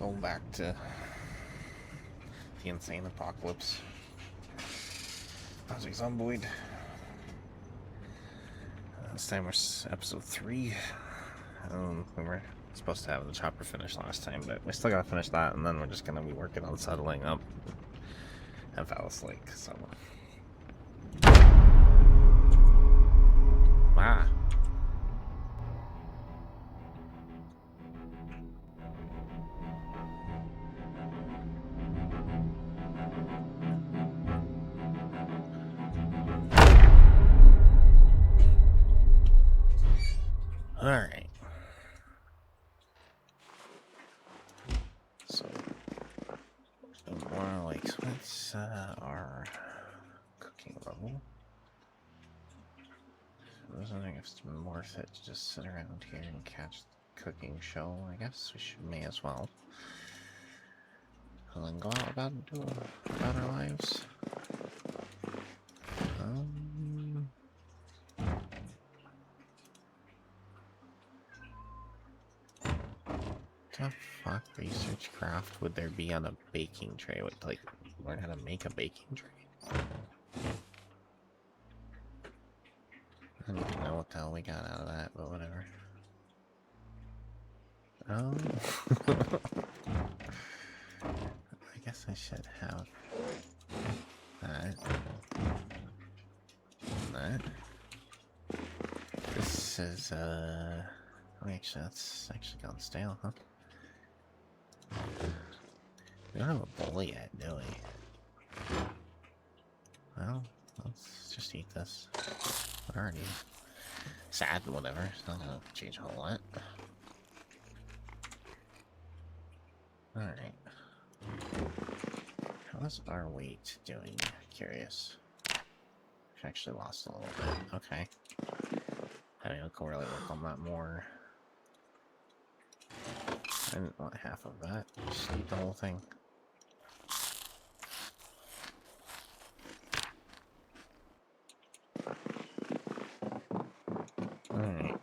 go back to the insane apocalypse. Project Zomboid. This time we're episode 3. We were supposed to have the chopper finished last time, but we still gotta finish that, and then we're just gonna be working on settling up at Fallas Lake, so... Wow. Alright. So, more like, what's our cooking level? I was wondering if it's more worth it to just sit around here and catch the cooking show. I guess we may as well. And then go out about our lives. What the fuck research craft would there be on a baking tray? Would like learn how to make a baking tray? I don't even know what the hell we got out of that, but whatever. I guess I should have that. That. This is oh, actually, that's actually gone stale, huh? We don't have a bowl yet, do we? Well, let's just eat this. We're already sad and whatever. It's not gonna change a whole lot. Alright. How's our weight doing? Curious. We actually lost a little bit. Okay. I mean, we can really work on that more. I didn't want half of that. Just eat the whole thing. Alright.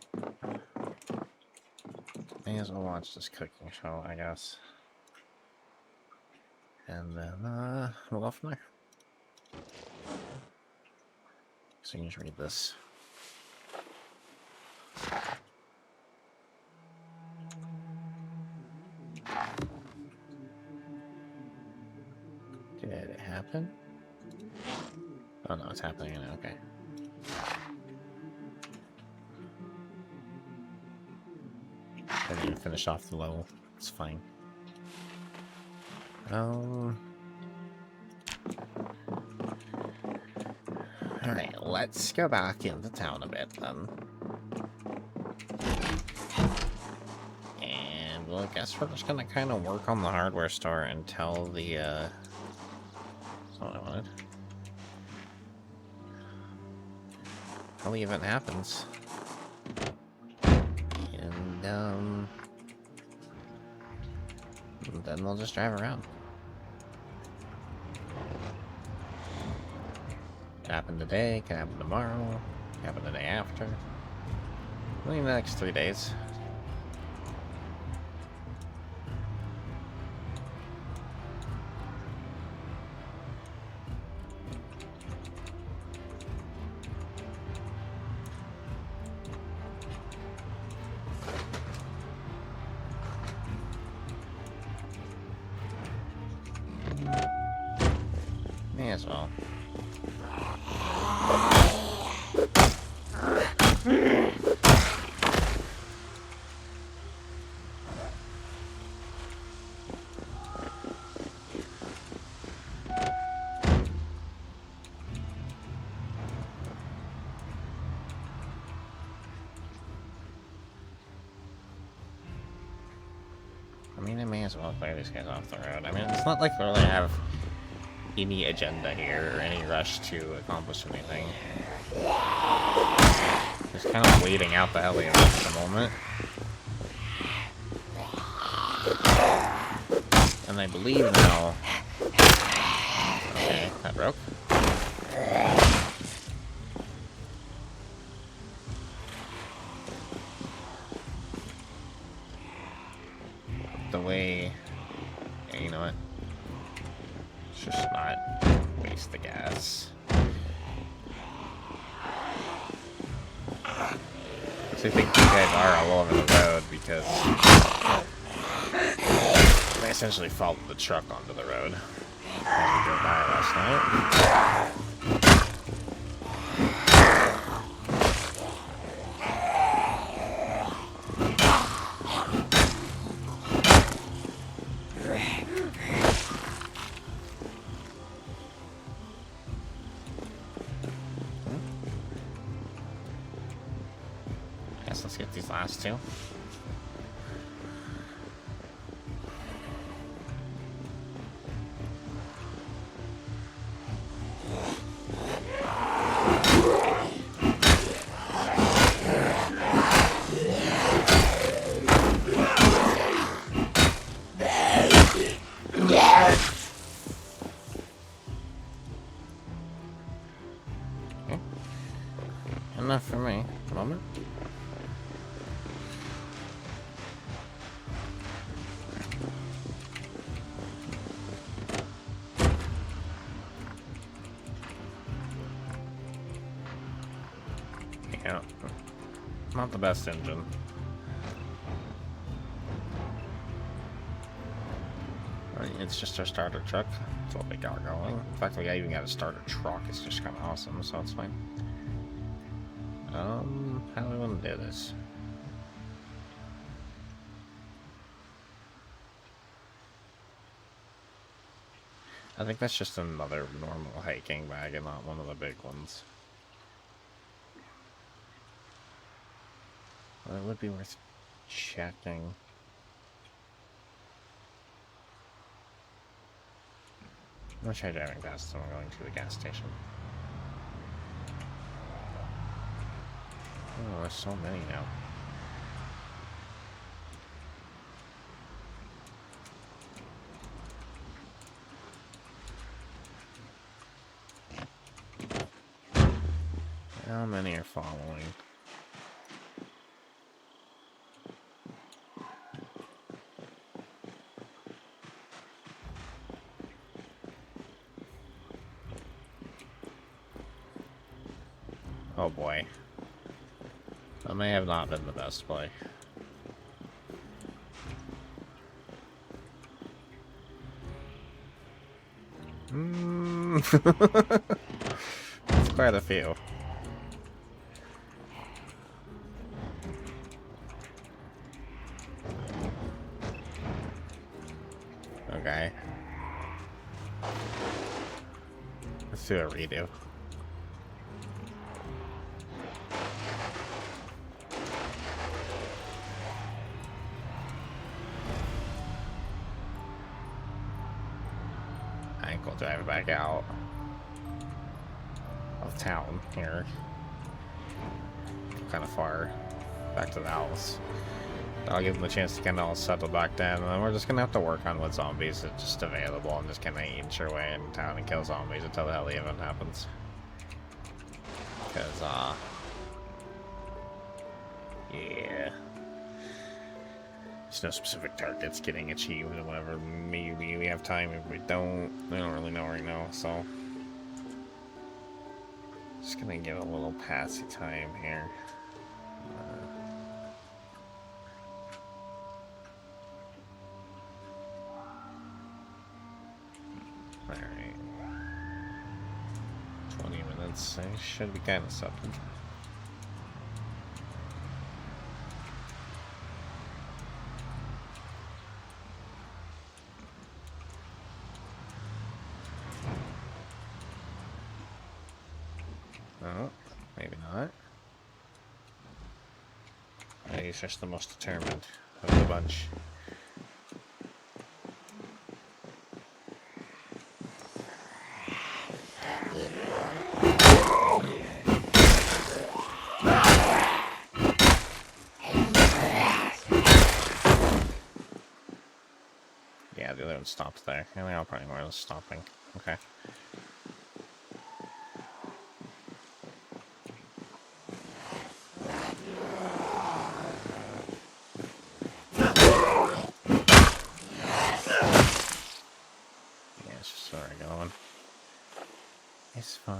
May as well watch this cooking show, I guess. And then, we'll go from there. So you can just read this. Did it happen? Oh no, it's happening now, okay. I didn't even finish off the level. It's fine. Alright, let's go back into town a bit then. And well, I guess we're just gonna kind of work on the hardware store until the, that's not what I wanted. Until the event happens. And, then we'll just drive around. Could happen today, could happen tomorrow, could happen the day after. Maybe the next 3 days. May as well. I mean, I may as well clear these guys off the road. I mean, it's not like we really have any agenda here or any rush to accomplish anything. Just kind of waiting out the heli at the moment. And I believe now... Okay, that broke. The way Okay, you know what? Let's just not waste the gas. So I think these guys are all over the road because they essentially followed the truck onto the road as we drove by last night. Guess let's get these last two. Enough for me. A moment. Yeah. Not the best engine. It's just our starter truck. That's what we got going. In fact, we even got a starter truck. It's just kind of awesome, so it's fine. How do we want to do this? I think that's just another normal hiking bag and not one of the big ones. Well, it would be worth checking. I'm gonna try driving fast, so I'm going to the gas station. Oh, there's so many now. How many are following? Oh boy. That may have not been the best play. It's quite a few. Okay. Let's do a redo. I think we'll drive back out of town here. Kind of far back to the house. I'll give them a chance to kind of all settle back down, and then we're just gonna have to work on what zombies are just available and just kind of inch our way in town and kill zombies until the hell event happens. Because, yeah. There's no specific targets getting achieved or whatever. Maybe we have time, if we don't. I don't really know right now, so. Just gonna give a little passy time here. Alright. 20 minutes. I should be kind of settled. Oh, maybe not. He's just the most determined of the bunch. Yeah, the other one stopped there. And they all probably more or less stopping. Okay. Sorry, going. It's fine.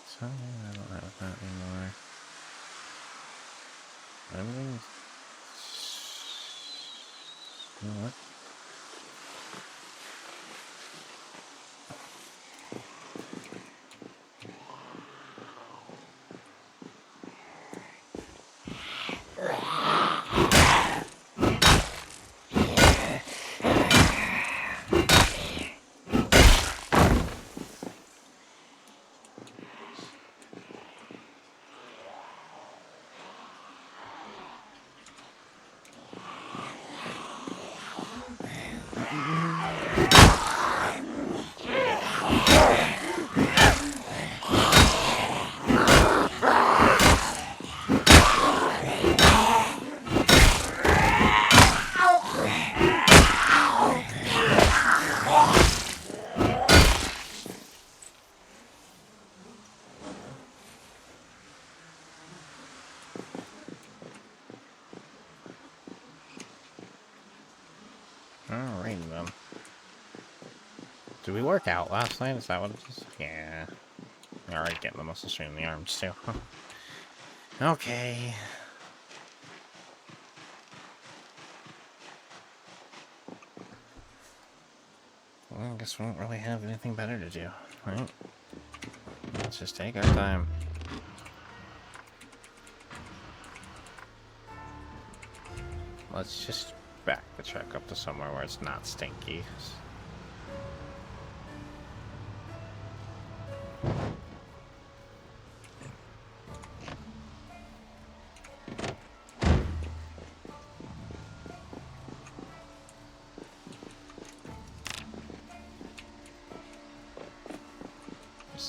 Sorry, I don't have that anymore. Everything's... You know what? Alright then. Did we work out last night? Is that what it is? Yeah. Alright, getting the muscle strain in the arms too. Okay. Well, I guess we don't really have anything better to do, right? Let's just take our time. Let's just back the truck up to somewhere where it's not stinky.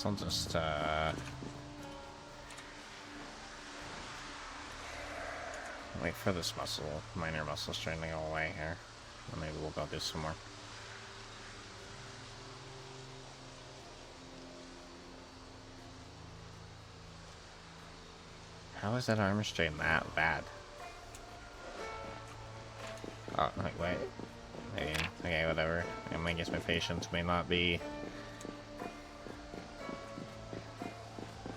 I'll just, wait for this minor muscle strain to go away here. And maybe we'll go do some more. How is that arm strain that bad? Oh, wait. Okay, whatever. I guess my patience may not be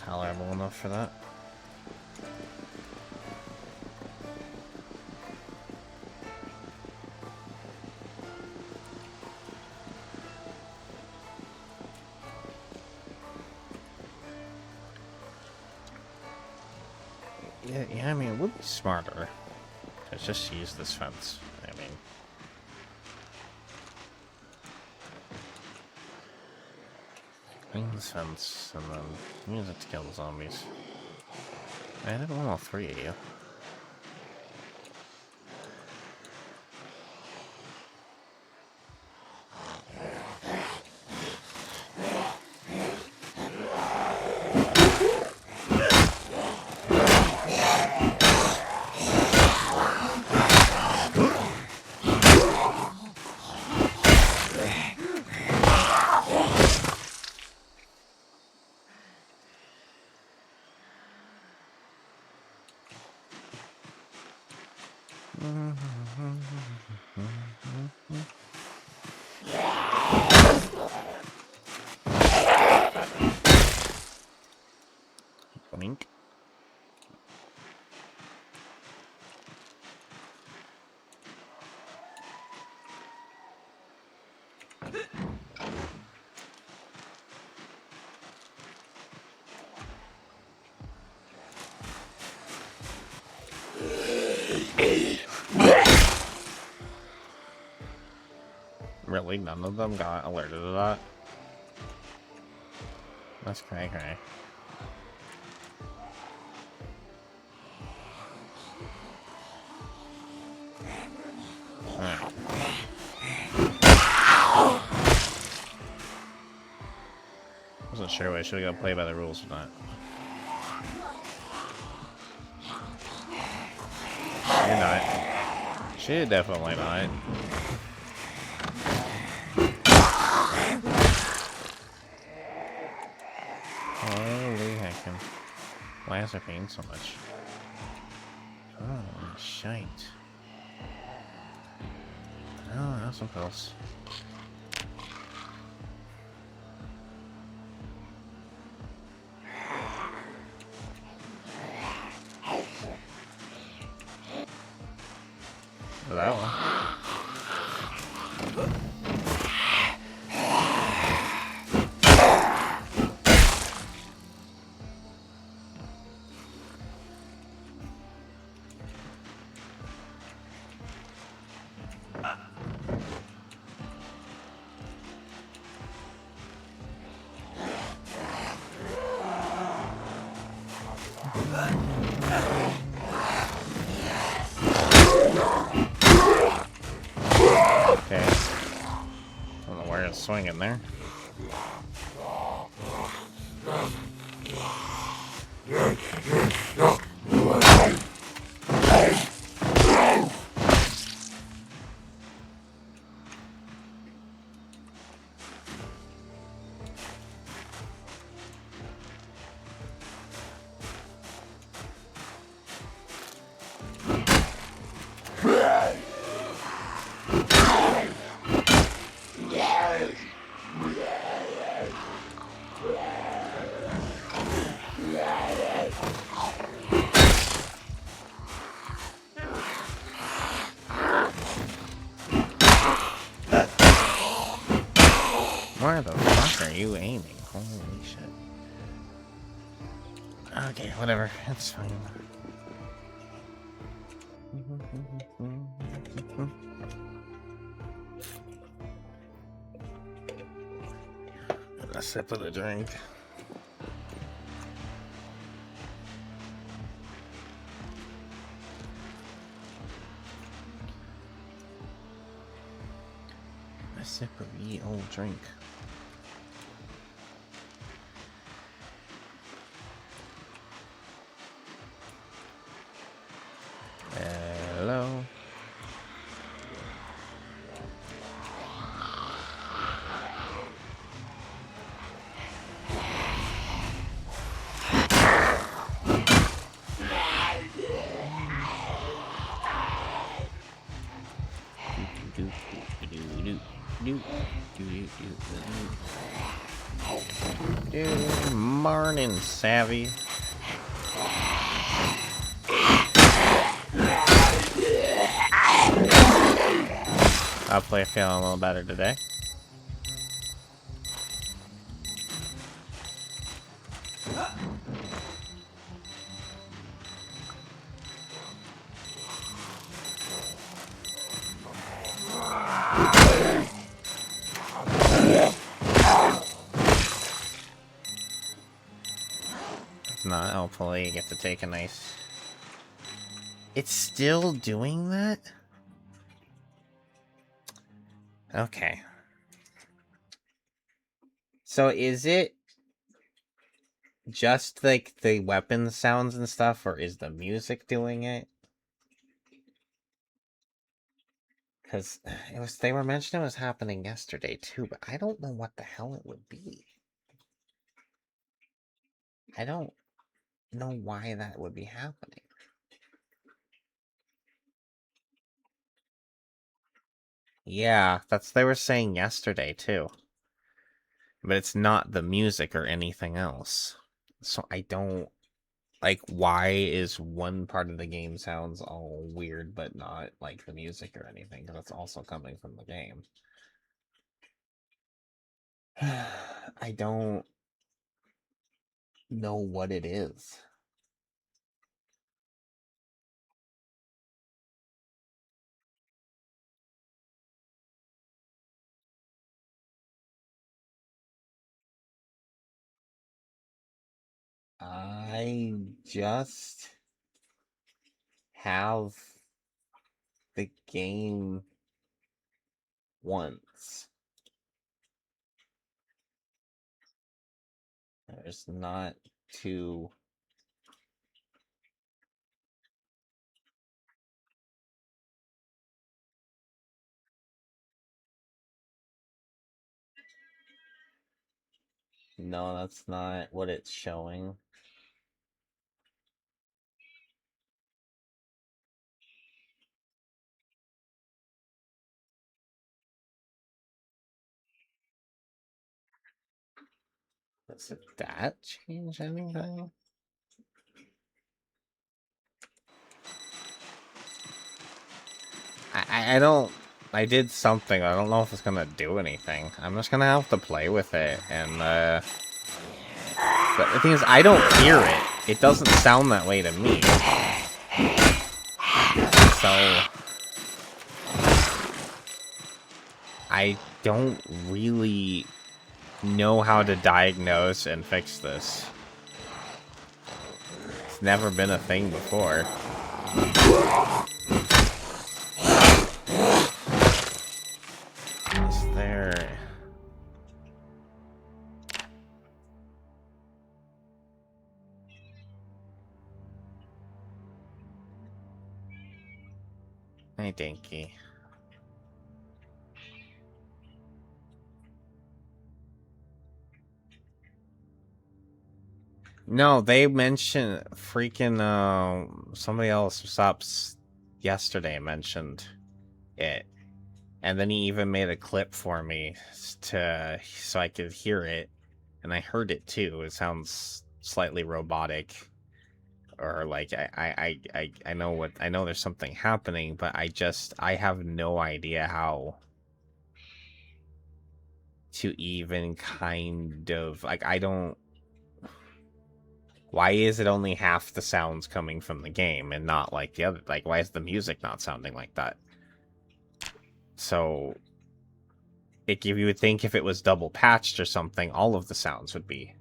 tolerable enough for that. Yeah, I mean, it would be smarter to just use this fence. I mean, clean this fence and then use it to kill the zombies. I didn't want all three of you. Wink. Really? None of them got alerted to that? That's cray cray. Alright. Wasn't sure if I should have got play by the rules or not. You're not. She definitely not. Holy heckin'. Why is it pain so much? Oh, shite. Oh, have some pills. That one. Okay. I don't know where it's swinging there. Where the fuck are you aiming? Holy shit. Okay, whatever. It's fine. A sip of the drink. A sip of ye old drink. Hello. Good morning, Savvy. Hopefully, I feel a little better today. If not, hopefully, you get to take a nice. It's still doing that? Okay. So is it just like the weapon sounds and stuff, or is the music doing it? Because they were mentioning it was happening yesterday too, but I don't know what the hell it would be. I don't know why that would be happening. Yeah, they were saying yesterday too. But it's not the music or anything else. So I don't like why is one part of the game sounds all weird but not like the music or anything, because it's also coming from the game. I don't know what it is. I just have the game once. There's not too. No, that's not what it's showing. Did that change anything? I don't... I did something. I don't know if it's gonna do anything. I'm just gonna have to play with it, and, But the thing is, I don't hear it. It doesn't sound that way to me. So... I don't really know how to diagnose and fix this. It's never been a thing before. Is there... Hey, Dinky. No, they mentioned freaking, somebody else, Stops yesterday mentioned it. And then he even made a clip for me so I could hear it. And I heard it too. It sounds slightly robotic. Or like, I know there's something happening, but I have no idea how to even kind of, like, I don't... Why is it only half the sounds coming from the game and not like the other? Like, why is the music not sounding like that? So, if you would think if it was double patched or something, all of the sounds would be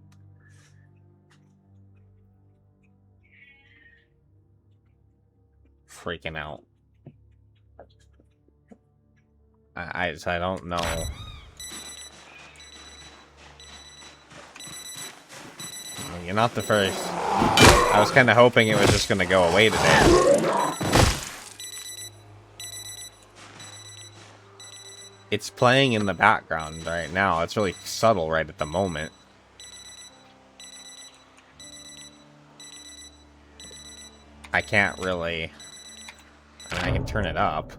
freaking out. I don't know. You're not the first. I was kind of hoping it was just going to go away today. It's playing in the background right now. It's really subtle right at the moment. I can't really... I mean, I can turn it up.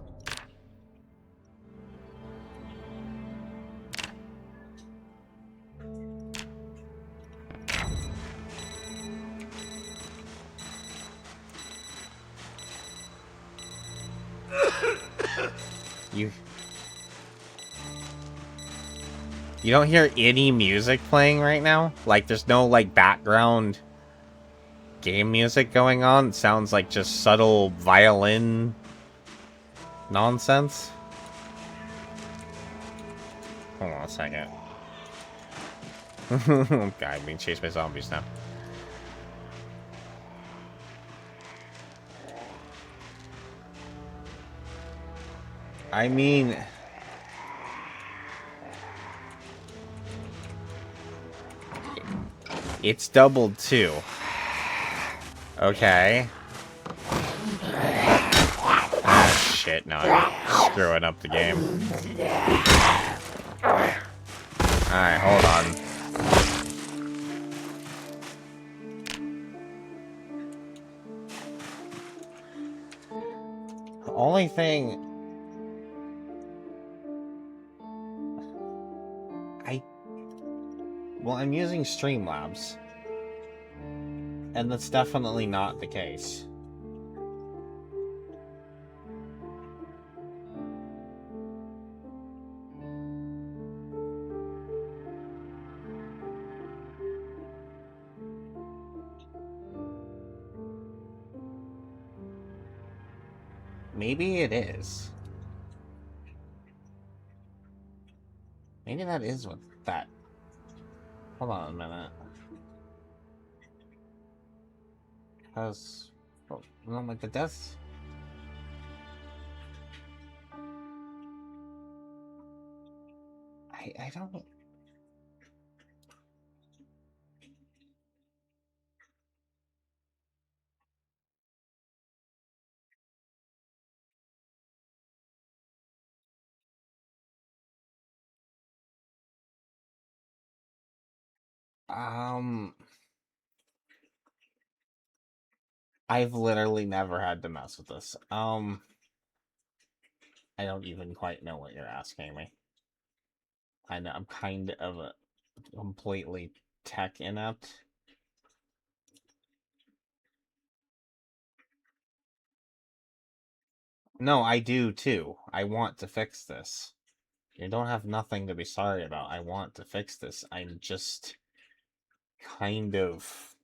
You don't hear any music playing right now? Like, there's no, like, background game music going on? It sounds like just subtle violin nonsense? Hold on a second. Okay, I'm being chased by zombies now. I mean... It's doubled too. Okay. Ah, shit, no, I'm screwing up the game. Alright, hold on. The only thing... Well, I'm using Streamlabs. And that's definitely not the case. Maybe it is. Maybe that is what that... Hold on a minute. Because... Oh, no, like the deaths... I don't... I've literally never had to mess with this. I don't even quite know what you're asking me. I know I'm kind of completely tech inept. No, I do too. I want to fix this. You don't have nothing to be sorry about. I want to fix this. I'm just kind of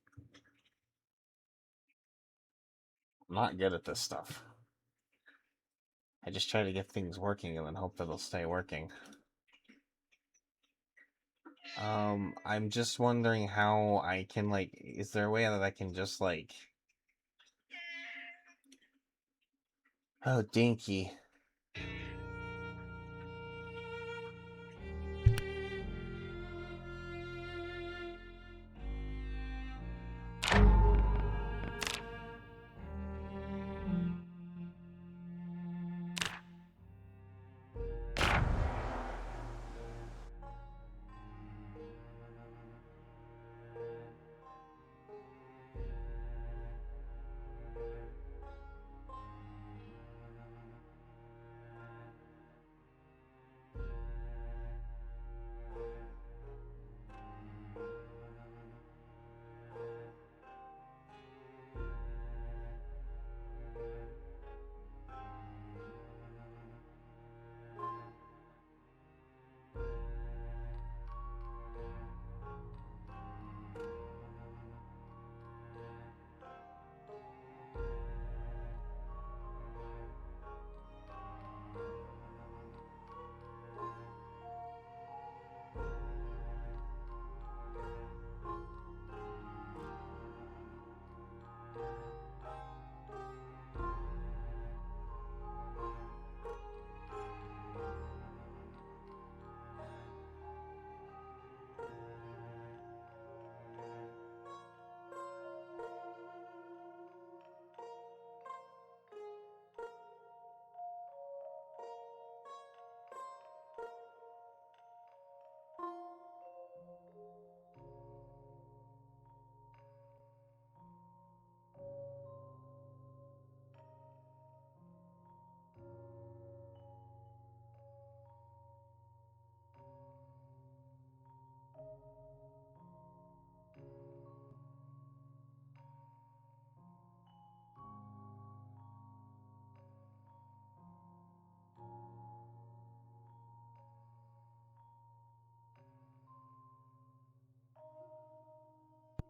not good at this stuff. I just try to get things working and then hope that it'll stay working. I'm just wondering how I can, like, is there a way that I can just, like... Oh, Dinky.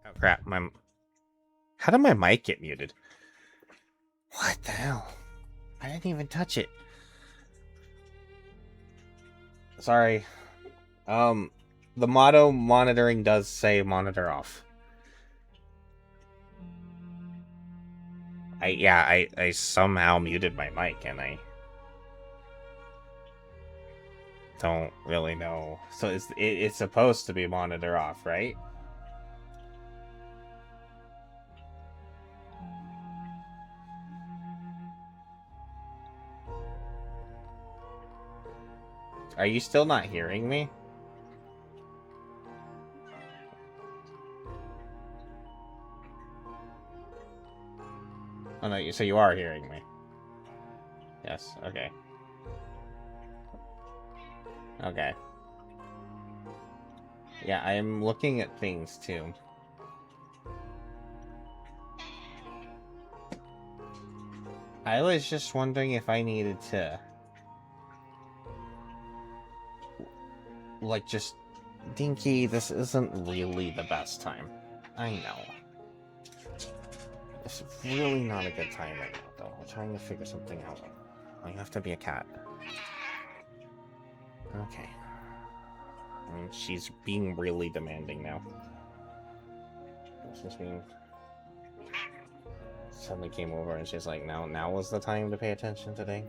Oh, crap. How did my mic get muted? What the hell? I didn't even touch it. Sorry. The motto monitoring does say monitor off. I somehow muted my mic and I don't really know. So it's supposed to be monitor off, right? Are you still not hearing me? Oh no, so you are hearing me. Yes, okay. Okay. Yeah, I'm looking at things too. I was just wondering if I needed to... like, just... Dinky, this isn't really the best time. I know. It's really not a good time right now, though. I'm trying to figure something out. I have to be a cat. Okay. And she's being really demanding now. She's being... Suddenly came over and she's like, now was the time to pay attention today.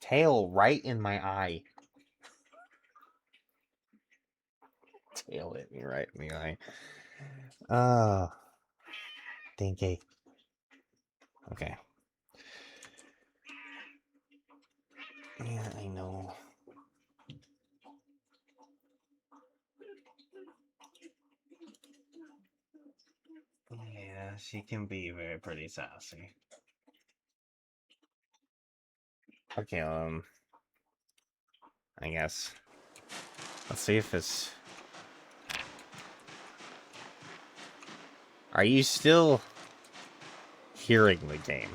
Tail right in my eye. Tail hit me right in the eye. Dinky. Okay. Yeah, I know. she can be very pretty sassy. Okay, I guess. Let's see if it's... Are you still hearing the game?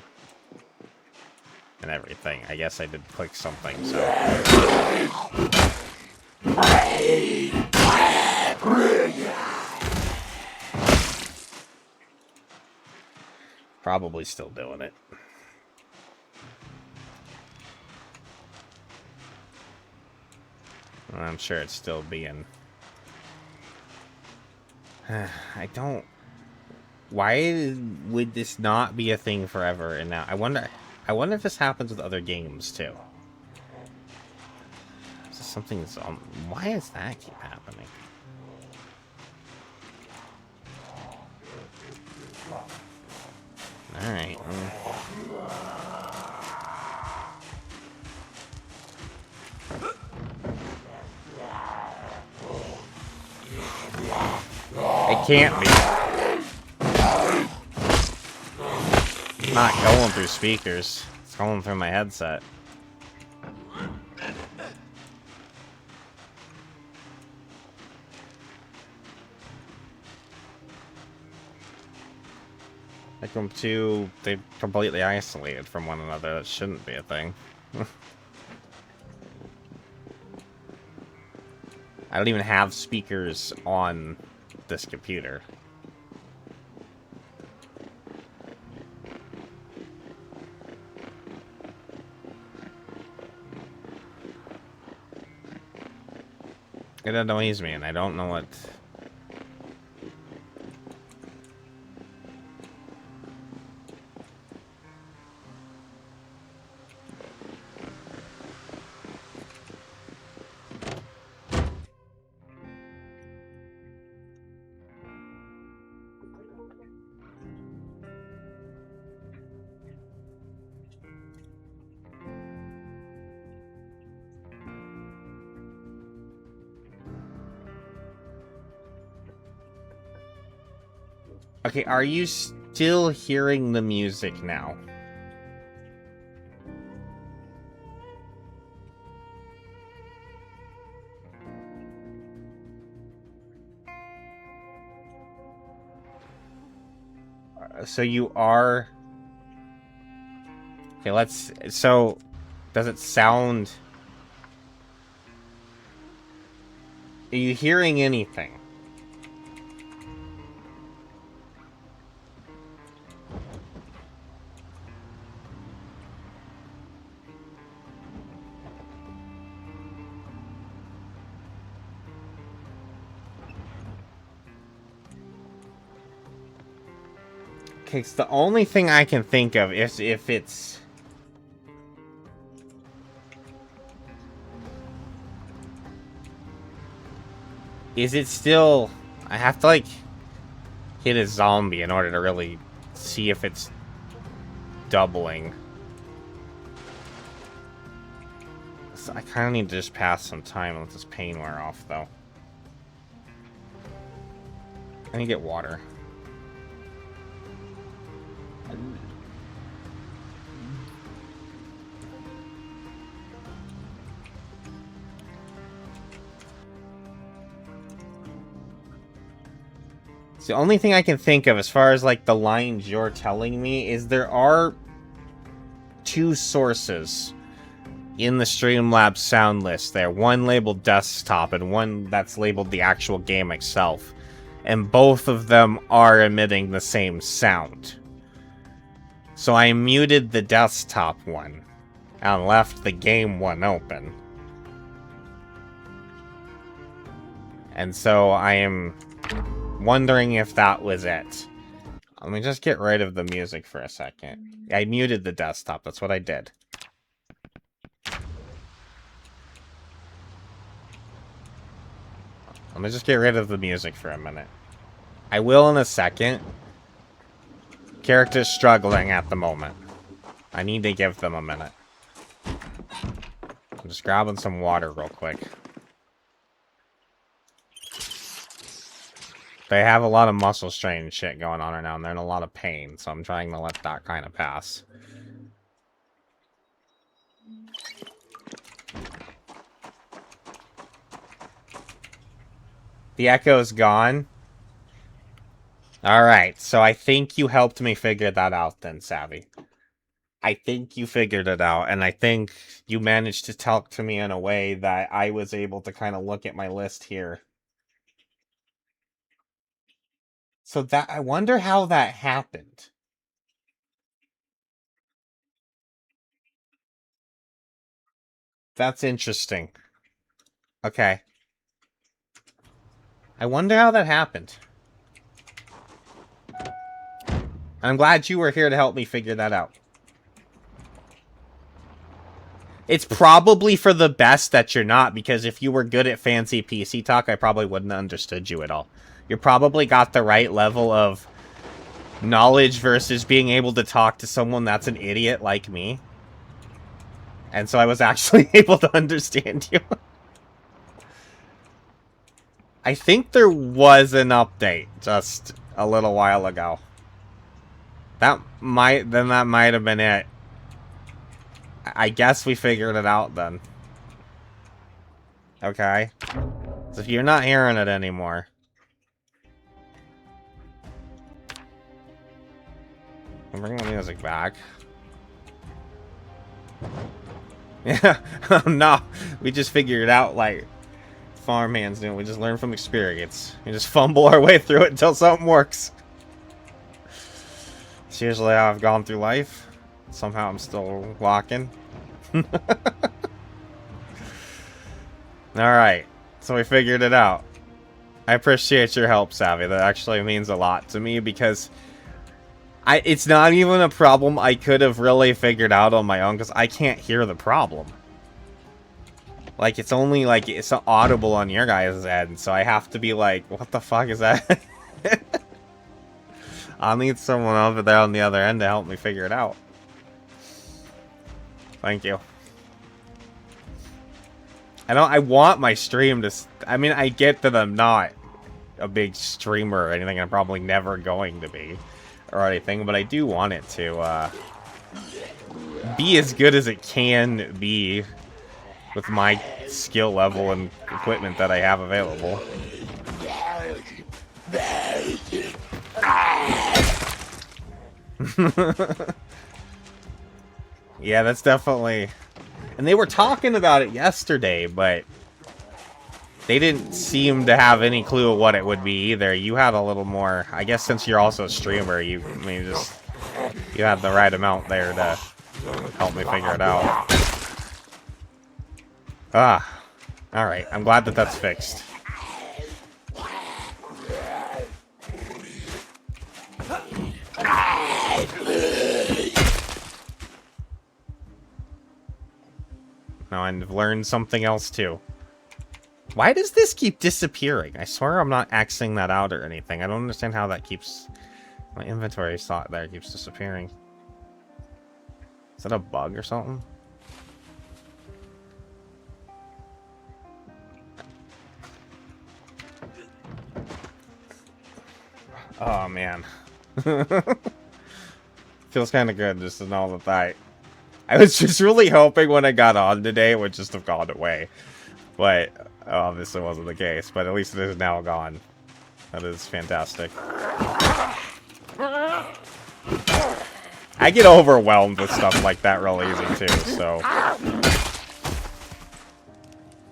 And everything. I guess I did click something, so... Probably still doing it. I'm sure it's still being... I don't... Why would this not be a thing forever? And now I wonder if this happens with other games too. Is this something that's on? Why does that keep happening? All right. It can't be. It's not going through speakers. It's going through my headset. Like them two, they're completely isolated from one another. That shouldn't be a thing. I don't even have speakers on this computer. It annoys me, and I don't know what... Okay, are you still hearing the music now? So you are... Okay, let's... So, does it sound... Are you hearing anything? Okay, it's the only thing I can think of is if it's... Is it still... I have to, like, hit a zombie in order to really see if it's doubling. So I kind of need to just pass some time and let this pain wear off, though. I need to get water. It's the only thing I can think of as far as, like, the lines you're telling me is there are two sources in the Streamlabs sound list there. One labeled desktop and one that's labeled the actual game itself. And both of them are emitting the same sound. So I muted the desktop one and left the game one open. And so I am wondering if that was it. Let me just get rid of the music for a second. I muted the desktop, that's what I did. Let me just get rid of the music for a minute. I will in a second. Character's struggling at the moment. I need to give them a minute. I'm just grabbing some water real quick. They have a lot of muscle strain and shit going on right now, and they're in a lot of pain, so I'm trying to let that kind of pass. The echo's gone. Alright, so I think you helped me figure that out then, Savvy. I think you figured it out, and I think you managed to talk to me in a way that I was able to kind of look at my list here. So that, I wonder how that happened. That's interesting. Okay. I wonder how that happened. I'm glad you were here to help me figure that out. It's probably for the best that you're not, because if you were good at fancy PC talk, I probably wouldn't have understood you at all. You probably got the right level of knowledge versus being able to talk to someone that's an idiot like me. And so I was actually able to understand you. I think there was an update just a little while ago. That might have been it. I guess we figured it out then. Okay. So if you're not hearing it anymore. I'll bring the music back. Yeah. No. We just figured it out like farmhands do. We just learn from experience. We just fumble our way through it until something works. It's usually how I've gone through life. Somehow I'm still walking. Alright. So we figured it out. I appreciate your help, Savvy. That actually means a lot to me because it's not even a problem I could have really figured out on my own because I can't hear the problem. Like, it's only, like, it's audible on your guys' end, so I have to be like, what the fuck is that? I'll need someone over there on the other end to help me figure it out. Thank you. I want my stream to... I mean, I get that I'm not a big streamer or anything. I'm probably never going to be. Or anything, but I do want it to, be as good as it can be with my skill level and equipment that I have available. Yeah, that's definitely... And they were talking about it yesterday, but they didn't seem to have any clue of what it would be either. You had a little more... I guess since you're also a streamer, you had the right amount there to help me figure it out. Ah. Alright, I'm glad that that's fixed. Now I've learned something else too. Why does this keep disappearing? I swear I'm not Xing that out or anything. I don't understand how that keeps... My inventory slot there keeps disappearing. Is that a bug or something? Oh, man. Feels kind of good just to know that I was just really hoping when I got on today it would just have gone away. But obviously wasn't the case. But at least it is now gone. That is fantastic. I get overwhelmed with stuff like that real easy too, so...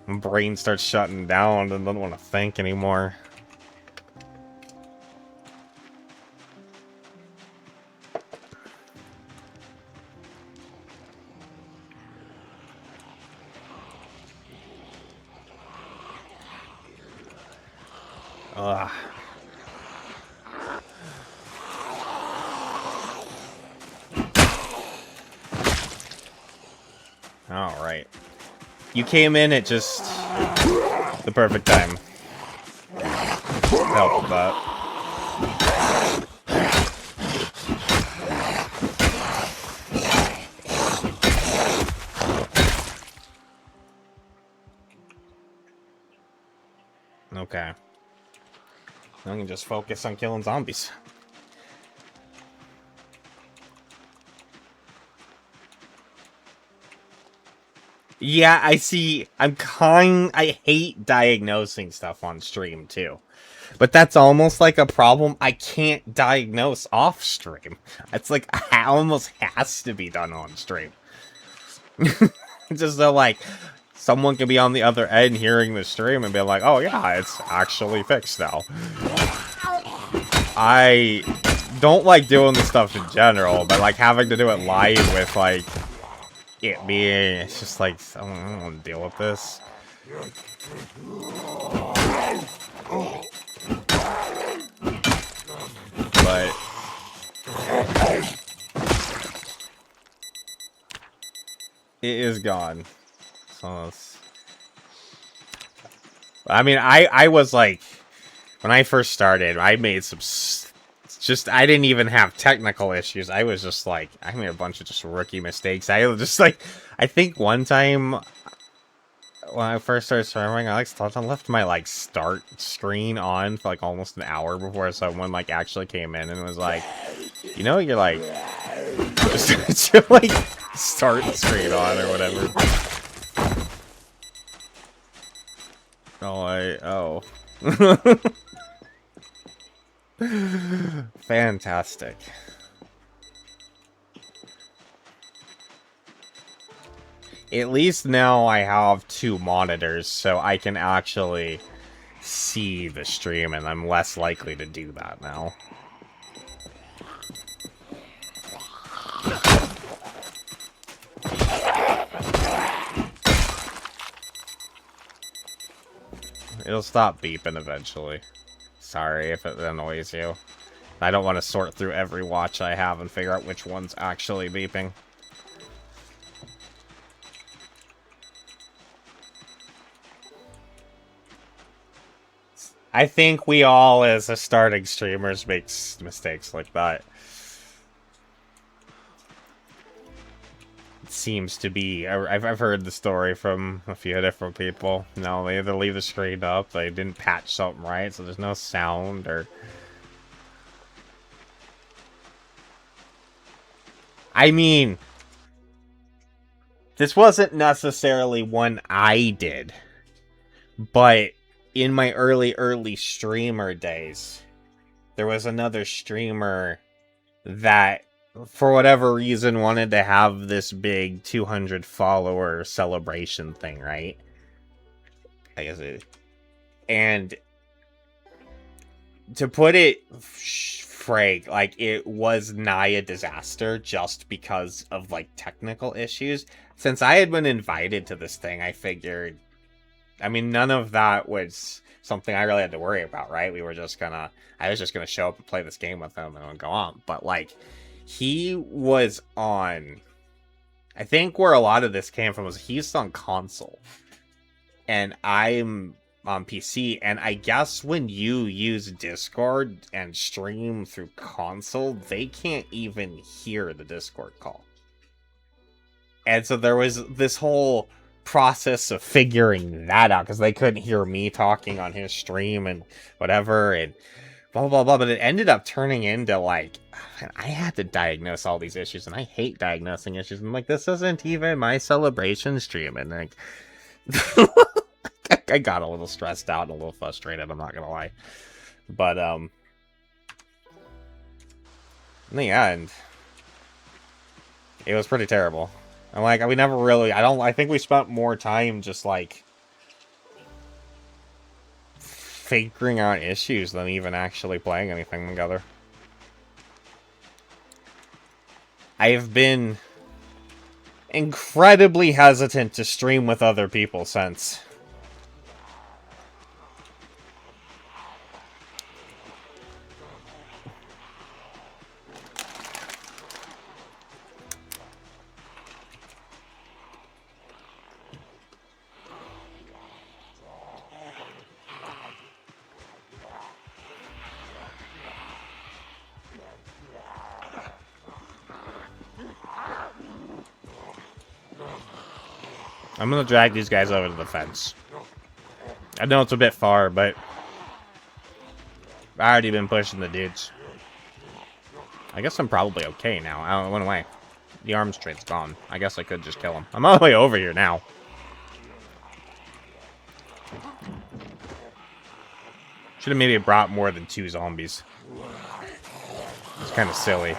My brain starts shutting down and doesn't want to think anymore. Ugh. Alright. You came in at just the perfect time. Help with that. Okay. I can just focus on killing zombies. Yeah, I see. I hate diagnosing stuff on stream, too. But that's almost like a problem I can't diagnose off stream. It's like, it almost has to be done on stream. Just so, like, someone can be on the other end hearing the stream and be like, oh yeah, it's actually fixed now. I don't like doing this stuff in general, but, like, having to do it live with, like, it being, it's just like, I don't want to deal with this. But it is gone. So it's, I mean, I was like, when I first started, I made some, I didn't even have technical issues. I was just like, I made a bunch of just rookie mistakes. I was just like, I think one time when I first started streaming, I left my like start screen on for like almost an hour before someone like actually came in and was like, you know, you're like, just your like start screen on or whatever. Oh. Fantastic. At least now I have 2 monitors, so I can actually see the stream, and I'm less likely to do that now. It'll stop beeping eventually. Sorry if it annoys you. I don't want to sort through every watch I have and figure out which one's actually beeping. I think we all, as a starting streamers, make mistakes like that. It seems to be. I've heard the story from a few different people. No, they either leave the screen up, they didn't patch something right, so there's no sound, or... I mean, this wasn't necessarily one I did, but in my early streamer days, there was another streamer that, for whatever reason, wanted to have this big 200 follower celebration thing, right? I guess it... And to put it frank, like, it was nigh a disaster just because of, like, technical issues. Since I had been invited to this thing, I figured... I mean, none of that was something I really had to worry about, right? We were just gonna... I was just gonna show up and play this game with him and go on. But, like, he was on... I think where a lot of this came from was he's on console. And I'm on PC, and I guess when you use Discord and stream through console, they can't even hear the Discord call. And so there was this whole process of figuring that out, because they couldn't hear me talking on his stream and whatever, and blah, blah, blah. But it ended up turning into, like, I had to diagnose all these issues, and I hate diagnosing issues. I'm like, this isn't even my celebration stream, and, like... I got a little stressed out and a little frustrated, I'm not gonna lie. But, in the end, it was pretty terrible. And, like, we never really... I think we spent more time just, like, figuring out issues than even actually playing anything together. I have been incredibly hesitant to stream with other people since... I'm gonna drag these guys over to the fence. I know it's a bit far, but I already been pushing the dudes. I guess I'm probably okay now. I went away. The arms trade's gone. I guess I could just kill him. I'm all the way over here now. Should have maybe brought more than 2 zombies. It's kind of silly.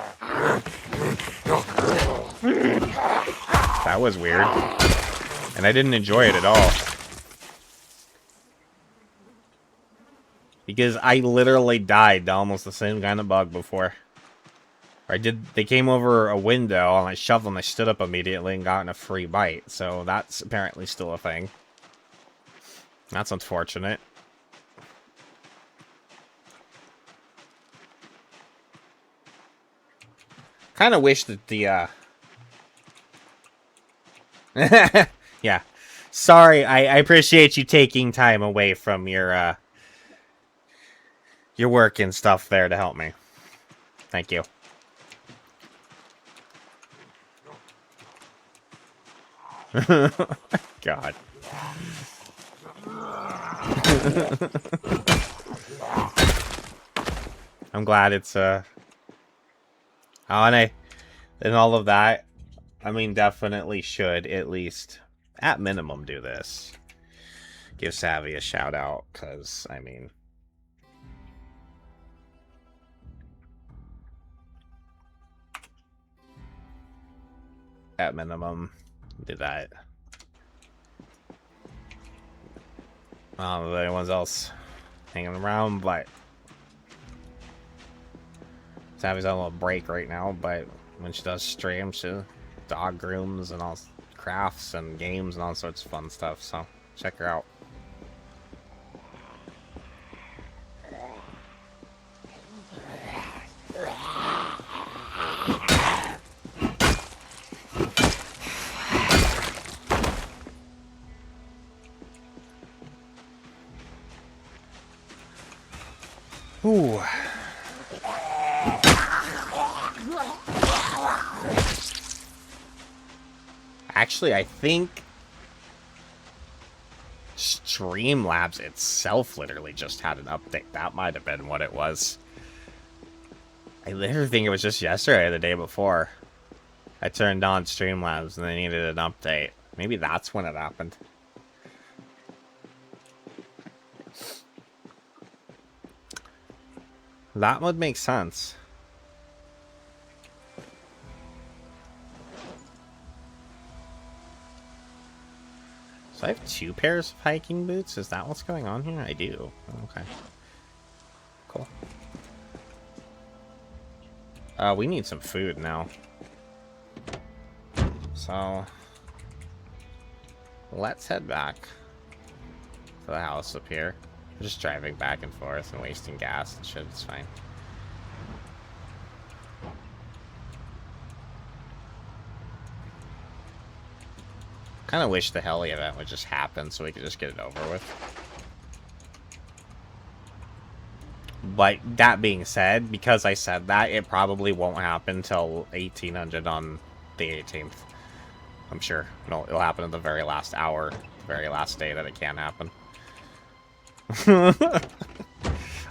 That was weird. And I didn't enjoy it at all. Because I literally died to almost the same kind of bug before. They came over a window and I shoved them, I stood up immediately and got a free bite. So that's apparently still a thing. That's unfortunate. Kind of wish that the, yeah. Sorry, I appreciate you taking time away from your work and stuff there to help me. Thank you. God. I'm glad it's, oh, and all of that, I mean, definitely should, at least, at minimum, do this. Give Savvy a shout out, because, I mean... At minimum, do that. I don't know if anyone else hanging around, but... Savvy's on a little break right now, but when she does stream, she dog grooms and all crafts and games and all sorts of fun stuff, so check her out. Ooh. Actually, I think Streamlabs itself literally just had an update. That might have been what it was. I literally think it was just yesterday or the day before. I turned on Streamlabs and they needed an update. Maybe that's when it happened. That would make sense. So I have 2 pairs of hiking boots? Is that what's going on here? I do. Okay. Cool. We need some food now. So... let's head back to the house up here. I'm just driving back and forth and wasting gas and shit. It's fine. Kind of wish the heli event would just happen so we could just get it over with. But that being said, because I said that, it probably won't happen until 1800 on the 18th. I'm sure. It'll happen in the very last hour, very last day that it can happen.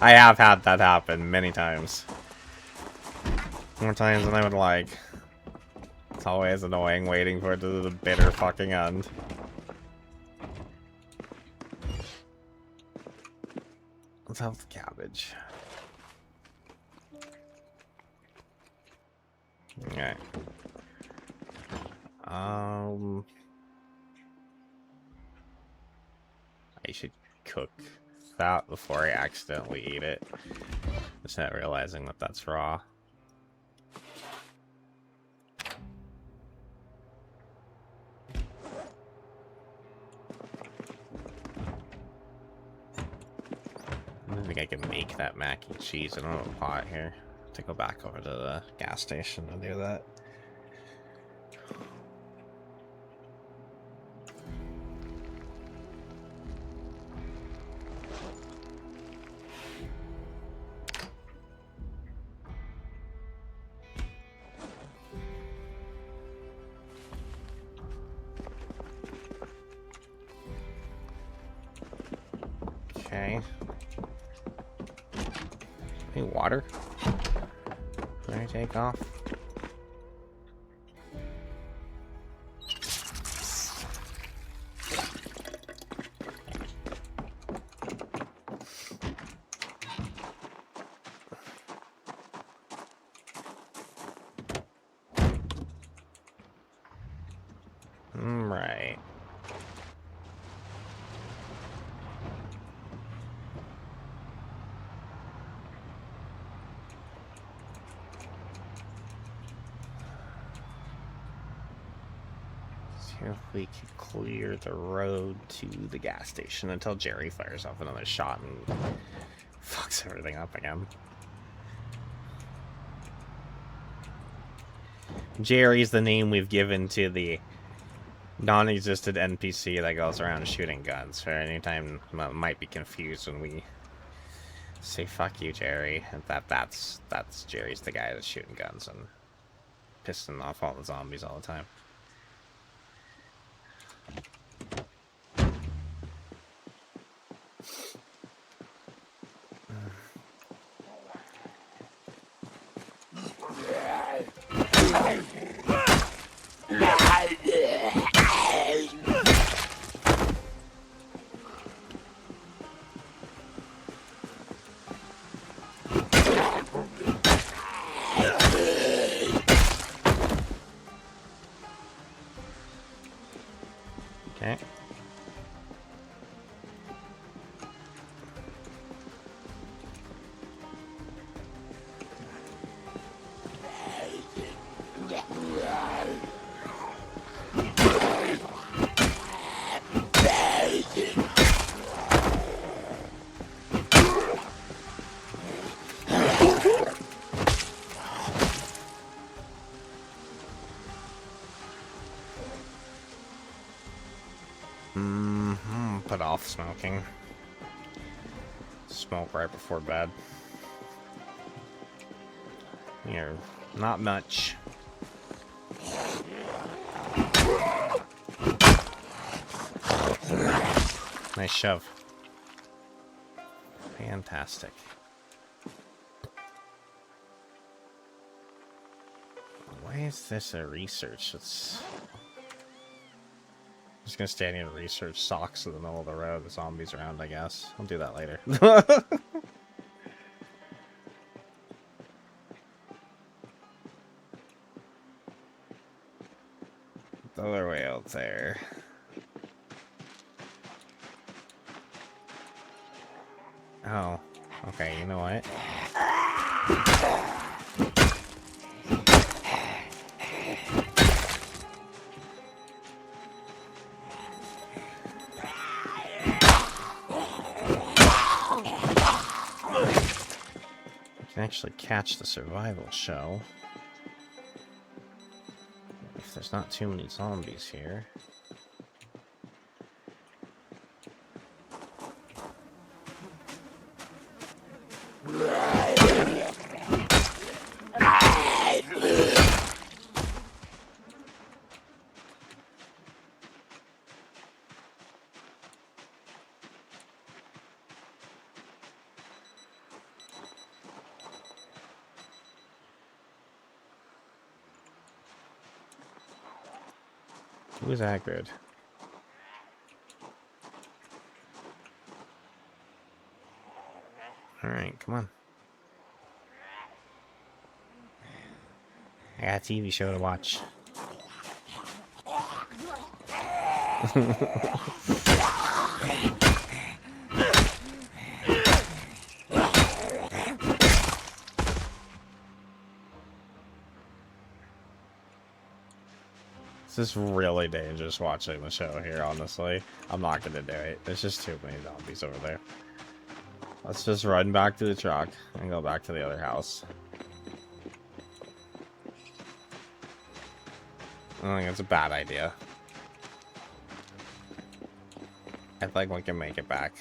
I have had that happen many times. More times than I would like. It's always annoying waiting for it to the bitter fucking end. Let's have the cabbage. Okay. I should cook that before I accidentally eat it. Just not realizing that that's raw. I don't think I can make that mac and cheese. I don't have a pot here. To go back over to the gas station and do that. Okay. Any water? Can I take off? Right. See if we can clear the road to the gas station until Jerry fires off another shot and fucks everything up again. Jerry's the name we've given to the non-existent NPC that goes around shooting guns. For anytime might be confused when we say "fuck you, Jerry," and that's Jerry's the guy that's shooting guns and pissing off all the zombies all the time. Okay. Put off smoking. Smoke right before bed. Here, not much. Nice shove. Fantastic. Why is this a research? It's just gonna stand here and research socks in the middle of the road. The zombies around, I guess. I'll do that later. The other way out there. Oh, okay, you know what? Actually catch the survival show if there's not too many zombies here. Who's aggroed? Alright, come on. I got a TV show to watch. This is really dangerous watching the show here, honestly. I'm not gonna do it. There's just too many zombies over there. Let's just run back to the truck and go back to the other house. I think it's a bad idea. I think we can make it back.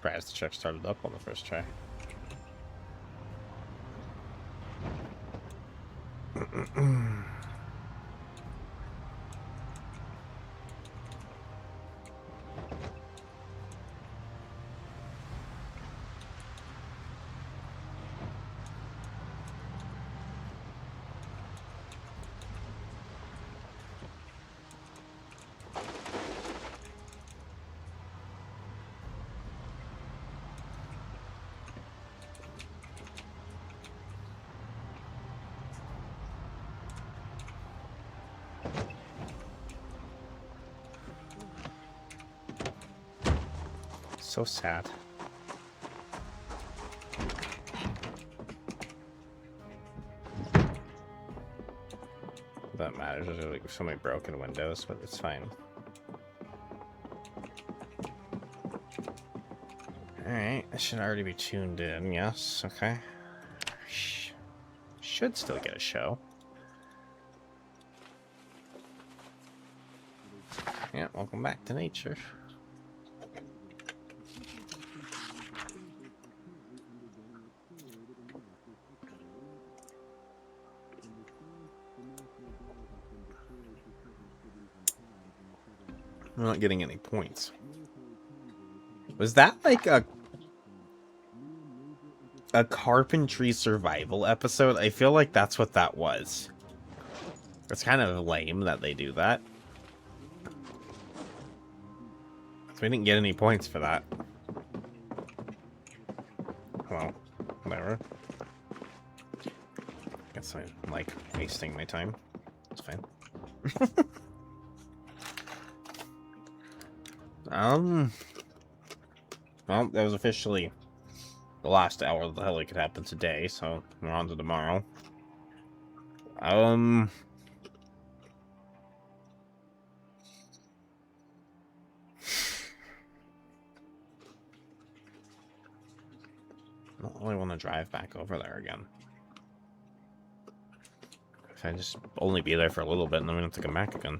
surprised the truck started up on the first try. So sad. That matters. There's like so many broken windows, but it's fine. Alright, I should already be tuned in, yes, okay. Should still get a show. Yeah, welcome back to nature. I'm not getting any points. Was that like a carpentry survival episode? I feel like that's what that was. It's kind of lame that they do that. We didn't get any points for that. Well, whatever. Guess I like wasting my time. It's fine. Well, that was officially the last hour that the hell it could happen today, so we're on to tomorrow. The only want to drive back over there again. If I just only be there for a little bit and then we have to come back again.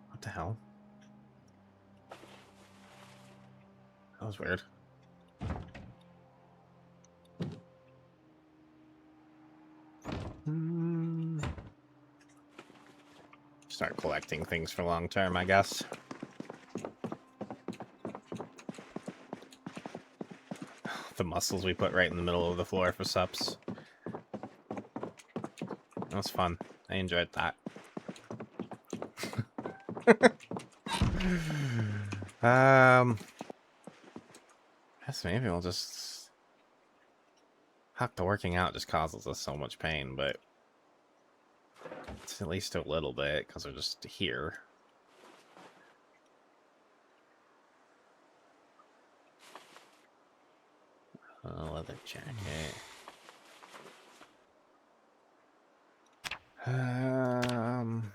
What the hell? That was weird. Start collecting things for long term, I guess. The mussels we put right in the middle of the floor for sups. That was fun. I enjoyed that. I guess maybe we'll just... Heck, the working out just causes us so much pain, but... It's at least a little bit, because we're just here. Leather jacket. I'm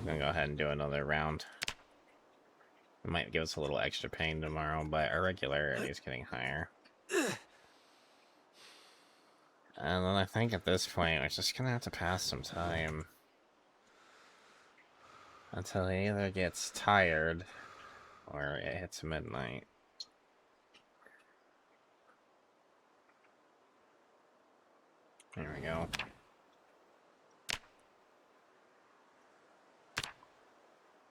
gonna go ahead and do another round. It might give us a little extra pain tomorrow, but our regularity is getting higher. And then I think at this point, we're just gonna have to pass some time. Until he either gets tired, or it hits midnight. There we go.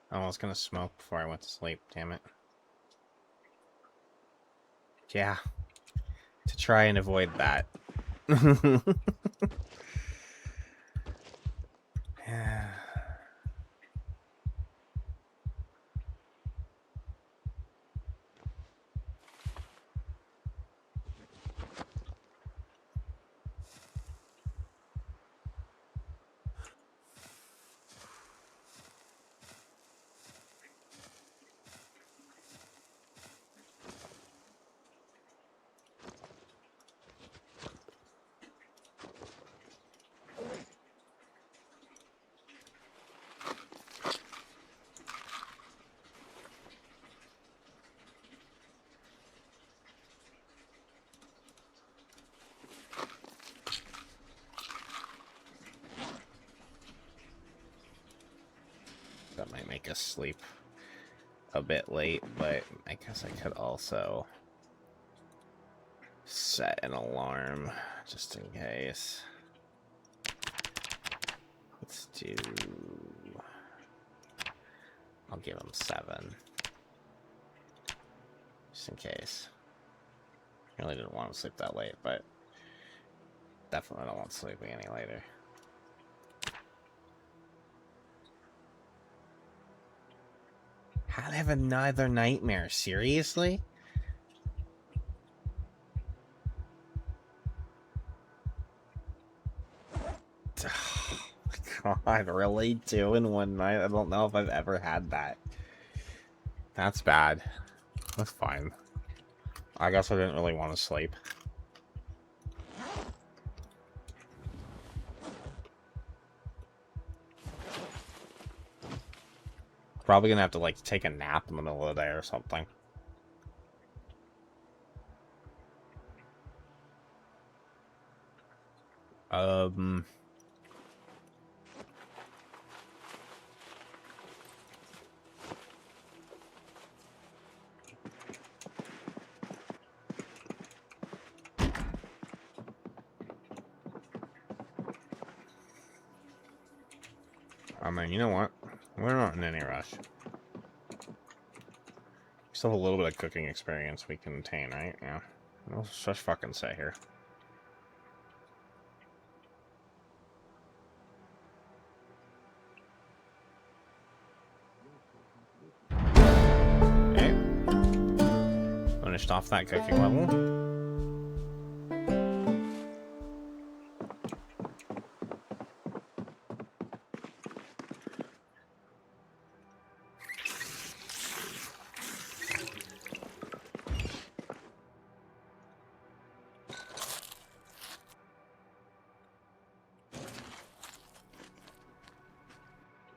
Oh, I was gonna smoke before I went to sleep, damn it. Yeah. To try and avoid that. Yeah. make us sleep a bit late, but I guess I could also set an alarm just in case. Let's do... I'll give him 7. Just in case. I really didn't want to sleep that late, but definitely don't want sleeping any later. How to have another nightmare? Seriously? Oh my god, really? 2 in one night? I don't know if I've ever had that. That's bad. That's fine. I guess I didn't really want to sleep. Probably gonna have to, like, take a nap in the middle of the day or something. I mean, you know what? We're not in any rush. Still have a little bit of cooking experience we can attain, right? Yeah. Let's just fucking sit here. Okay. Finished off that cooking level.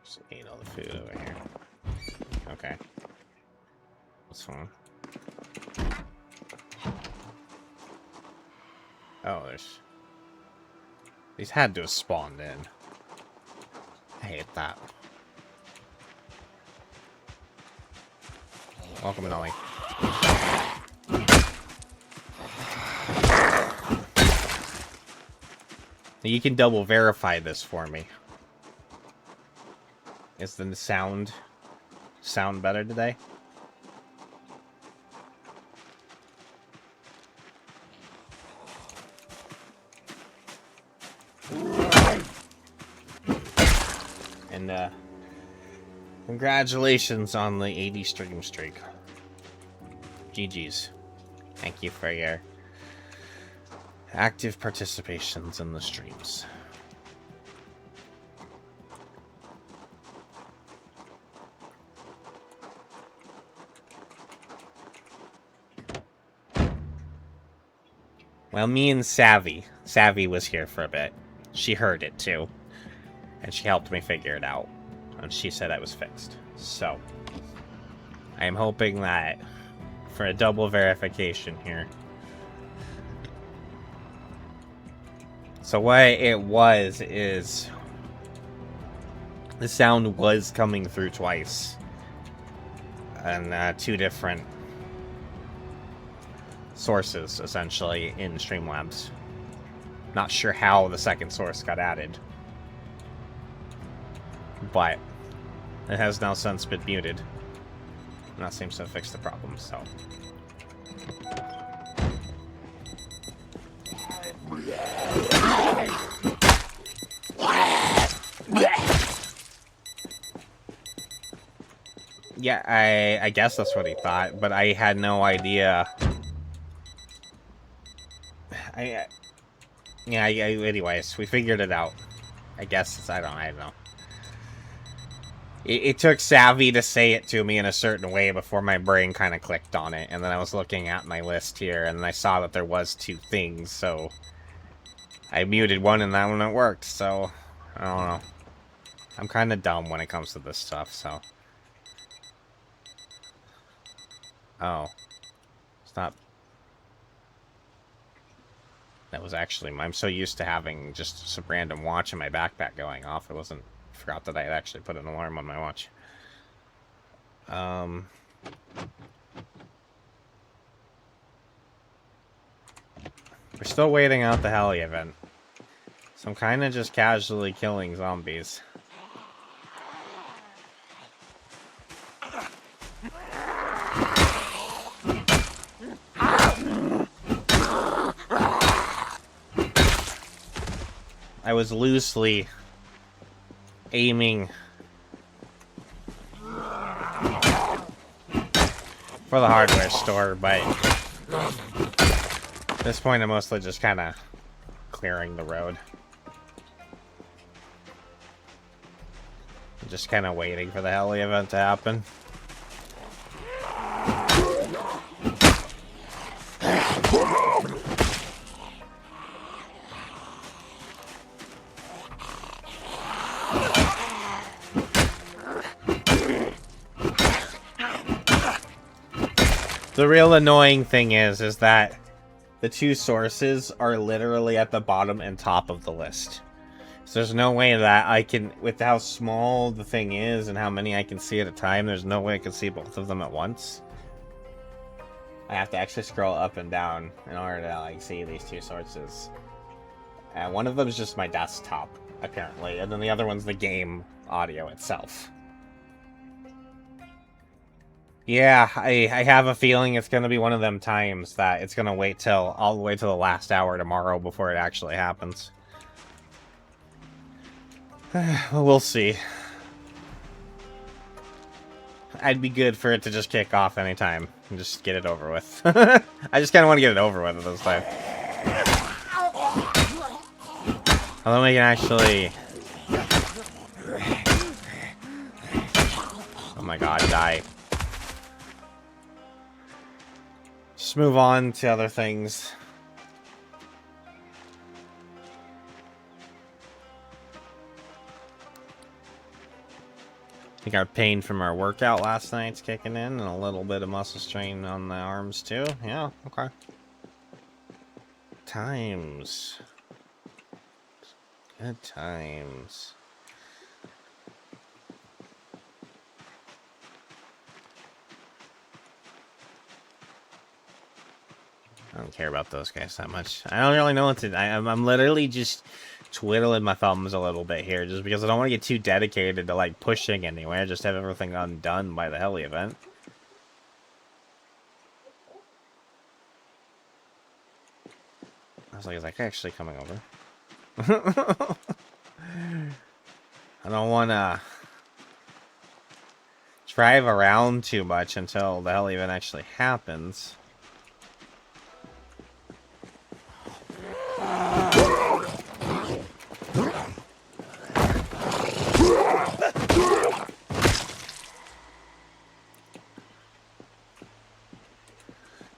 Just ate all the food over here. Okay. That's fine. Oh, there's... These had to have spawned in. I hate that. Welcome, Ollie. You can double verify this for me. Is the sound better today? And congratulations on the 80 stream streak. GG's. Thank you for your active participations in the streams. Well, me and Savvy was here for a bit. She heard it too. And she helped me figure it out. And she said I was fixed. So, I'm hoping that for a double verification here. So what it was is the sound was coming through twice. And 2 different sources, essentially, in Streamlabs. Not sure how the second source got added. But it has now since been muted. And that seems to have fixed the problem, so... Yeah, I guess that's what he thought, but I had no idea. Anyways, we figured it out. I guess I don't know. It took Savvy to say it to me in a certain way before my brain kind of clicked on it, and then I was looking at my list here, and I saw that there was 2 things, so I muted one, and that one it worked, so I don't know. I'm kind of dumb when it comes to this stuff, so... Oh. Stop. That was actually... I'm so used to having just some random watch in my backpack going off, I forgot that I had actually put an alarm on my watch. We're still waiting out the heli event. So I'm kind of just casually killing zombies. I was loosely aiming for the hardware store, but at this point I'm mostly just kind of clearing the road. Just kind of waiting for the heli event to happen. The real annoying thing is that the two sources are literally at the bottom and top of the list. So there's no way that I can, with how small the thing is and how many I can see at a time, there's no way I can see both of them at once. I have to actually scroll up and down in order to like see these two sources. And one of them is just my desktop, apparently, and then the other one's the game audio itself. Yeah, I have a feeling it's going to be one of them times that it's going to wait till all the way to the last hour tomorrow before it actually happens. We'll see. I'd be good for it to just kick off anytime and just get it over with. I just kind of want to get it over with this time. Although we can actually... Oh my god, die. Just move on to other things. I think our pain from our workout last night's kicking in, and a little bit of muscle strain on the arms too. Yeah, okay. Times. Good times. I don't care about those guys that much. I don't really know what to... I'm literally just twiddling my thumbs a little bit here, just because I don't want to get too dedicated to, like, pushing anywhere. Just have everything undone by the heli event. I was like, is that guy actually coming over? I don't want to drive around too much until the heli event actually happens.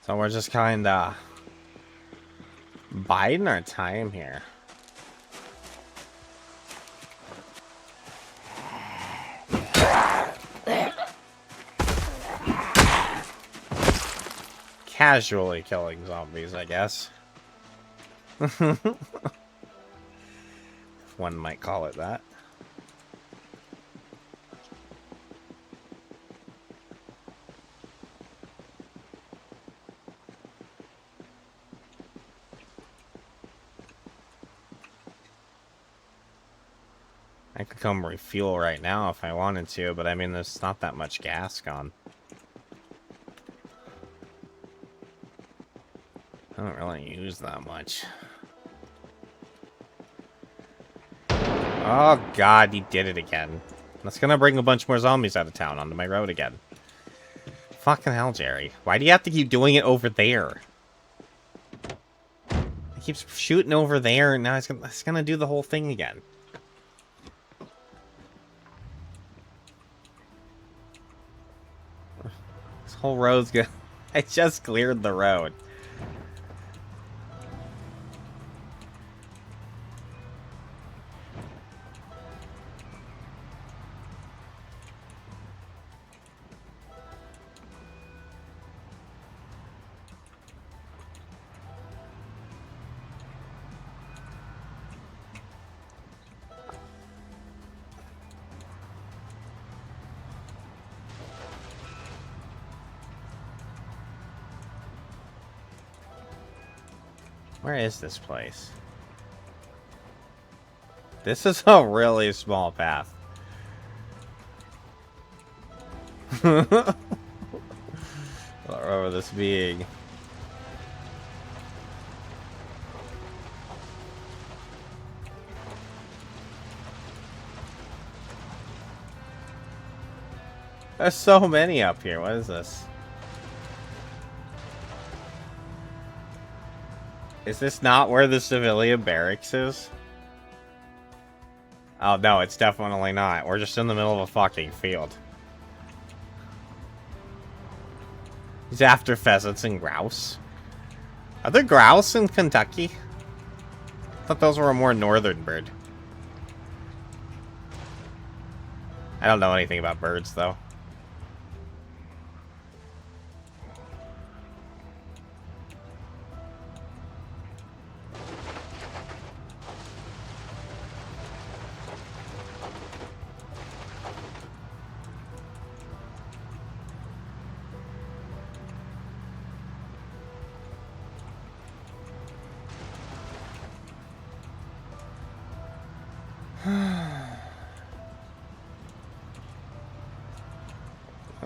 So we're just kind of biding our time here. Casually killing zombies, I guess. If one might call it that. I could come refuel right now if I wanted to, but I mean, there's not that much gas gone. I don't really use that much. Oh god, he did it again. That's gonna bring a bunch more zombies out of town onto my road again. Fucking hell, Jerry. Why do you have to keep doing it over there? He keeps shooting over there, and now it's gonna do the whole thing again. This whole road's good. I just cleared the road. Where is this place? This is a really small path. I don't remember this being. There's so many up here. What is this? Is this not where the civilian barracks is? Oh, no, it's definitely not. We're just in the middle of a fucking field. He's after pheasants and grouse. Are there grouse in Kentucky? I thought those were a more northern bird. I don't know anything about birds, though.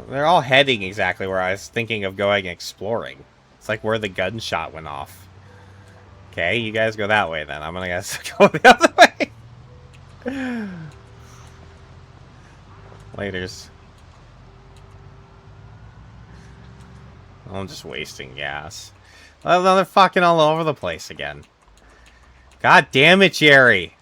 They're all heading exactly where I was thinking of going exploring. It's like where the gunshot went off. Okay, you guys go that way then. I'm gonna guess go the other way. Laters. I'm just wasting gas. Well, they're fucking all over the place again. God damn it, Jerry!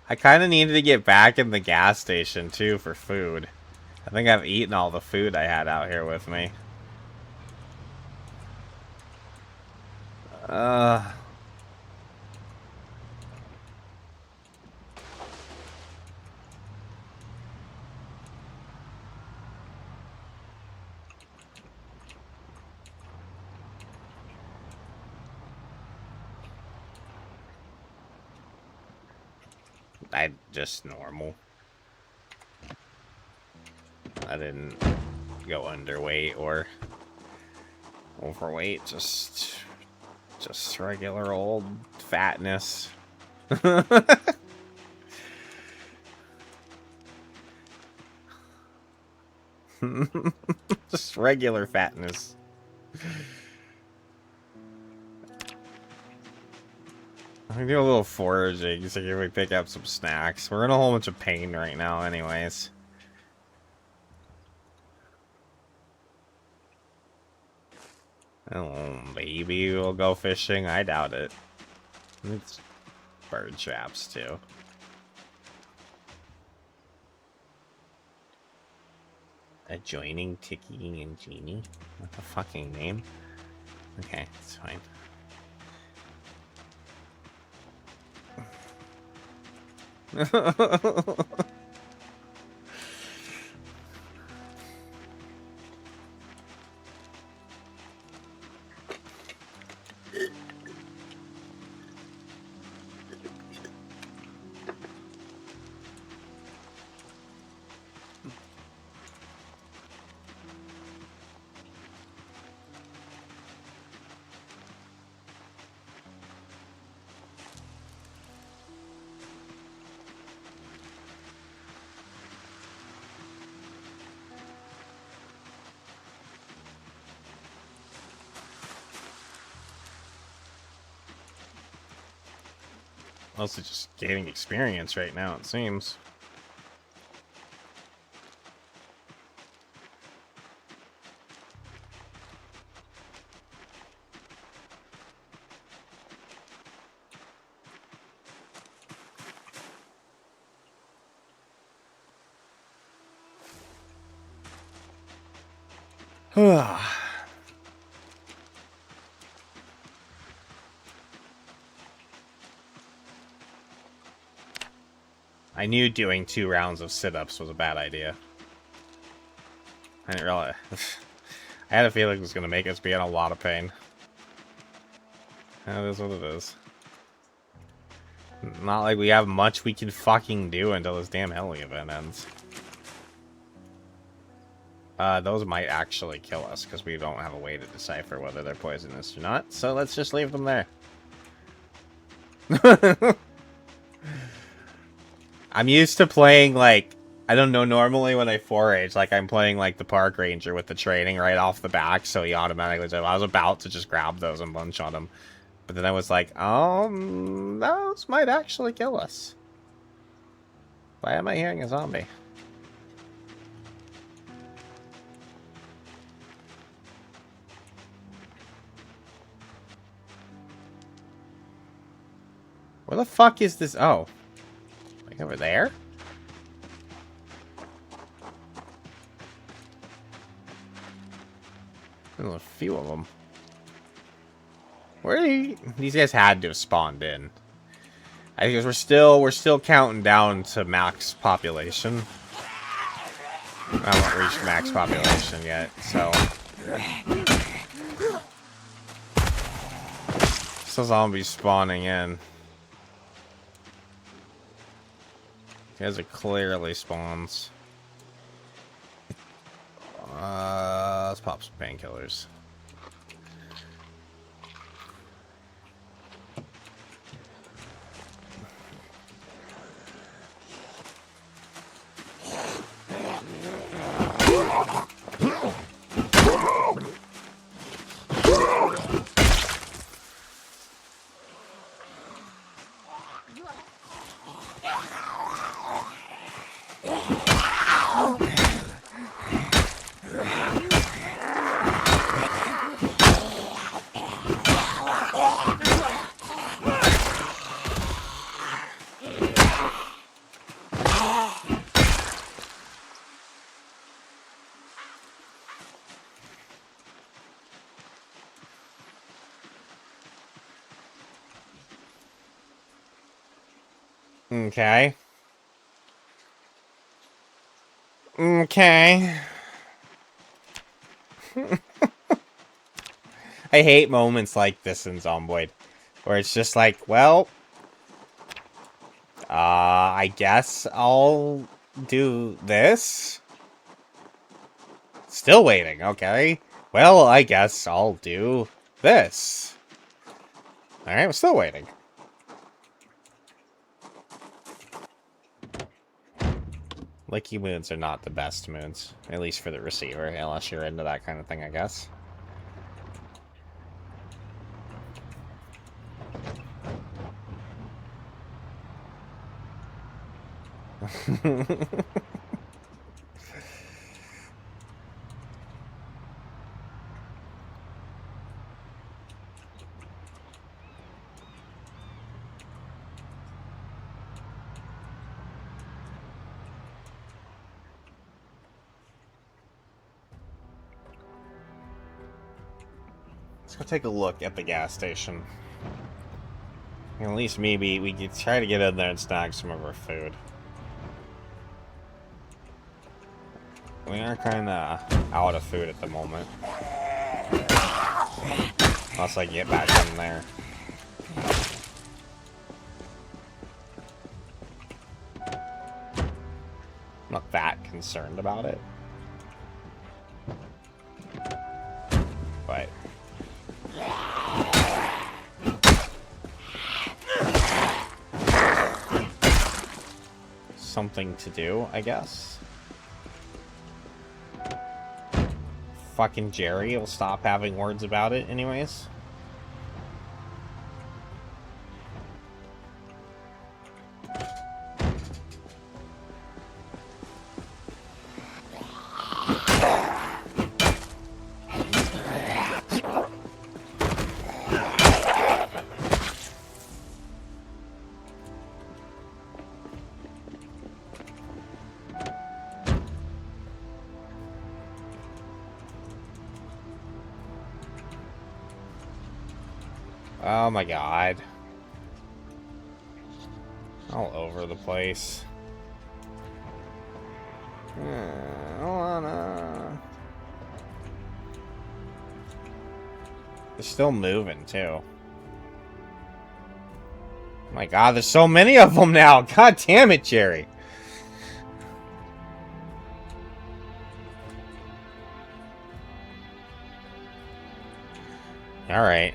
I kind of needed to get back in the gas station, too, for food. I think I've eaten all the food I had out here with me. I just normal. I didn't go underweight or overweight, just regular old fatness. Just regular fatness. I can do a little foraging so we pick up some snacks. We're in a whole bunch of pain right now anyways. Oh, maybe we'll go fishing. I doubt it. It's bird traps too. Adjoining Tiki and Genie? What the fucking name? Okay, it's fine. Mostly just gaining experience right now, it seems. I knew doing 2 rounds of sit-ups was a bad idea. I didn't realize. I had a feeling it was going to make us be in a lot of pain. That is what it is. Not like we have much we can fucking do until this damn heli event ends. Those might actually kill us, because we don't have a way to decipher whether they're poisonous or not. So let's just leave them there. I'm used to playing, like, I don't know, normally when I forage, like, I'm playing, like, the park ranger with the training right off the back, so he automatically said, I was about to just grab those and bunch on him. But then I was like, those might actually kill us. Why am I hearing a zombie? Where the fuck is this? Oh. Like over there? There's a few of them. Where are these guys had to have spawned in? I think we're still counting down to max population. I haven't reached max population yet, so. Still zombies spawning in. These are clearly spawns. Let's pop some painkillers. Okay. Okay. I hate moments like this in Zomboid, where it's just like, well, I guess I'll do this. Still waiting, okay. Well, I guess I'll do this. Alright, we're still waiting. Licky moons are not the best moons, at least for the receiver, unless you're into that kind of thing, I guess. Let's go take a look at the gas station. And at least maybe we could try to get in there and snag some of our food. We are kind of out of food at the moment. Unless I get back in there. I'm not that concerned about it. But something to do, I guess. Fucking Jerry will stop having words about it anyways. Oh my god. All over the place. I don't wanna... They're still moving, too. Oh my god, there's so many of them now! God damn it, Jerry! Alright.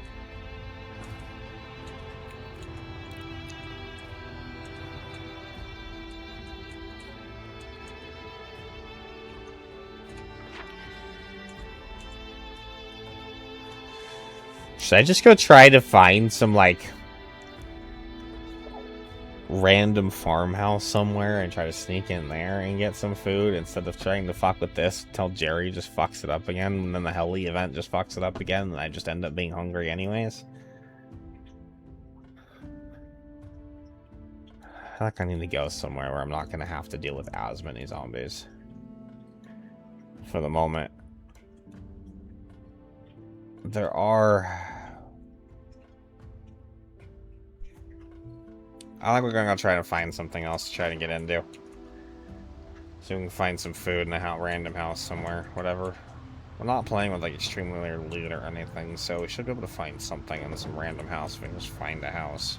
Should I just go try to find some, like, random farmhouse somewhere and try to sneak in there and get some food instead of trying to fuck with this until Jerry just fucks it up again, and then the Helly event just fucks it up again, and I just end up being hungry anyways? I feel like I need to go somewhere where I'm not going to have to deal with as many zombies. For the moment. There are... I think we're going to try to find something else to try to get into. So we can find some food in a random house somewhere, whatever. We're not playing with like extremely rare loot or anything, so we should be able to find something in some random house if we can just find a house.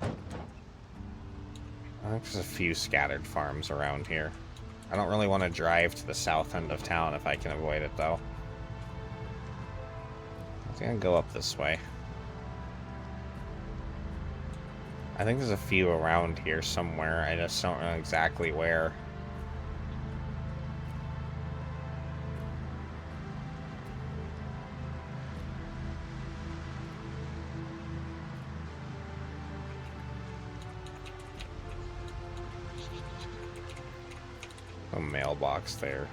I think there's a few scattered farms around here. I don't really want to drive to the south end of town if I can avoid it, though. I think I'll go up this way. I think there's a few around here somewhere. I just don't know exactly where. A mailbox there.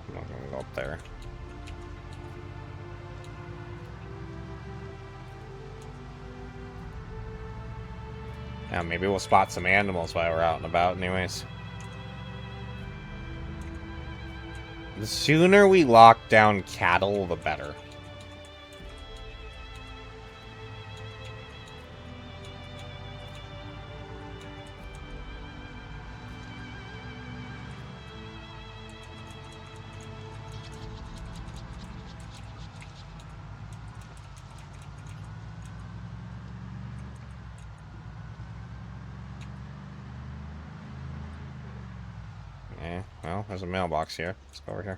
I'm not gonna go up there. Yeah, maybe we'll spot some animals while we're out and about anyways. The sooner we lock down cattle, the better. Yeah, well, there's a mailbox here. Let's go over here.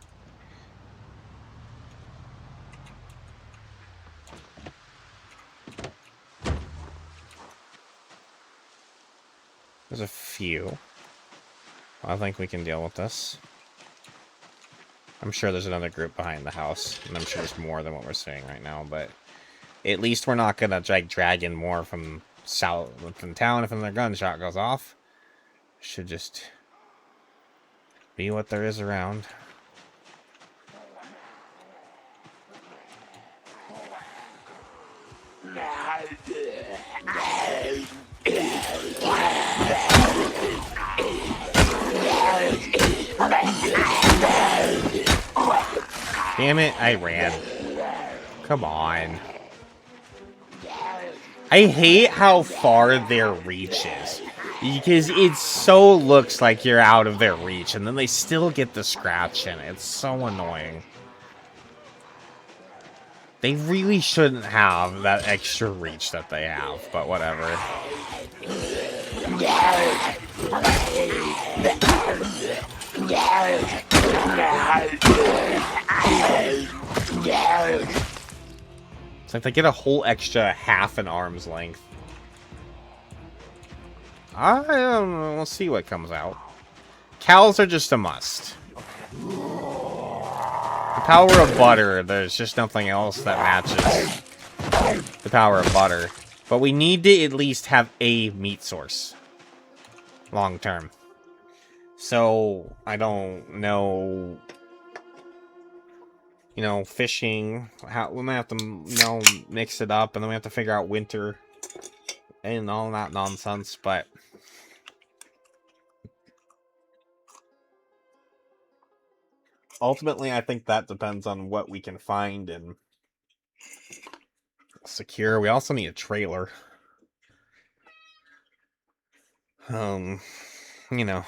There's a few. I think we can deal with this. I'm sure there's another group behind the house, and I'm sure there's more than what we're seeing right now, but at least we're not gonna drag in more from south from town if another gunshot goes off. Should just be what there is around. Damn it, I ran. Come on. I hate how far their reach is. Because it so looks like you're out of their reach, and then they still get the scratch in it. It's so annoying. They really shouldn't have that extra reach that they have, but whatever. It's like they get a whole extra half an arm's length. I don't know. We'll see what comes out. Cows are just a must. The power of butter, there's just nothing else that matches the power of butter. But we need to at least have a meat source. Long term. So, I don't know... You know, fishing. We might have to, you know, mix it up. And then we have to figure out winter. And all that nonsense, but... Ultimately, I think that depends on what we can find and secure. We also need a trailer. You know.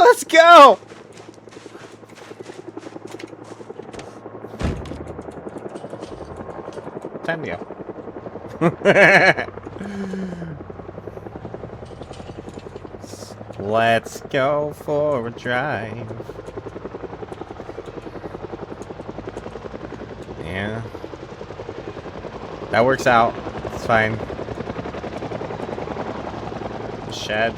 Let's go! Time to go. Let's go for a drive. Yeah. That works out. It's fine. Shed.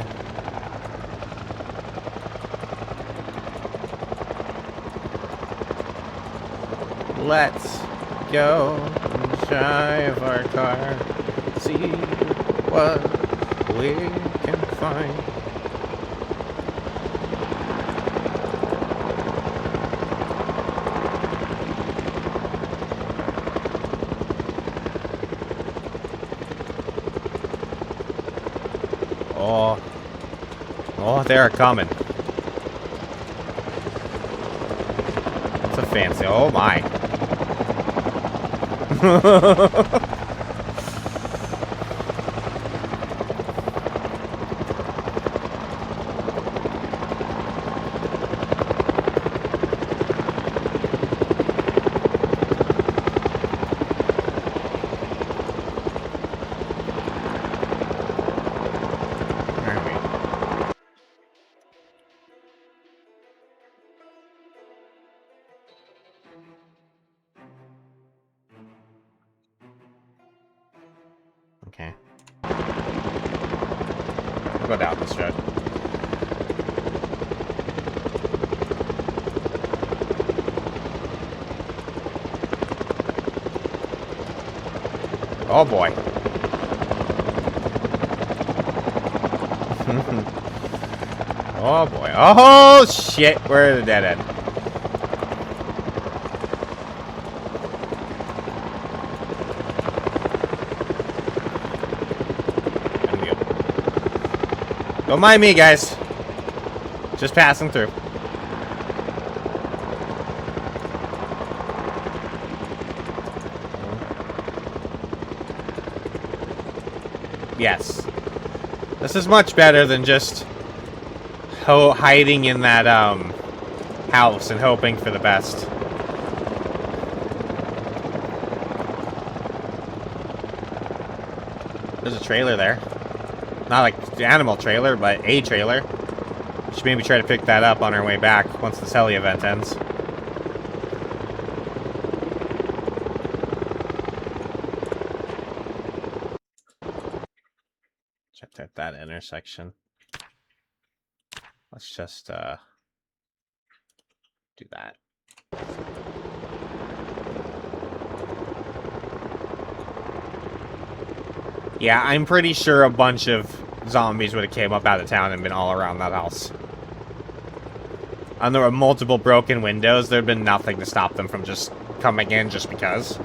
Let's go and drive our car. See what we can find. Oh. Oh, they're coming. It's a fancy. Oh my. Okay. We'll go down this road. Oh boy. Oh boy. Oh shit, we're at a dead end. Don't mind me, guys. Just passing through. Yes. This is much better than just hiding in that house and hoping for the best. There's a trailer there. Not like the animal trailer, but a trailer. We should maybe try to pick that up on our way back once the Selly event ends. Check out that intersection. Let's just do that. Yeah, I'm pretty sure a bunch of zombies would have came up out of town and been all around that house. And there were multiple broken windows. There'd been nothing to stop them from just coming in just because.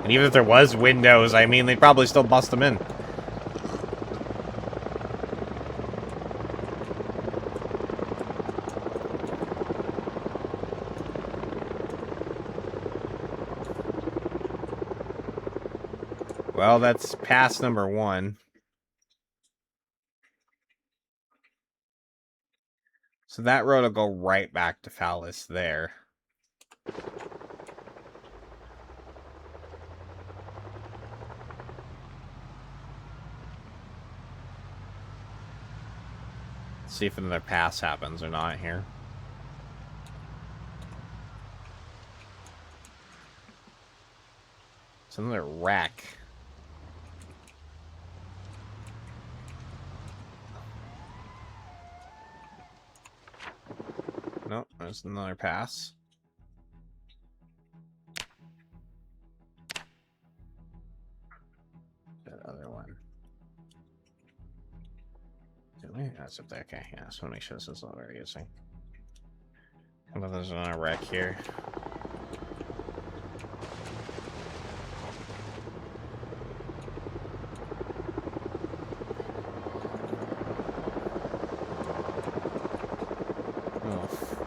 And even if there was windows, I mean, they'd probably still bust them in. Well, that's pass number 1. So that road will go right back to Fallas there. Let's see if another pass happens or not here. It's another wreck. Nope, there's another pass. That other one. Did we? That's up there. Okay, yeah, I just want to make sure this is all we're using. How about there's another wreck here?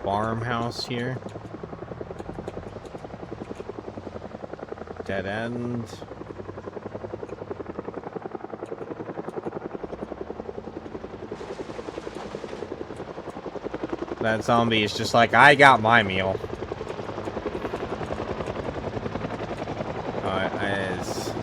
Farmhouse here. Dead end. That zombie is just like, I got my meal. Is...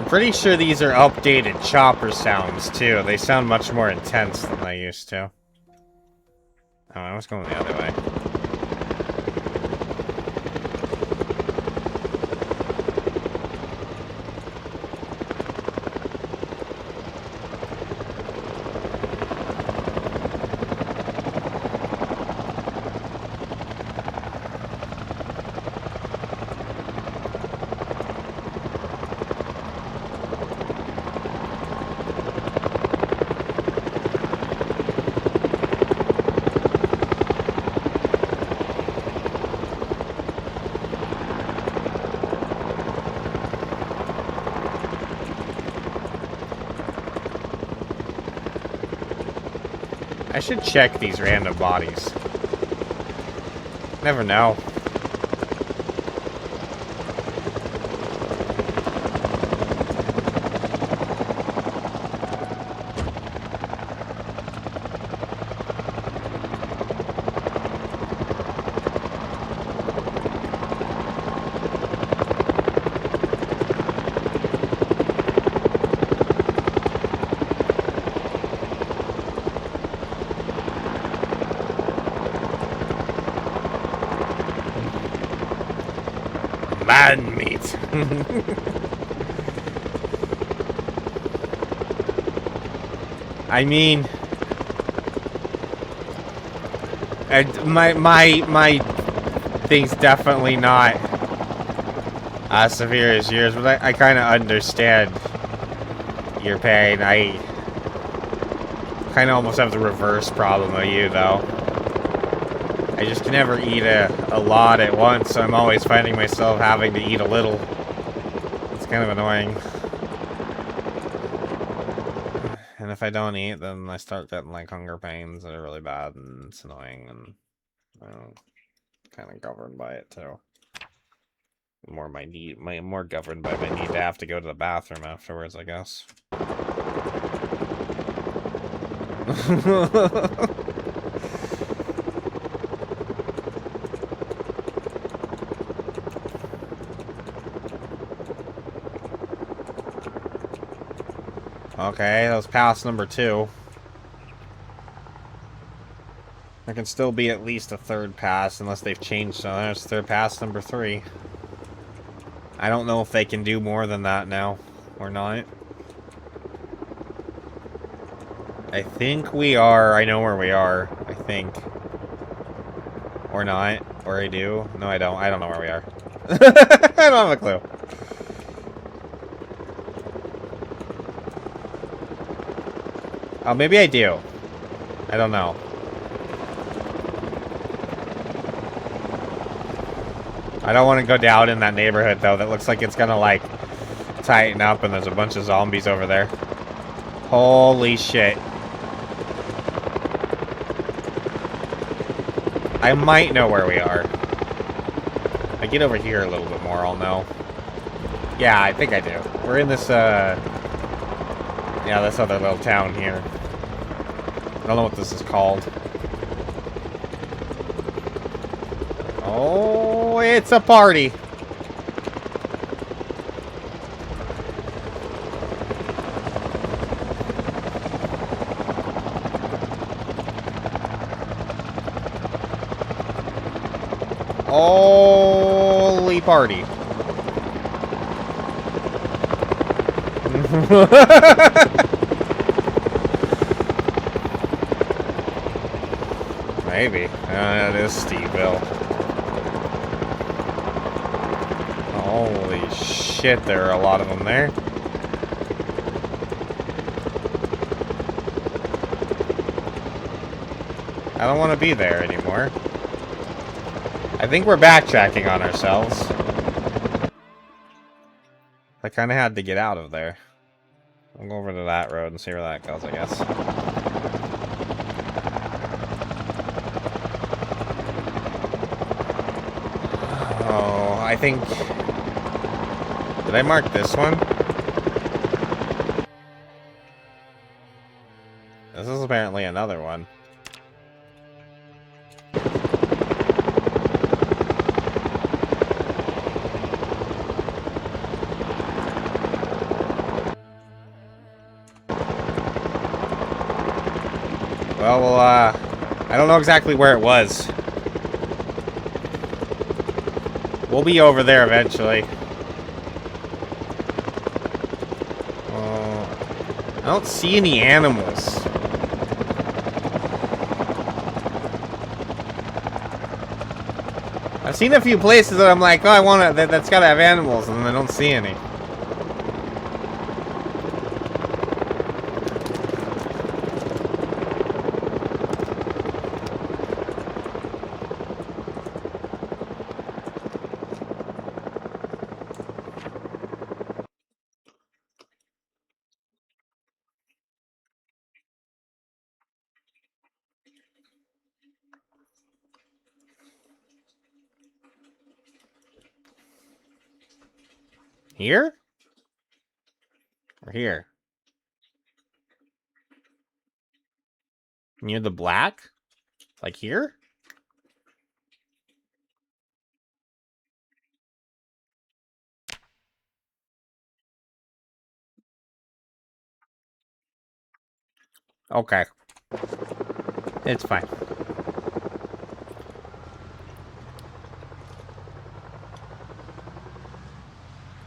Pretty sure these are updated chopper sounds, too. They sound much more intense than they used to. Oh, I was going the other way. I should check these random bodies. Never know. Man meat. I mean, my thing's definitely not as severe as yours, but I kind of understand your pain. I kind of almost have the reverse problem of you, though. I just can never eat a lot at once, so I'm always finding myself having to eat a little. It's kind of annoying. And if I don't eat, then I start getting like hunger pains that are really bad, and it's annoying, and I'm kind of governed by it too. More more governed by my need to have to go to the bathroom afterwards, I guess. Okay, that was pass number 2. There can still be at least a third pass unless they've changed. So there's third pass number 3. I don't know if they can do more than that now or not. I think we are. I know where we are. I think. Or not. Or I do. No, I don't. I don't know where we are. I don't have a clue. Oh, maybe I do. I don't know. I don't want to go down in that neighborhood, though. That looks like it's gonna, like, tighten up, and there's a bunch of zombies over there. Holy shit. I might know where we are. If I get over here a little bit more, I'll know. Yeah, I think I do. We're in this, yeah, this other little town here. I don't know what this is called. Oh, it's a party. Holy party. Maybe. It is Steveville. Holy shit, there are a lot of them there. I don't want to be there anymore. I think we're backtracking on ourselves. I kind of had to get out of there. We'll go over to that road and see where that goes, I guess. Oh, I think... Did I mark this one? This is apparently another one. Well, I don't know exactly where it was. We'll be over there eventually. I don't see any animals. I've seen a few places that I'm like, oh, I want to, that's gotta have animals, and then I don't see any. Here? Or here? Near the black? Like here? Okay. It's fine.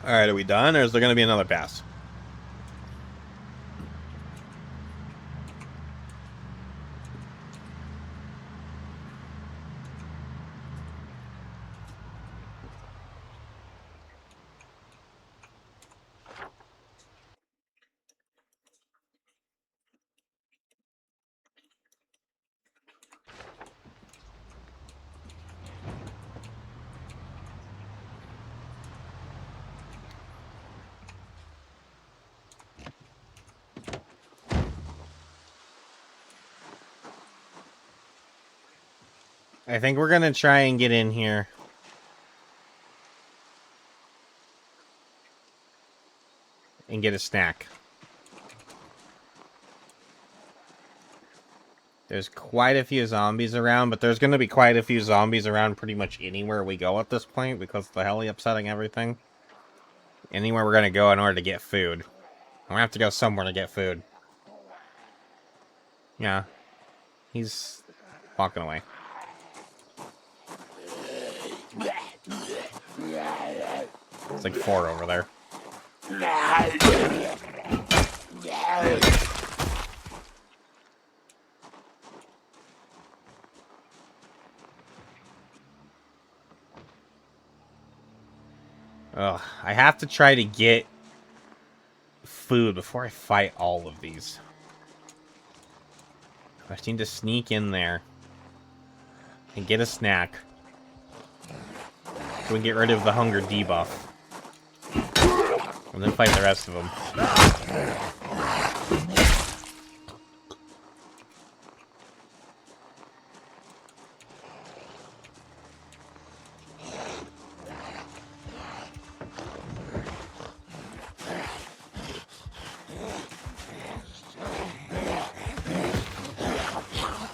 Alright, are we done, or is there gonna be another pass? I think we're gonna try and get in here. And get a snack. There's quite a few zombies around, but there's gonna be quite a few zombies around pretty much anywhere we go at this point, because of the heli upsetting everything. Anywhere we're gonna go in order to get food. I'm gonna have to go somewhere to get food. Yeah. He's walking away. It's like 4 over there. Ugh, I have to try to get food before I fight all of these. I just need to sneak in there and get a snack so we can get rid of the hunger debuff. And then fight the rest of them.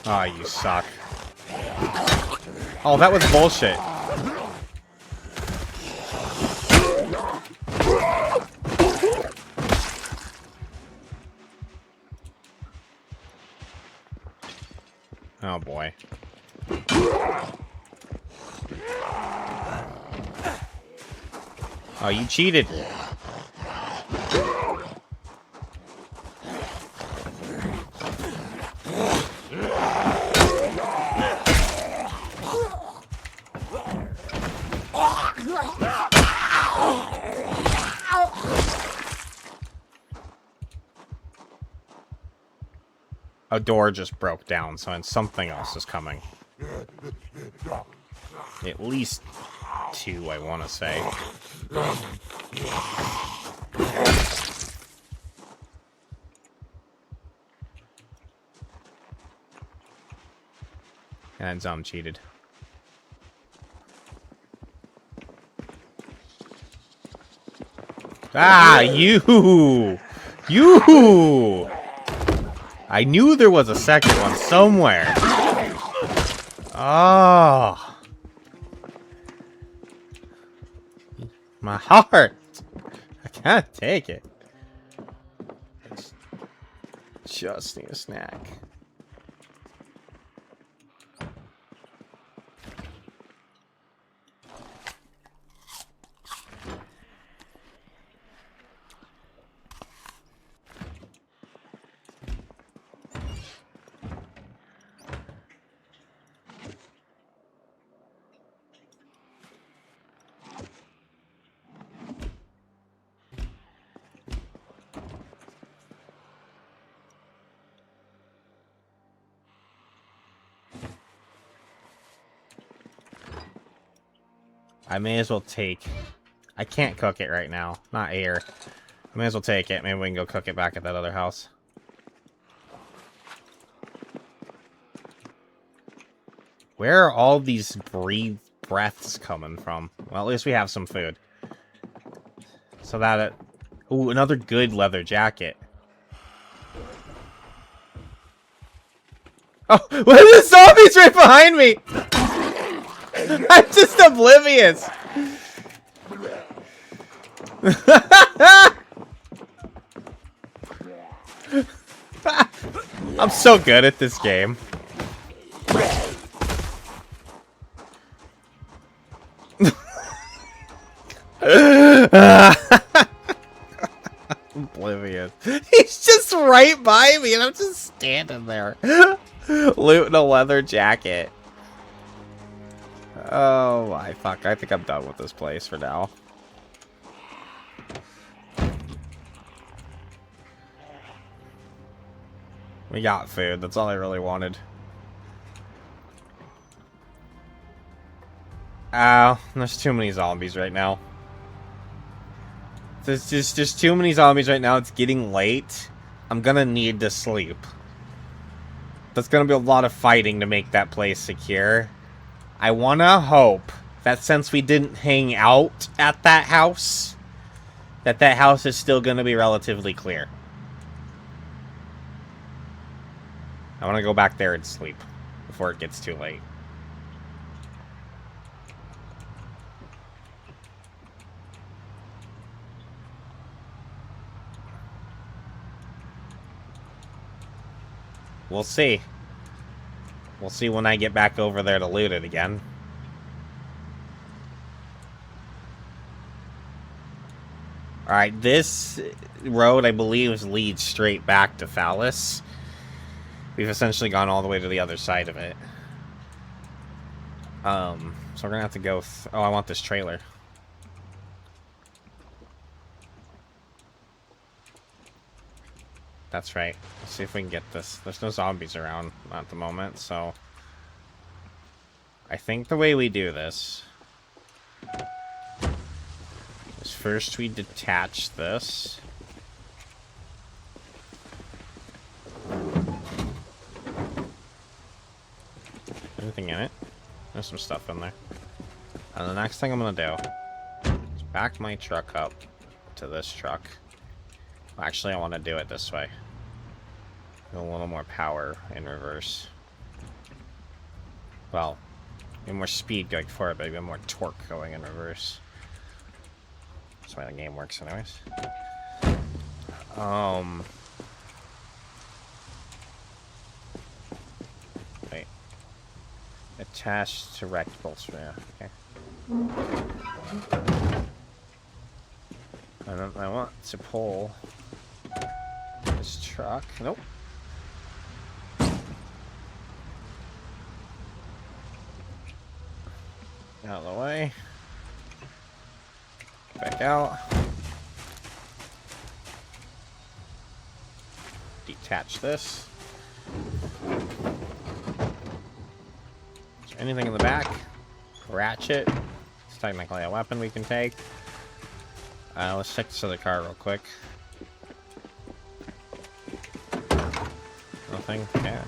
Oh, you suck. Oh, that was bullshit. Oh, boy. Oh, you cheated. A door just broke down, so something else is coming. At least 2, I want to say. And Zom cheated. Ah, you! You! I knew there was a second one somewhere. Oh. My heart. I can't take it. Just need a snack. I may as well take... I can't cook it right now. Not here. I may as well take it. Maybe we can go cook it back at that other house. Where are all these breaths coming from? Well, at least we have some food. So that it... Ooh, another good leather jacket. Oh, what are the zombies right behind me? I'm just oblivious. I'm so good at this game. Oblivious. He's just right by me, and I'm just standing there, looting a leather jacket. Oh my fuck! I think I'm done with this place for now. We got food. That's all I really wanted. There's too many zombies right now. There's just too many zombies right now. It's getting late. I'm gonna need to sleep. There's gonna be a lot of fighting to make that place secure. I wanna hope that since we didn't hang out at that house, that house is still gonna be relatively clear. I wanna go back there and sleep before it gets too late. We'll see. We'll see when I get back over there to loot it again. Alright, this road, I believe, leads straight back to Fallas. We've essentially gone all the way to the other side of it. So we're gonna have to go... Oh, I want this trailer. That's right. Let's see if we can get this. There's no zombies around at the moment, so... I think the way we do this... is first we detach this. Anything in it? There's some stuff in there. And the next thing I'm gonna do is back my truck up to this truck. Actually, I want to do it this way. A little more power in reverse. Well, more speed going forward, but even more torque going in reverse. That's why the game works anyways. Wait. Attached to wrecked bolster, yeah, okay. I want to pull this truck. Nope. Out of the way. Back out. Detach this. Is there anything in the back? Ratchet. It's technically a weapon we can take. Let's check this other car real quick. Nothing? Yeah.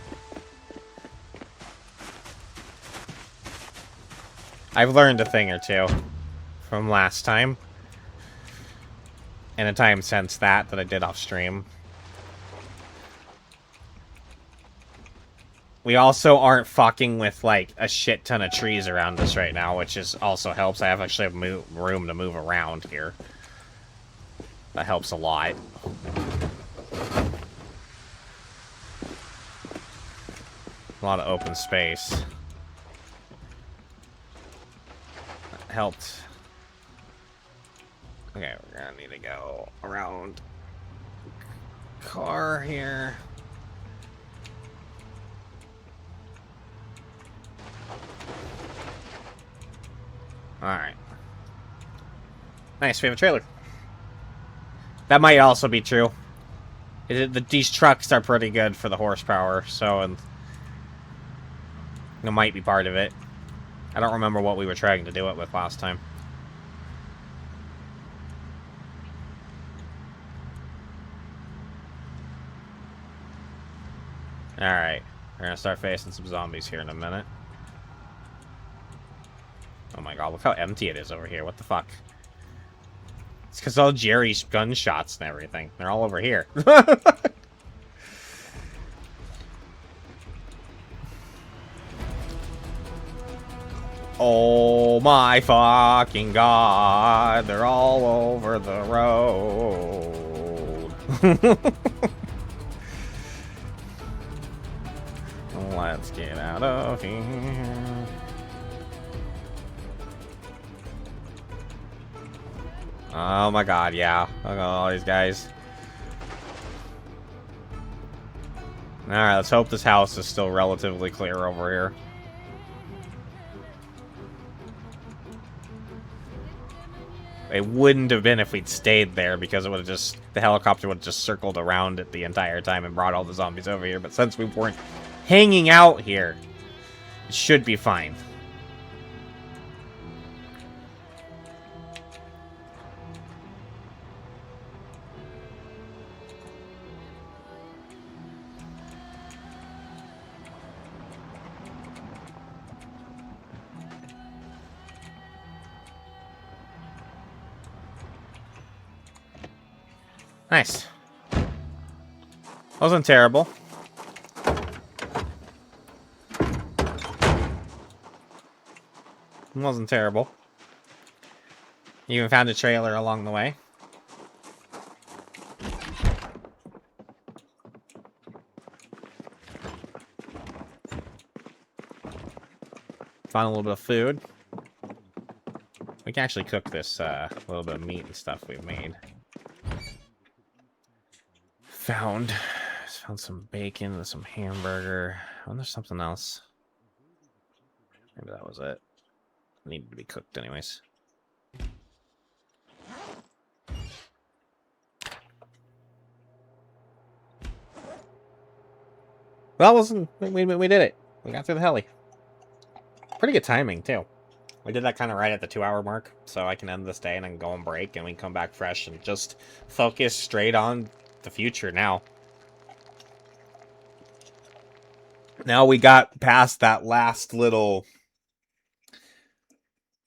I've learned a thing or two from last time. And a time since that I did off stream. We also aren't fucking with, like, a shit ton of trees around us right now, which is also helps. I actually have room to move around here. That helps a lot. A lot of open space. That helped. Okay, we're gonna need to go around car here. Alright. Nice, we have a trailer. That might also be true. These trucks are pretty good for the horsepower, so it might be part of it. I don't remember what we were trying to do it with last time. Alright. We're gonna start facing some zombies here in a minute. Oh my god, look how empty it is over here. What the fuck? It's because all Jerry's gunshots and everything. They're all over here. Oh my fucking god. They're all over the road. Let's get out of here. Oh my god, yeah. Look at all these guys. Alright, let's hope this house is still relatively clear over here. It wouldn't have been if we'd stayed there, because it would have just... the helicopter would have just circled around it the entire time and brought all the zombies over here. But since we weren't hanging out here, it should be fine. Nice. Wasn't terrible. Wasn't terrible. You even found a trailer along the way. Found a little bit of food. We can actually cook this little bit of meat and stuff we've made. Found some bacon and some hamburger. Oh, there's something else. Maybe that was it. Needed to be cooked anyways. Well, wasn't we did it. We got through the heli. Pretty good timing too. We did that kind of right at the 2-hour mark, so I can end this day and then go on break, and we can come back fresh and just focus straight on the future now. Now we got past that last little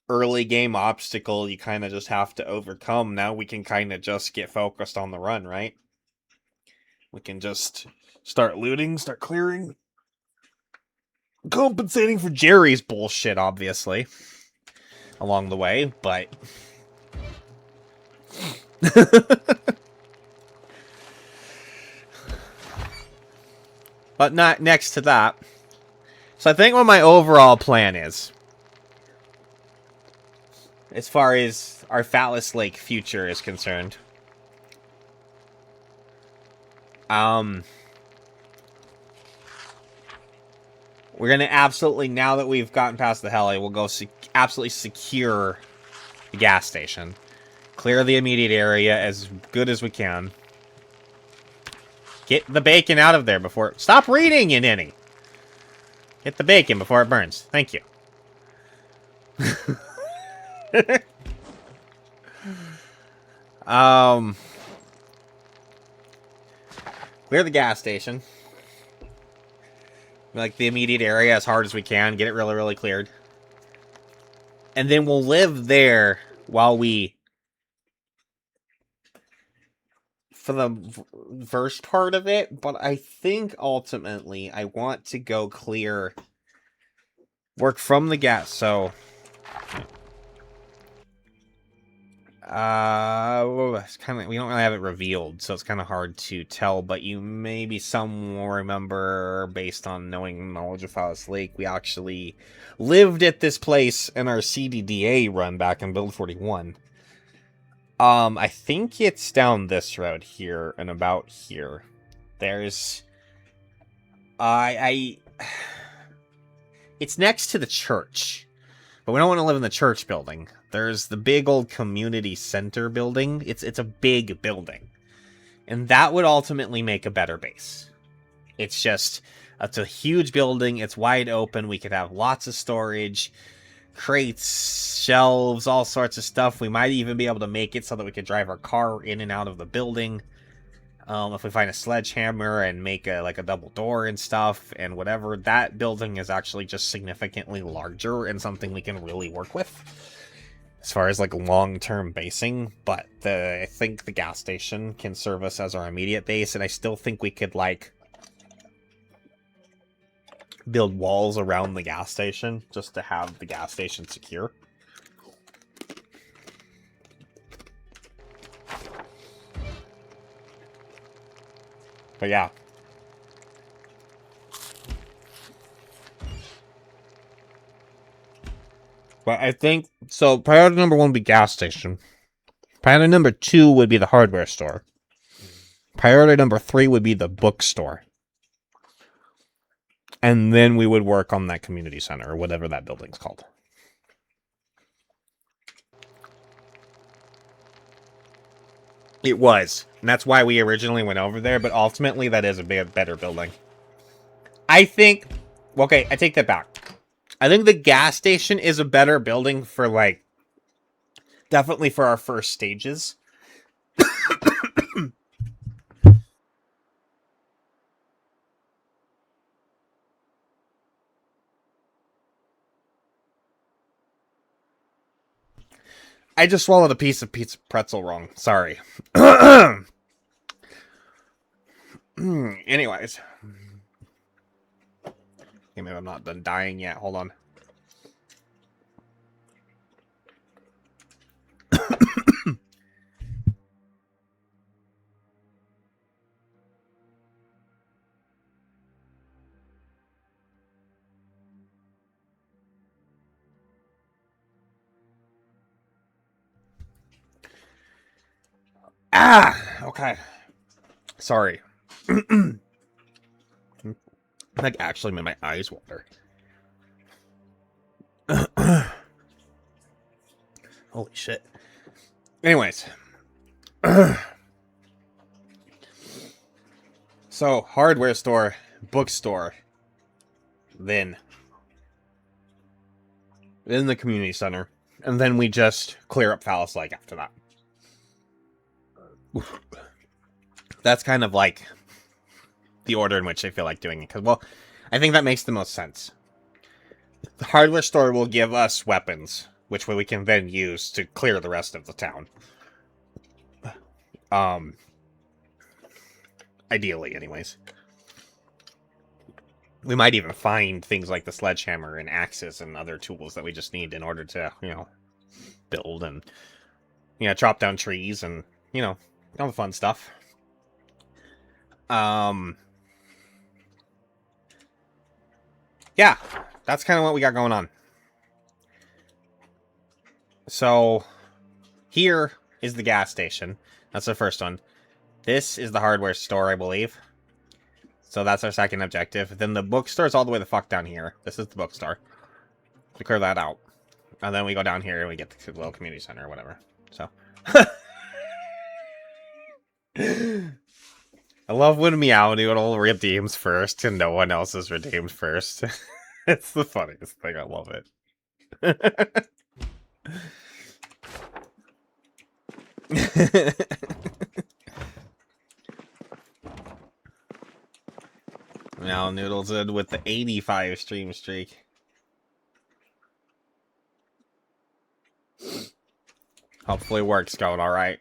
early game obstacle you kind of just have to overcome. Now we can kind of just get focused on the run, right? We can just start looting, start clearing. Compensating for Jerry's bullshit, obviously, along the way, but... but not next to that. So I think what my overall plan is, as far as our Fallas Lake future is concerned, we're gonna absolutely, now that we've gotten past the heli, we'll go absolutely secure the gas station. Clear the immediate area as good as we can. Get the bacon out of there before... Stop reading, you ninny! Get the bacon before it burns. Thank you. Clear the gas station. Like, the immediate area as hard as we can. Get it really, really cleared. And then we'll live there while we... for the first part of it, but I think ultimately I want to go clear... work from the gas, so... it's kind of... we don't really have it revealed, so it's kind of hard to tell, but you maybe some will remember, based on knowledge of Fallas Lake, we actually lived at this place in our CDDA run back in Build 41. I think it's down this road here and about here. There's... it's next to the church, but we don't want to live in the church building. There's the big old community center building. It's a big building, and that would ultimately make a better base. It's a huge building. It's wide open. We could have lots of storage, crates, shelves, all sorts of stuff. We might even be able to make it so that we could drive our car in and out of the building. If we find a sledgehammer and make a double door and stuff and whatever, that building is actually just significantly larger and something we can really work with as far as long-term basing. But I think the gas station can serve us as our immediate base, and I still think we could build walls around the gas station just to have the gas station secure. But yeah. But I think... so priority number 1 would be gas station. Priority number 2 would be the hardware store. Priority number 3 would be the bookstore. And then we would work on that community center, or whatever that building's called. It was. And that's why we originally went over there, but ultimately that is a better building. I think... okay, I take that back. I think the gas station is a better building for, definitely for our first stages. I just swallowed a piece of pizza pretzel wrong. Sorry. Anyways. Okay, maybe I'm not done dying yet. Hold on. Okay. Sorry. That actually made my eyes water. Holy shit. Anyways. So, hardware store, bookstore, then the community center, and then we just clear up Fallas Lake after that. That's kind of the order in which I feel like doing it, because, well, I think that makes the most sense. The hardware store will give us weapons, which we can then use to clear the rest of the town. Ideally, anyways. We might even find things like the sledgehammer and axes and other tools that we just need in order to, build and, chop down trees and, all the fun stuff. Yeah, that's kind of what we got going on. So, here is the gas station. That's the first one. This is the hardware store, I believe. So that's our second objective. Then the bookstore is all the way the fuck down here. This is the bookstore. We clear that out. And then we go down here and we get the little community center or whatever. So. I love when Meowdoodle redeems first and no one else is redeemed first. It's the funniest thing. I love it. Now Noodles in with the 85 stream streak. Hopefully work's going alright.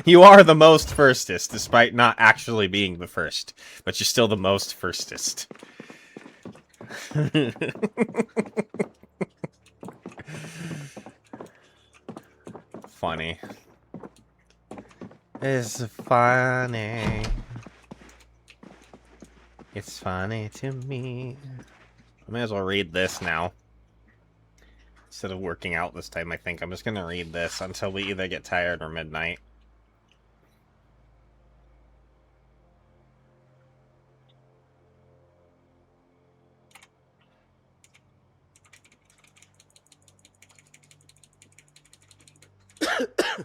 You are the most firstest, despite not actually being the first. But you're still the most firstest. Funny. It's funny. It's funny to me. I may as well read this now. Instead of working out this time, I think I'm just gonna read this until we either get tired or midnight. Okay,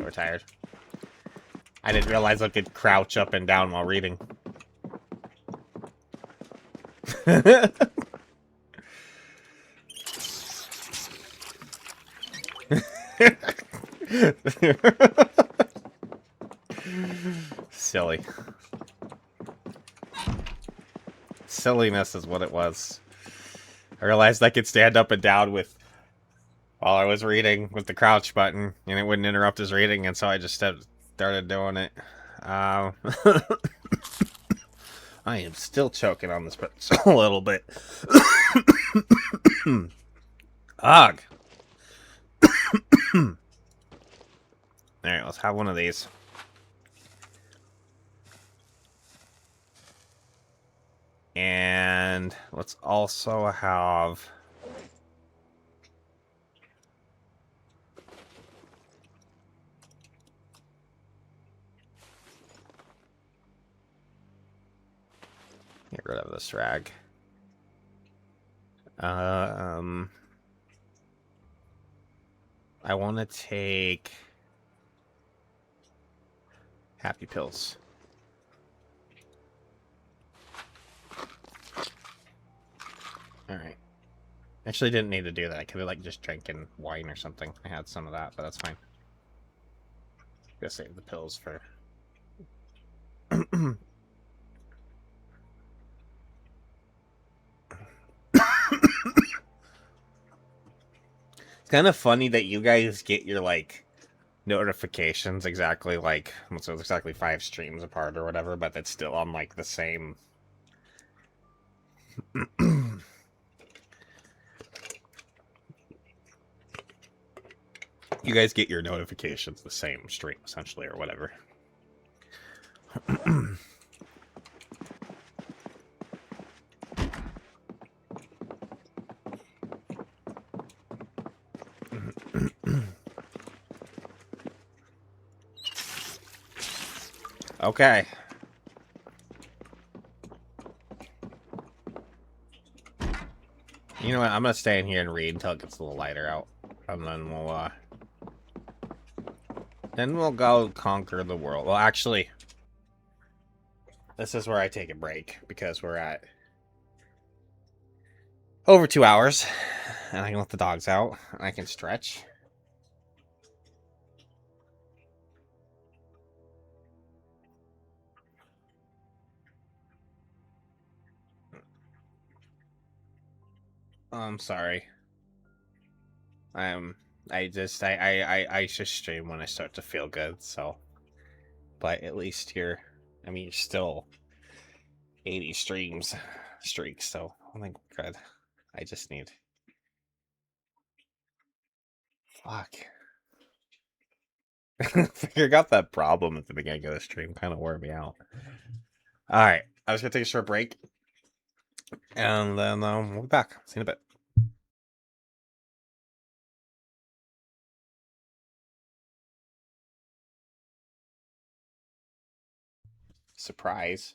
we're tired. I didn't realize I could crouch up and down while reading. Silly. Silliness is what it was. I realized I could stand up and down with while I was reading with the crouch button, and it wouldn't interrupt his reading, and so I just started doing it. I am still choking on this, but a little bit. Ugh. Alright, let's have one of these. And let's also have... Get rid of this rag. I want to take... Happy pills. Alright. Actually didn't need to do that. I could have, like, just drinking wine or something. I had some of that, but that's fine. Gonna save the pills for... It's kind of funny that you guys get your, like, notifications exactly, like, so it's exactly 5 streams apart or whatever, but it's still on, like, the same... You guys get your notifications the same stream, essentially, or whatever. Okay. You know what? I'm gonna stay in here and read until it gets a little lighter out. And then we'll go conquer the world. Well, actually, this is where I take a break, because we're at over 2 hours. And I can let the dogs out, and I can stretch. I'm sorry. I just stream when I start to feel good, so. But at least I mean, you're still 80 streaks, so I think we're good. I just need... Fuck. Figuring out that problem at the beginning of the stream kind of wore me out. Alright, I was gonna take a short break, and then we'll be back. See you in a bit. Surprise.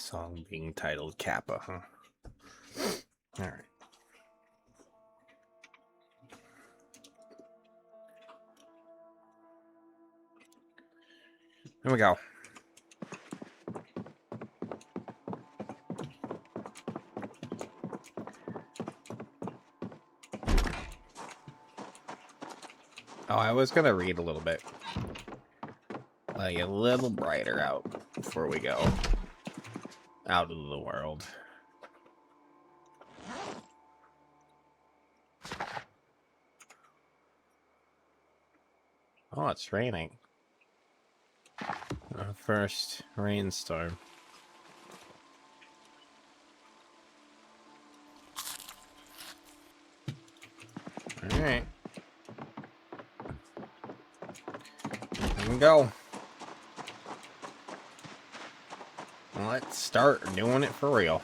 Song being titled Kappa, huh? Alright. Here we go. Oh, I was gonna read a little bit. Like a little brighter out before we go out into the world. Oh, it's raining. Our first rainstorm. Alright. Here we go. Let's start doing it for real.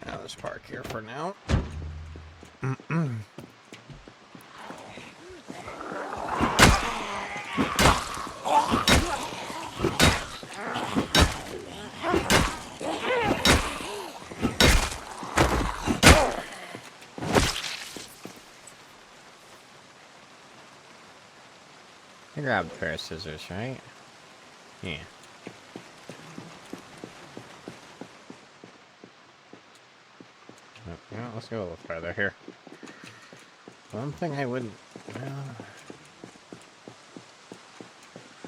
I'll just park here for now. I grabbed a pair of scissors, right? Yeah. Yeah, let's go a little farther here. One thing I wouldn't... Well,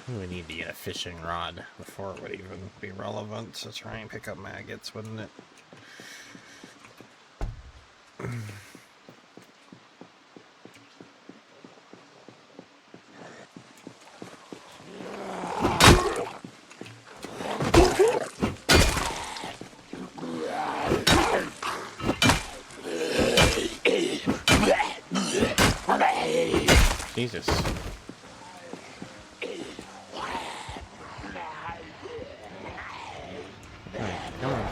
we would need to get a fishing rod before it would even be relevant to try and pick up maggots, wouldn't it? Jesus. Alright, come on.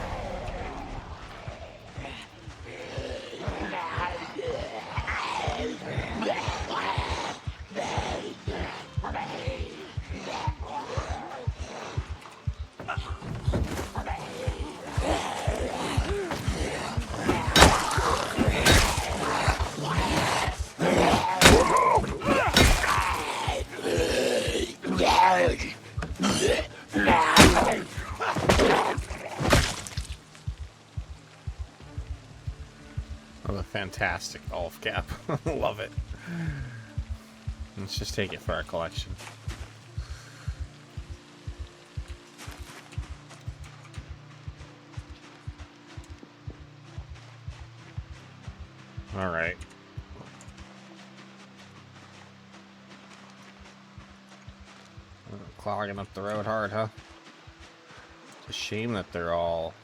Oh, a fantastic golf cap. Love it. Let's just take it for our collection. Alright. Clogging up the road hard, huh? It's a shame that they're all...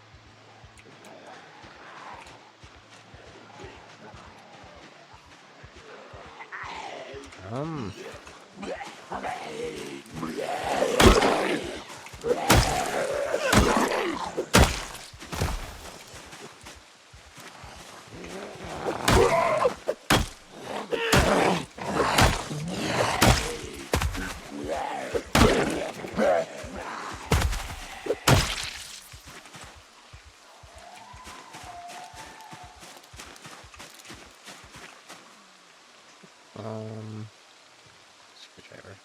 Screwdriver.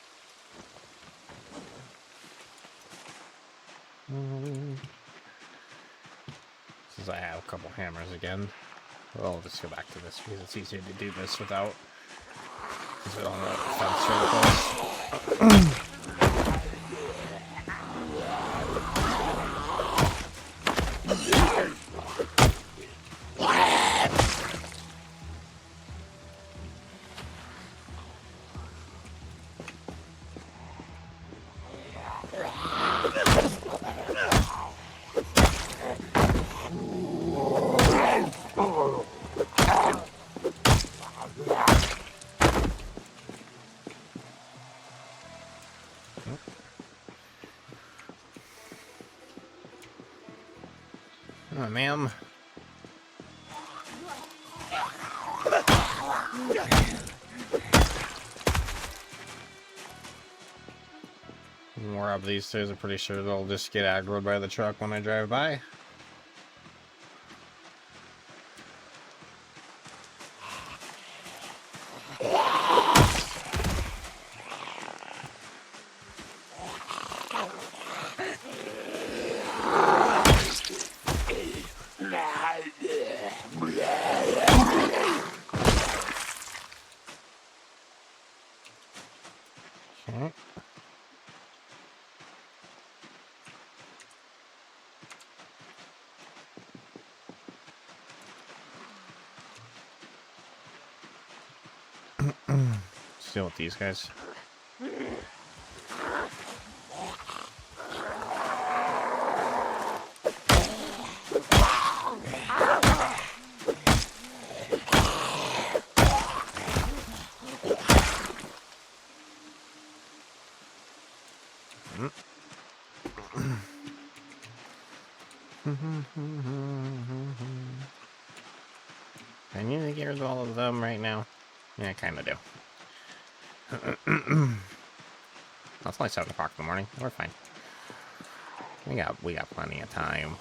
Since I have a couple hammers again, well, I'll just go back to this because it's easier to do this without. Because we don't know the fence really close. Come on, ma'am. More of these two, I'm pretty sure they'll just get aggroed by the truck when I drive by. Okay. Let's deal with these guys. I need to get rid of all of them right now. Yeah, I kind of do. It's only 7 o'clock in the morning. We're fine. We got plenty of time.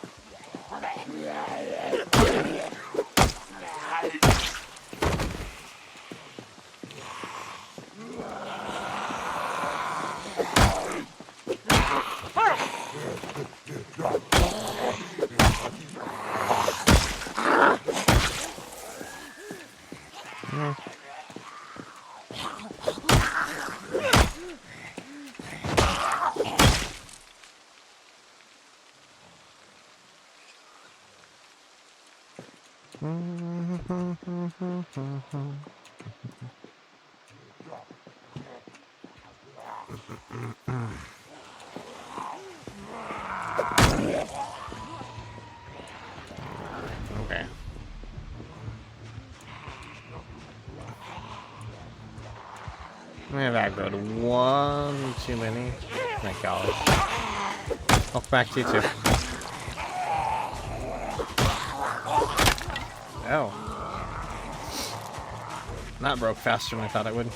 Okay. I've aggroed one too many. My gosh. Welcome back to you too. Oh. That broke faster than I thought it would.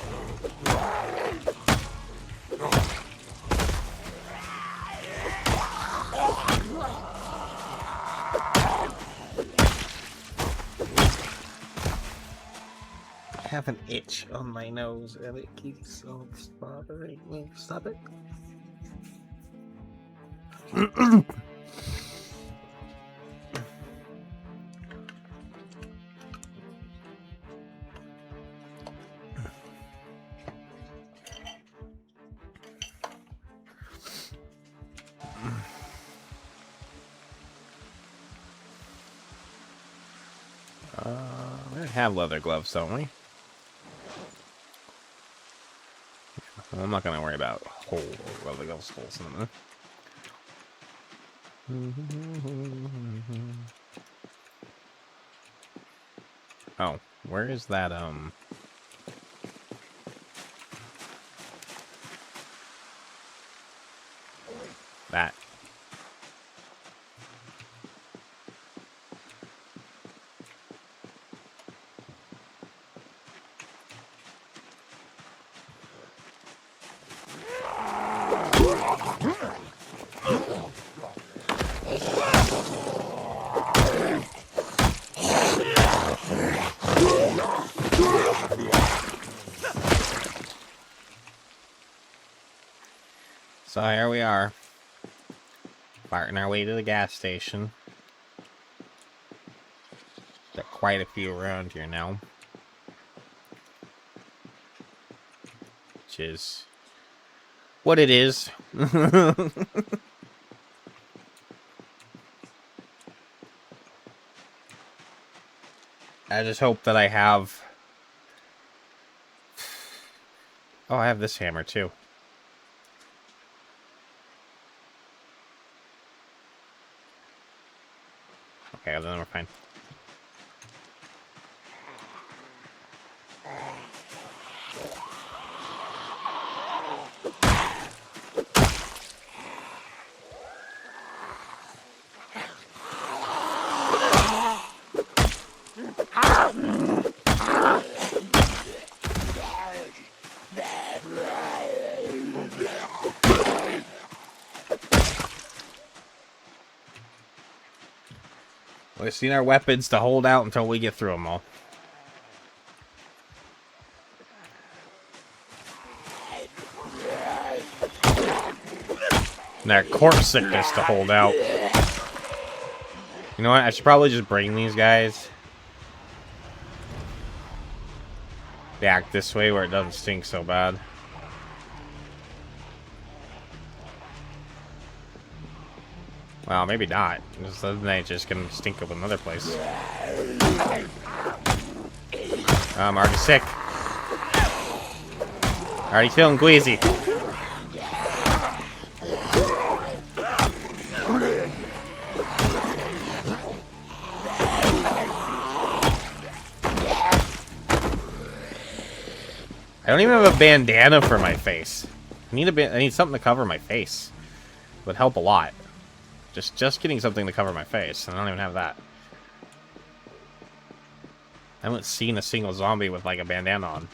I have an itch on my nose and it keeps on bothering me. Stop it. We have leather gloves, don't we? Well, I'm not going to worry about whole leather gloves holes in them. Oh, where is that, that? So here we are, farting our way to the gas station. Got quite a few around here now, which is what it is. I just hope that I have... Oh, I have this hammer, too. Okay, then we're fine. We've seen our weapons to hold out until we get through them all. And our corpse sickness to hold out. You know what? I should probably just bring these guys back this way where it doesn't stink so bad. Well, maybe not. Then they just gonna stink up another place. I'm already sick. Already feeling queasy. I don't even have a bandana for my face. I need something to cover my face. It would help a lot. Just getting something to cover my face. I don't even have that. I haven't seen a single zombie with like a bandana on.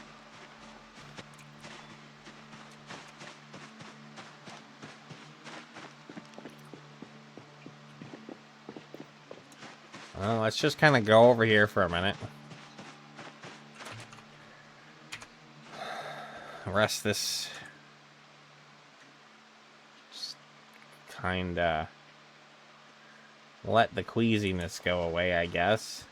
Well, let's just kind of go over here for a minute. Rest this. Just kinda let the queasiness go away, I guess.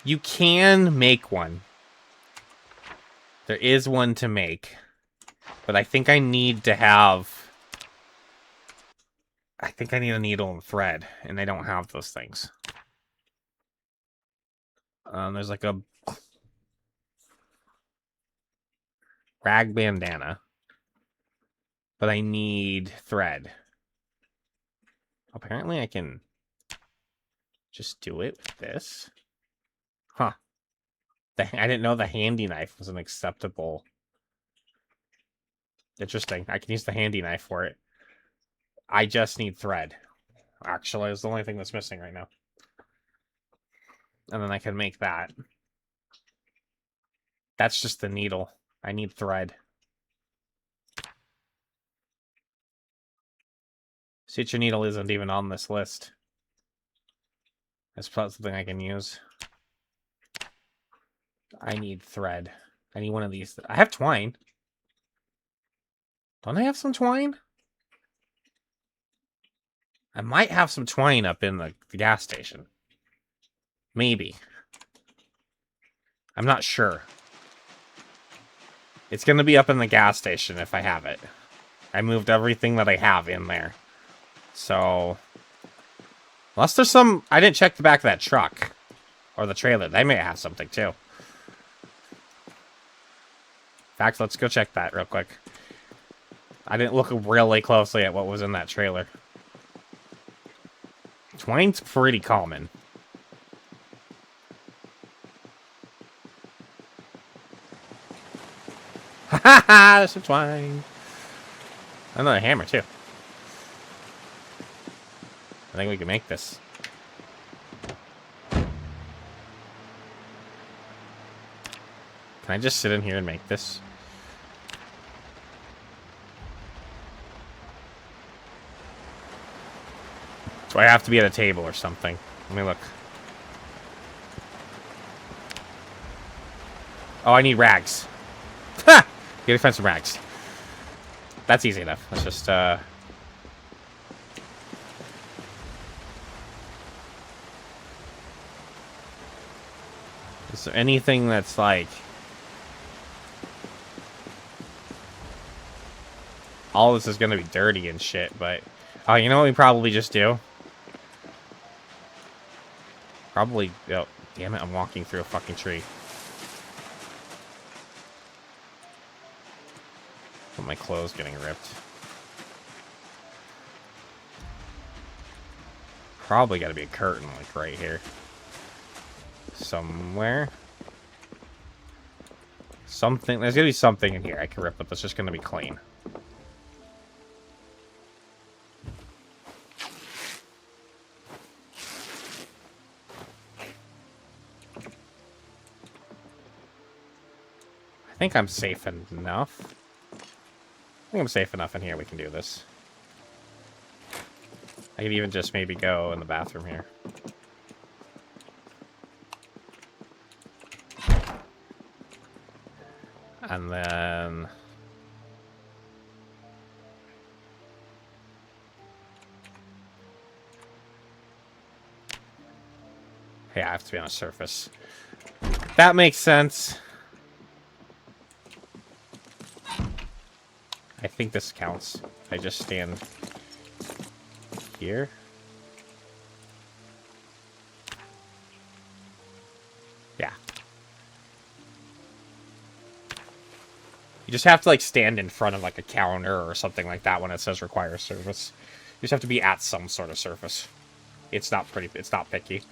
You can make one. There is one to make. But I think I need to have... I think I need a needle and thread, and I don't have those things. There's like a rag bandana. But I need thread. Apparently I can just do it with this. Huh. I didn't know the handy knife was an acceptable... Interesting. I can use the handy knife for it. I just need thread. Actually, it's the only thing that's missing right now. And then I can make that. That's just the needle. I need thread. Suture needle isn't even on this list. That's probably something I can use. I need thread. I need one of these. I have twine. Don't I have some twine? I might have some twine up in the gas station. Maybe. I'm not sure. It's going to be up in the gas station if I have it. I moved everything that I have in there. So... Unless there's some... I didn't check the back of that truck. Or the trailer. They may have something, too. In fact, let's go check that real quick. I didn't look really closely at what was in that trailer. Twine's pretty common. Ha ha ha! There's some twine. Another hammer, too. I think we can make this. Can I just sit in here and make this? Do I have to be at a table or something? Let me look. Oh, I need rags. Ha! Gotta find some rags. That's easy enough. Let's just, Is there anything that's like... All this is gonna be dirty and shit, but... Oh, you know what we probably just do? Probably... Oh, damn it, I'm walking through a fucking tree. But my clothes getting ripped. Probably gotta be a curtain, like, right here. Somewhere. Something... There's gonna be something in here I can rip, but that's just gonna be clean. I think I'm safe enough. think I'm safe enough in here. We can do this. I could even just maybe go in the bathroom here. And then... yeah, I have to be on a surface. That makes sense. I think this counts. I just stand here. Yeah. You just have to, like, stand in front of, like, a counter or something like that when it says require service. You just have to be at some sort of surface. It's not picky.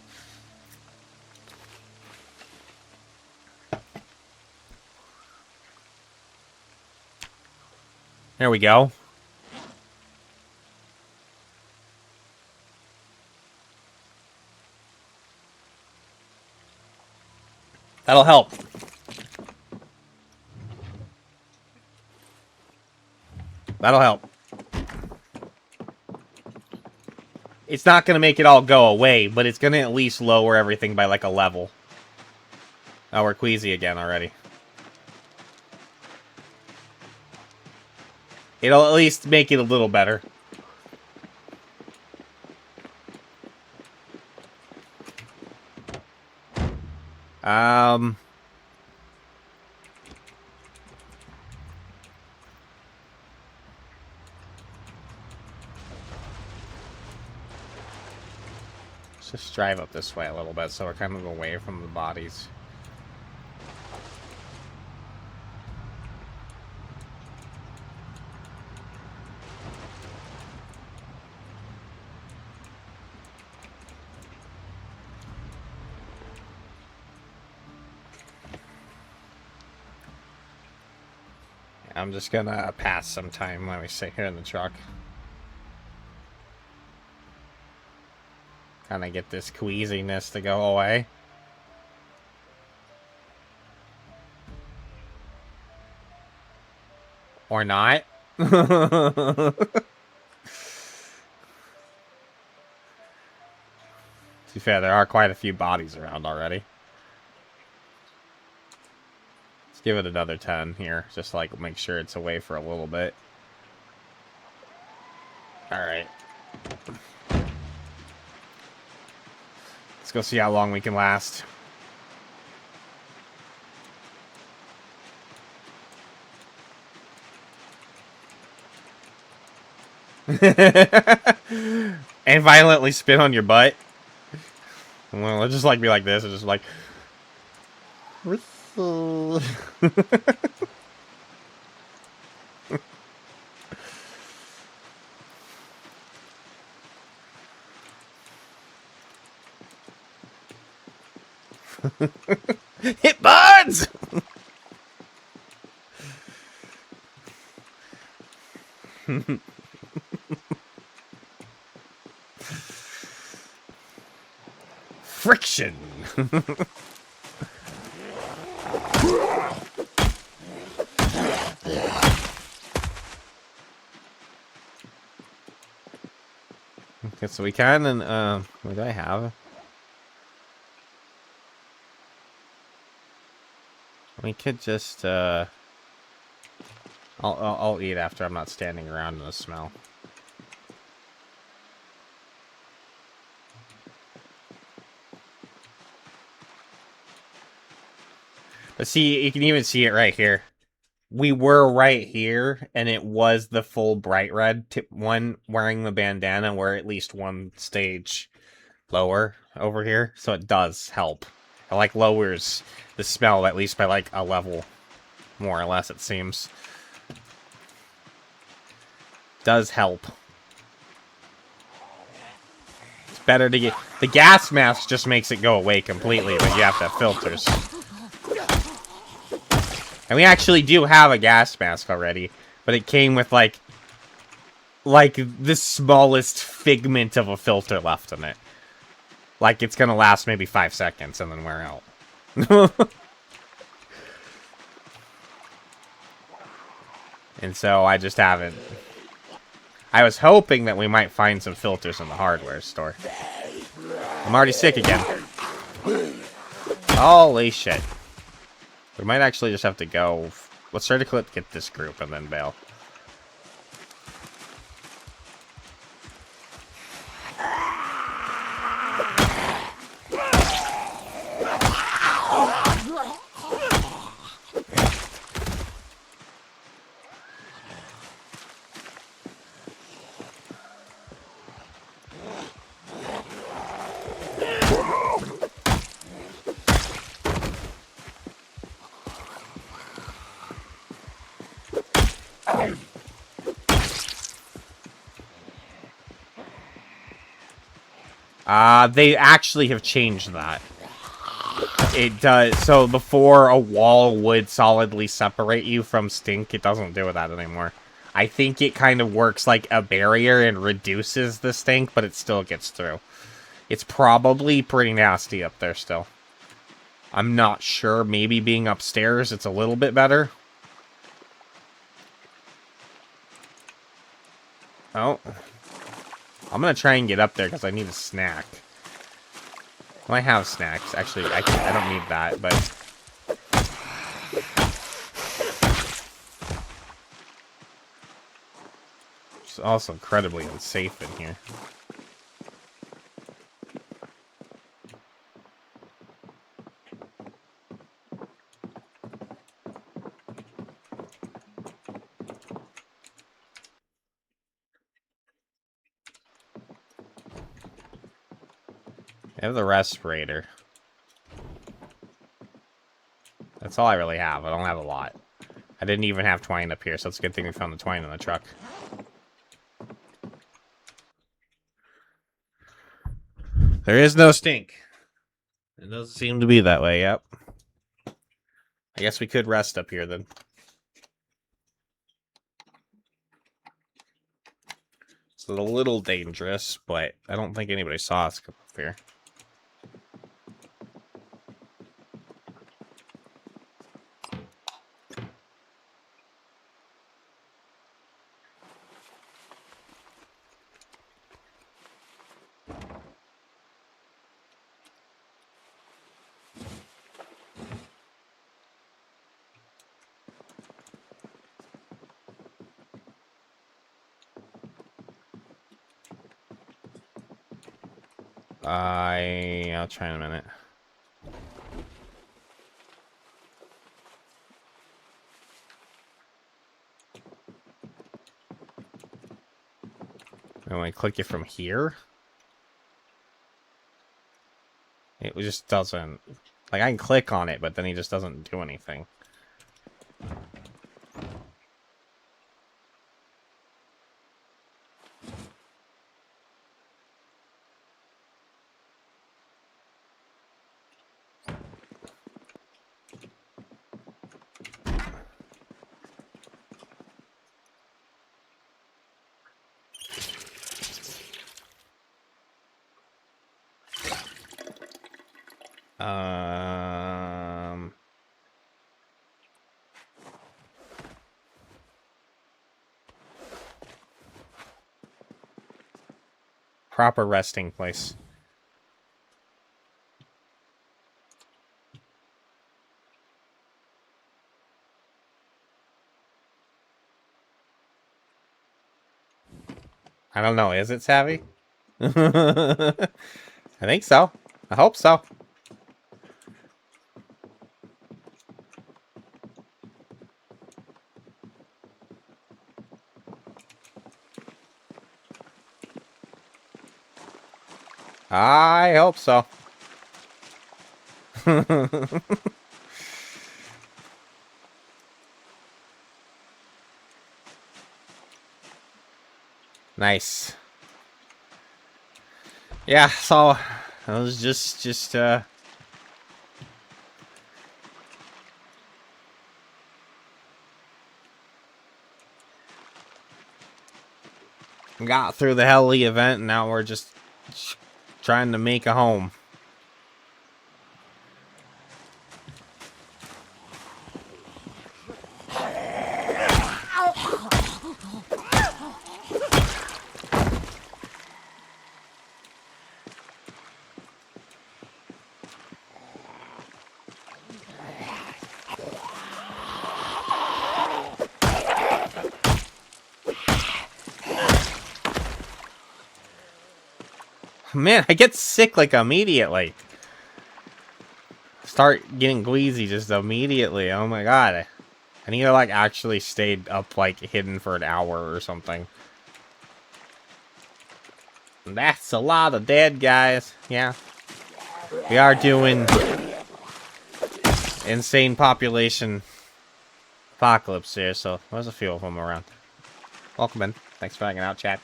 There we go. That'll help. That'll help. It's not going to make it all go away, but it's going to at least lower everything by, like, a level. Oh, we're queasy again already. It'll at least make it a little better. Let's just drive up this way a little bit so we're kind of away from the bodies. I'm just gonna pass some time while we sit here in the truck. Kind of get this queasiness to go away. Or not. To be fair, there are quite a few bodies around already. Let's give it another 10 here. Just, like, make sure it's away for a little bit. Alright. Let's go see how long we can last. And violently spit on your butt. Well, let's just, like, be like this. It's just like... Hit buds! Friction! Okay, so we can, and, what do I have? We could just, I'll eat after I'm not standing around in the smell. But see, you can even see it right here. We were right here, and it was the full bright red one wearing the bandana. We're at least one stage lower over here, so it does help. It, like, lowers the smell at least by, like, a level, more or less, it seems. Does help. It's better to get... The gas mask just makes it go away completely, but you have to have filters. And we actually do have a gas mask already, but it came with, like the smallest figment of a filter left in it. Like, it's gonna last maybe 5 seconds and then wear out. And so I just haven't. I was hoping that we might find some filters in the hardware store. I'm already sick again. Holy shit. We might actually just have to go. Let's try to get this group and then bail. They actually have changed that. It does. So before a wall would solidly separate you from stink, it doesn't do that anymore. I think it kind of works like a barrier and reduces the stink, but it still gets through. It's probably pretty nasty up there still. I'm not sure. Maybe being upstairs, it's a little bit better. Oh. I'm gonna try and get up there because I need a snack. Well, I have snacks. Actually, I don't need that, but... It's also incredibly unsafe in here. I have the respirator. That's all I really have. I don't have a lot. I didn't even have twine up here, so it's a good thing we found the twine in the truck. There is no stink. It doesn't seem to be that way, yep. I guess we could rest up here, then. It's a little dangerous, but I don't think anybody saw us come up here. I'll try in a minute. And when I click it from here, it just doesn't... Like, I can click on it, but then he just doesn't do anything. Proper resting place. I don't know. Is it savvy? I think so. I hope so. I hope so. Nice. Yeah, so I was just got through the heli event, and now we're just trying to make a home. Man, I get sick like immediately. Start getting queasy just immediately. Oh my god. I need to like actually stay up like hidden for an hour or something. That's a lot of dead guys. Yeah. We are doing insane population apocalypse here, so there's a few of them around. Welcome in. Thanks for hanging out, Chad.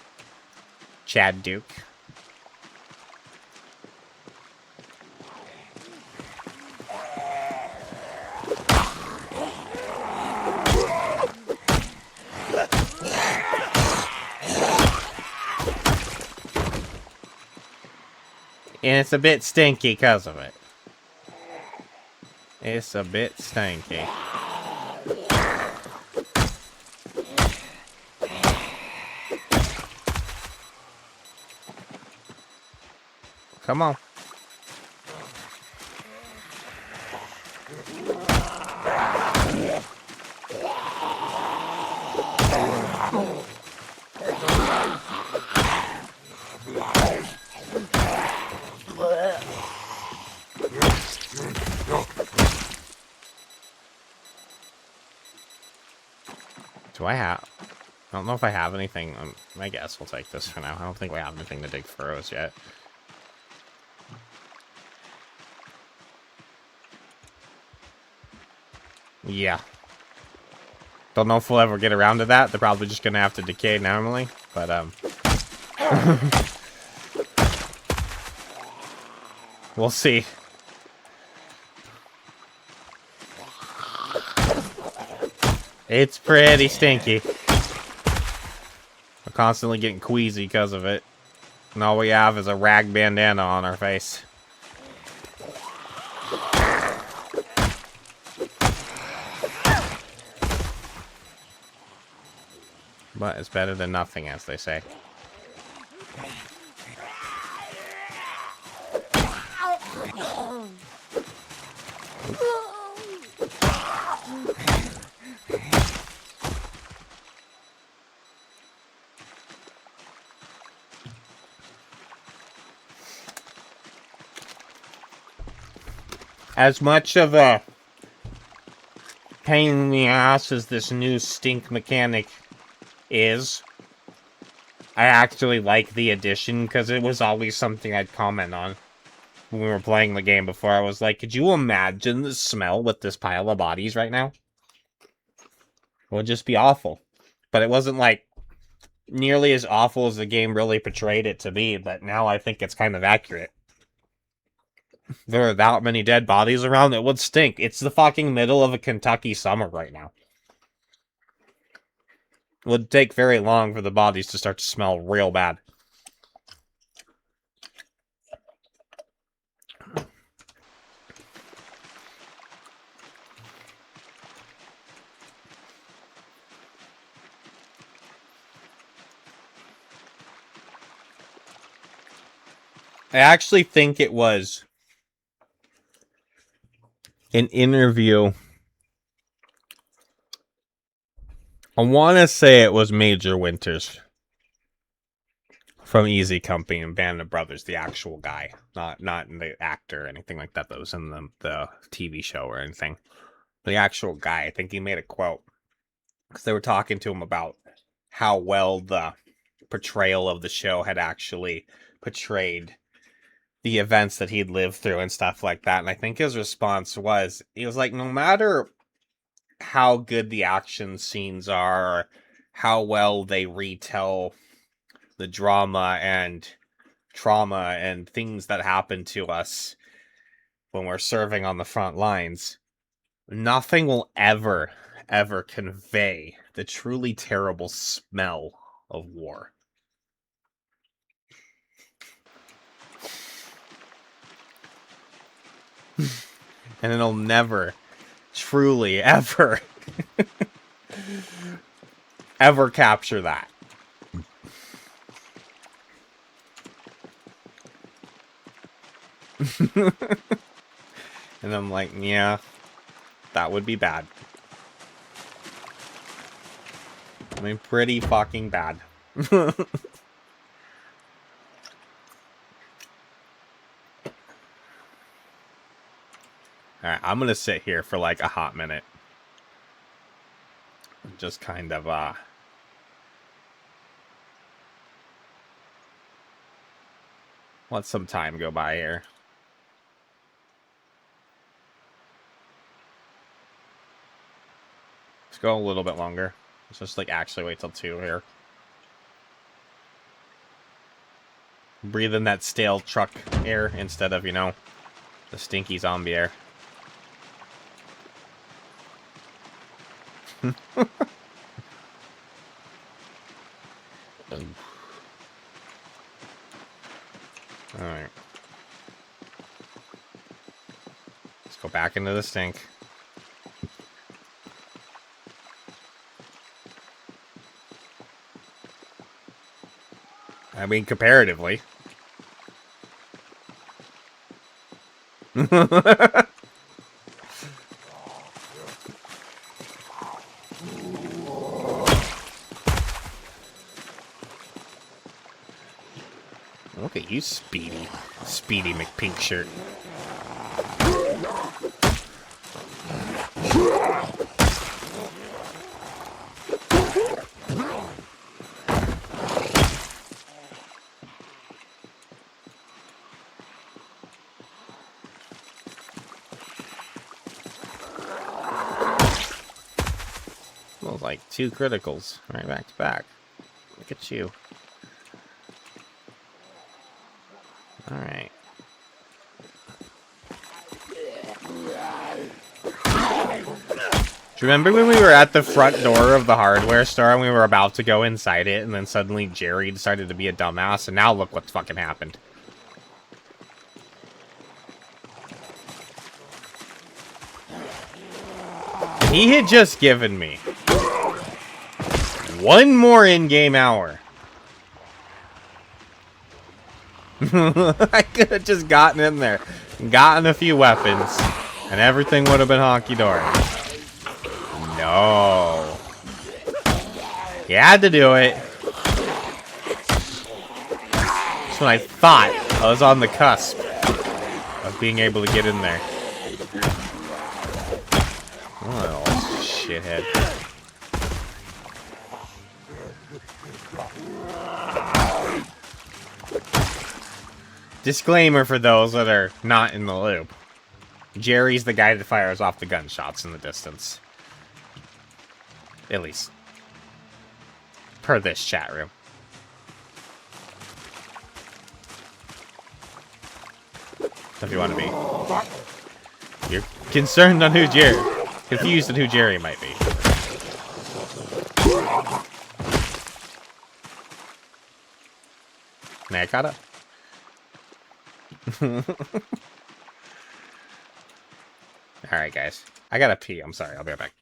Chad Duke. And it's a bit stinky because of it. It's a bit stinky. Come on. Do I have... I don't know if I have anything. I guess we'll take this for now. I don't think we have anything to dig furrows yet. Yeah. Don't know if we'll ever get around to that. They're probably just gonna have to decay normally. But, we'll see. It's pretty stinky. We're constantly getting queasy because of it. And all we have is a rag bandana on our face. But it's better than nothing, as they say. As much of a pain in the ass as this new stink mechanic is, I actually like the addition because it was always something I'd comment on when we were playing the game before. I was like, could you imagine the smell with this pile of bodies right now? It would just be awful. But it wasn't like nearly as awful as the game really portrayed it to be, but now I think it's kind of accurate. There are that many dead bodies around, it would stink. It's the fucking middle of a Kentucky summer right now. It would take very long for the bodies to start to smell real bad. I actually think it was an interview. I want to say it was Major Winters from Easy Company and Band of Brothers, the actual guy, not the actor or anything like that was in the TV show or anything. The actual guy, I think he made a quote because they were talking to him about how well the portrayal of the show had actually portrayed the events that he'd lived through and stuff like that. And I think his response was, he was like, no matter how good the action scenes are, or how well they retell the drama and trauma and things that happen to us when we're serving on the front lines, nothing will ever convey the truly terrible smell of war. And it'll never, truly, ever capture that. And I'm like, yeah, that would be bad. I mean, pretty fucking bad. Alright, I'm gonna sit here for like a hot minute. Just kind of, let some time go by here. Let's go a little bit longer. Let's just, like, actually wait till 2 here. Breathe in that stale truck air instead of, you know, the stinky zombie air. Alright. Let's go back into the stink. I mean, comparatively. Look at you, Speedy. Speedy McPink shirt. Well, like 2 criticals right back to back. Look at you. Alright. Do you remember when we were at the front door of the hardware store and we were about to go inside it and then suddenly Jerry decided to be a dumbass and now look what's fucking happened. He had just given me 1 more in-game hour. I could have just gotten in there, gotten a few weapons, and everything would have been honky-dory. No. You had to do it. That's when I thought I was on the cusp of being able to get in there. Oh, shithead. Disclaimer for those that are not in the loop. Jerry's the guy that fires off the gunshots in the distance. At least. Per this chat room. If you want to be. You're concerned on who Jerry... Confused on who Jerry might be. Nakata? Alright, guys. I gotta pee. I'm sorry. I'll be right back.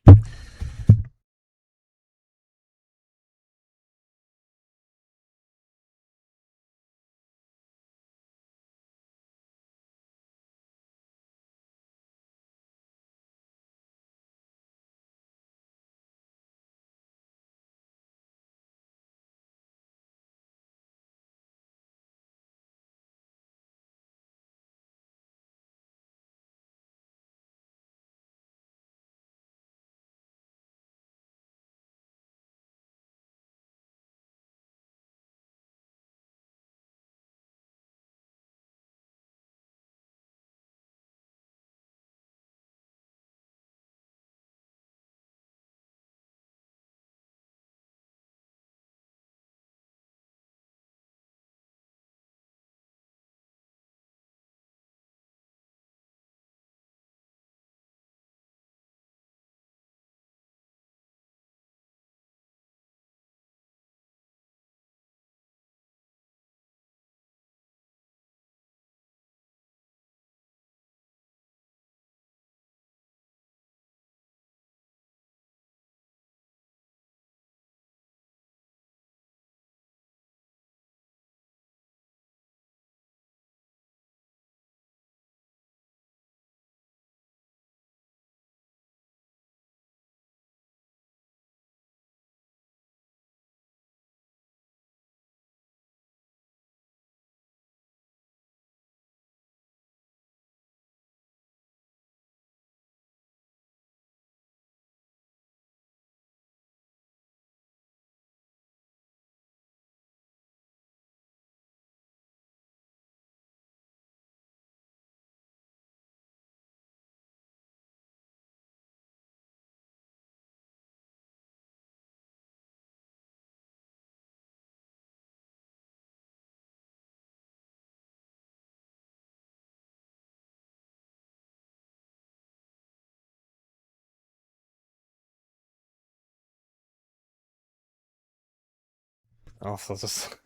Also, just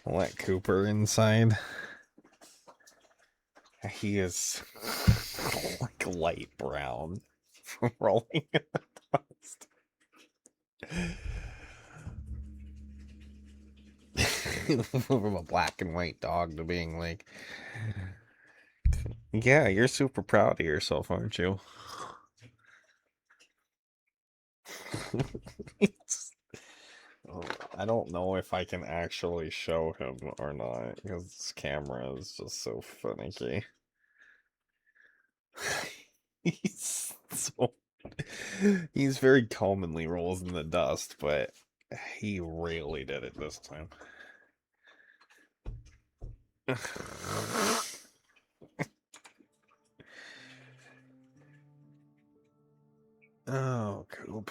let Cooper inside. He is like light brown from rolling in the dust. From a black and white dog to being like, yeah, you're super proud of yourself, aren't you? I don't know if I can actually show him or not because this camera is just so finicky. He's so he's very commonly rolls in the dust, but he really did it this time. Oh, Coop.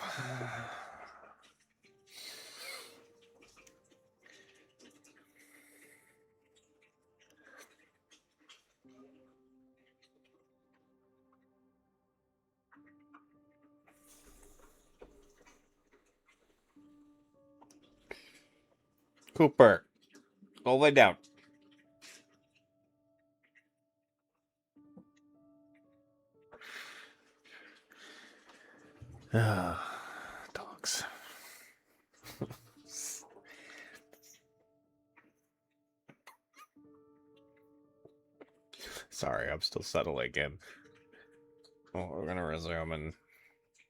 Cooper, go lay down. Dogs. Sorry, I'm still settling in. Well, we're gonna resume in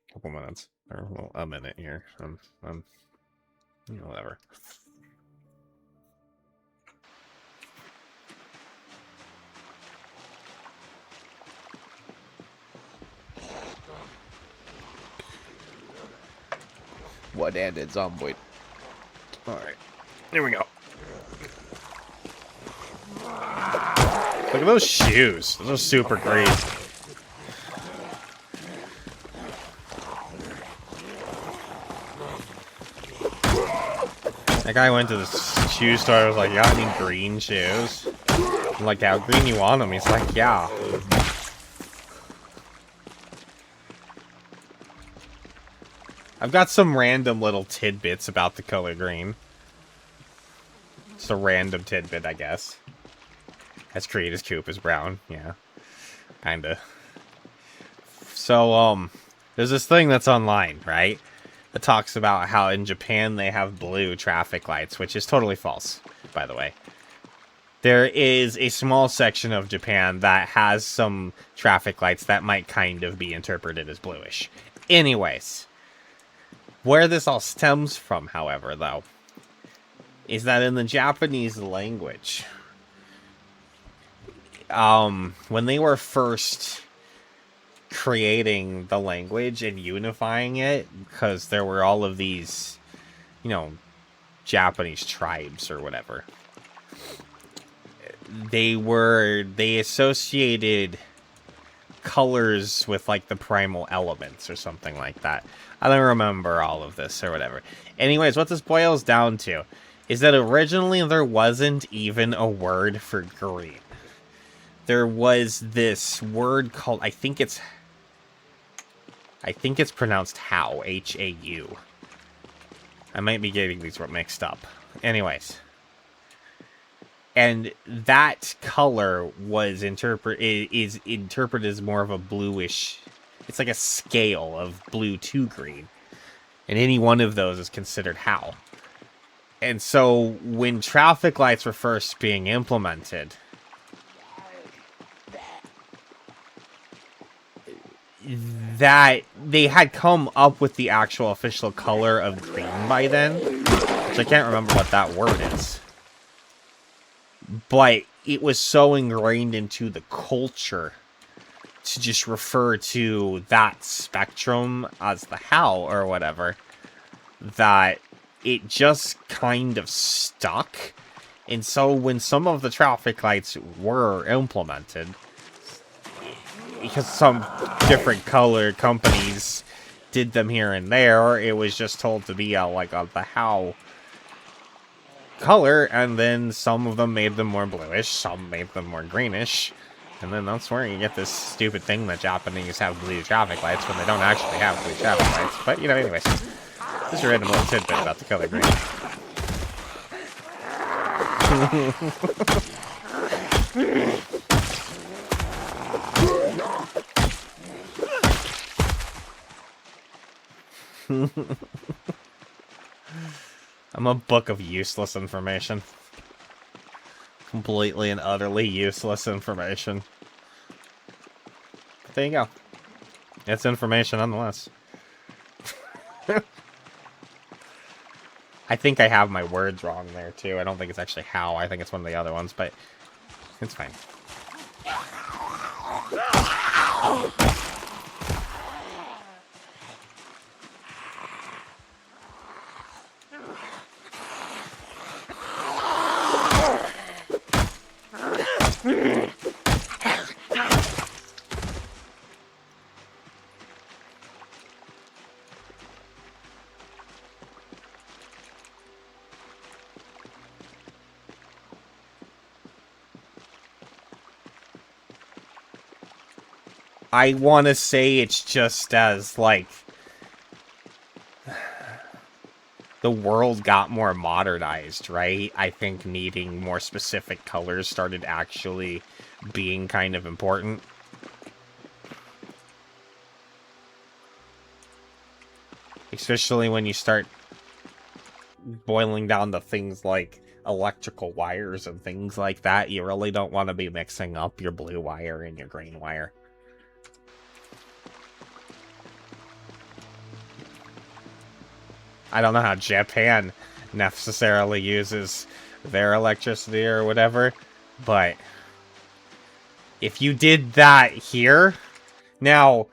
a couple minutes, or well, a minute here. Whatever. One-handed zombie. Alright. Here we go. Look at those shoes. Those are super great. That guy went to the shoe store and was like, "You got any green shoes?" I'm like, "How green you want them?" He's like, "Yeah." I've got some random little tidbits about the color green. Just a random tidbit, I guess. As great as Coop is brown, yeah. Kinda. So, there's this thing that's online, right? That talks about how in Japan they have blue traffic lights, which is totally false, by the way. There is a small section of Japan that has some traffic lights that might kind of be interpreted as bluish. Anyways, where this all stems from, however, though, is that in the Japanese language, when they were first creating the language and unifying it, because there were all of these, Japanese tribes or whatever, they associated colors with like the primal elements or something like that. I don't remember all of this or whatever. Anyways, what this boils down to is that originally there wasn't even a word for green. There was this word called, I think it's pronounced Hau, H-A-U. I might be getting these mixed up. Anyways. And that color is interpreted as more of a bluish. It's like a scale of blue to green. And any one of those is considered Hau. And so when traffic lights were first being implemented, that they had come up with the actual official color of green by then, which I can't remember what that word is. But it was so ingrained into the culture to just refer to that spectrum as the Hau or whatever, that it just kind of stuck. And so when some of the traffic lights were implemented, because some different color companies did them here and there, it was just told to be the Hau color, and then some of them made them more bluish, some made them more greenish, and then that's where you get this stupid thing that Japanese have blue traffic lights when they don't actually have blue traffic lights. But, anyways, just a random little tidbit about the color green. I'm a book of useless information. Completely and utterly useless information. But there you go. It's information nonetheless. I think I have my words wrong there, too. I don't think it's actually how. I think it's one of the other ones, but it's fine. I want to say it's just as, like, the world got more modernized, right? I think needing more specific colors started actually being kind of important. Especially when you start boiling down to things like electrical wires and things like that. You really don't want to be mixing up your blue wire and your green wire. I don't know how Japan necessarily uses their electricity or whatever, but if you did that here, now,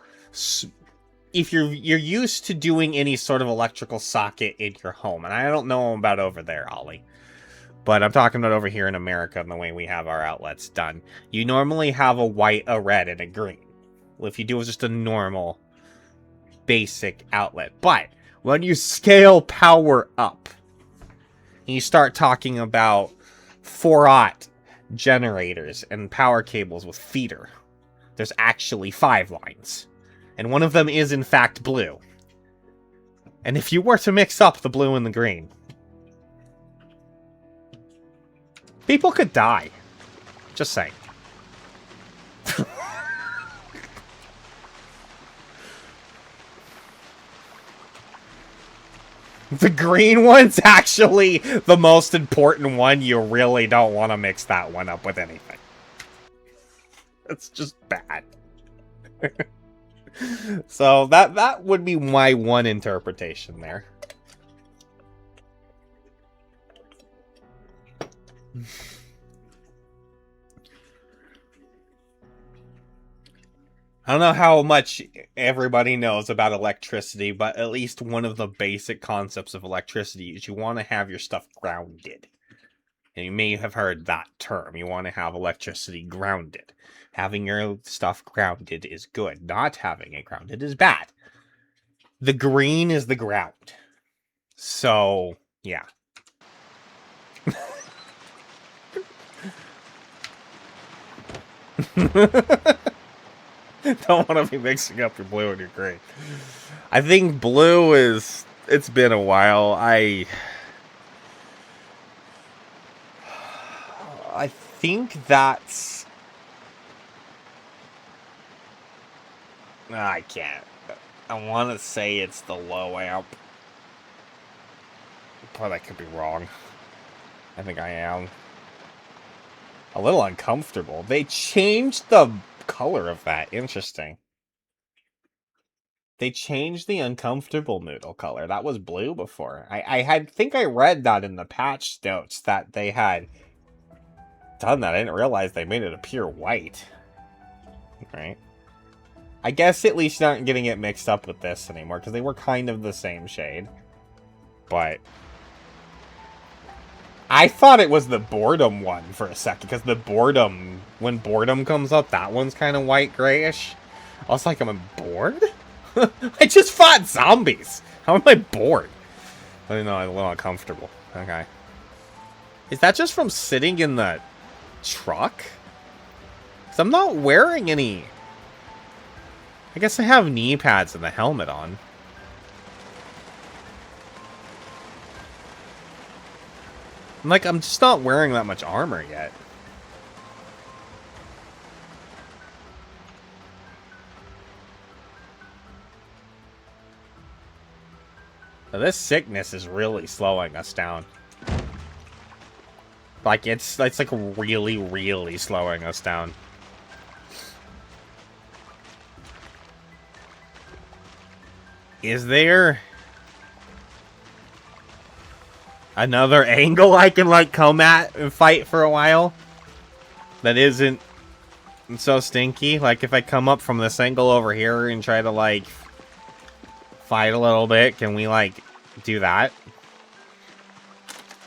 if you're used to doing any sort of electrical socket in your home, and I don't know about over there, Ollie, but I'm talking about over here in America and the way we have our outlets done, you normally have a white, a red, and a green. Well, if you do just a normal, basic outlet, but when you scale power up, and you start talking about 4-aught generators and power cables with feeder, there's actually 5 lines. And one of them is, in fact, blue. And if you were to mix up the blue and the green, people could die. Just saying. The green one's actually the most important one. You really don't want to mix that one up with anything. It's just bad. So that would be my one interpretation there. I don't know how much everybody knows about electricity, but at least one of the basic concepts of electricity is you want to have your stuff grounded. And you may have heard that term. You want to have electricity grounded. Having your stuff grounded is good. Not having it grounded is bad. The green is the ground. So, yeah. Don't want to be mixing up your blue and your green. I think blue is... It's been a while. I think that's... I can't. I want to say it's the low amp. But I could be wrong. I think I am. A little uncomfortable. They changed the color of that. Interesting. They changed the uncomfortable noodle color. That was blue before. I think I read that in the patch notes that they had done that. I didn't realize they made it appear white. Right. I guess at least not getting it mixed up with this anymore, because they were kind of the same shade. But I thought it was the boredom one for a second, because the boredom, when boredom comes up, that one's kind of white grayish. I was like, am I bored? I just fought zombies. How am I bored? I don't know, I'm a little uncomfortable. Okay. Is that just from sitting in the truck? Because I'm not wearing any... I guess I have knee pads and the helmet on. Like, I'm just not wearing that much armor yet. Now, this sickness is really slowing us down. Like, it's like really, really slowing us down. Is there another angle I can, like, come at and fight for a while? That isn't so stinky? Like, if I come up from this angle over here and try to, like, fight a little bit, can we, like, do that?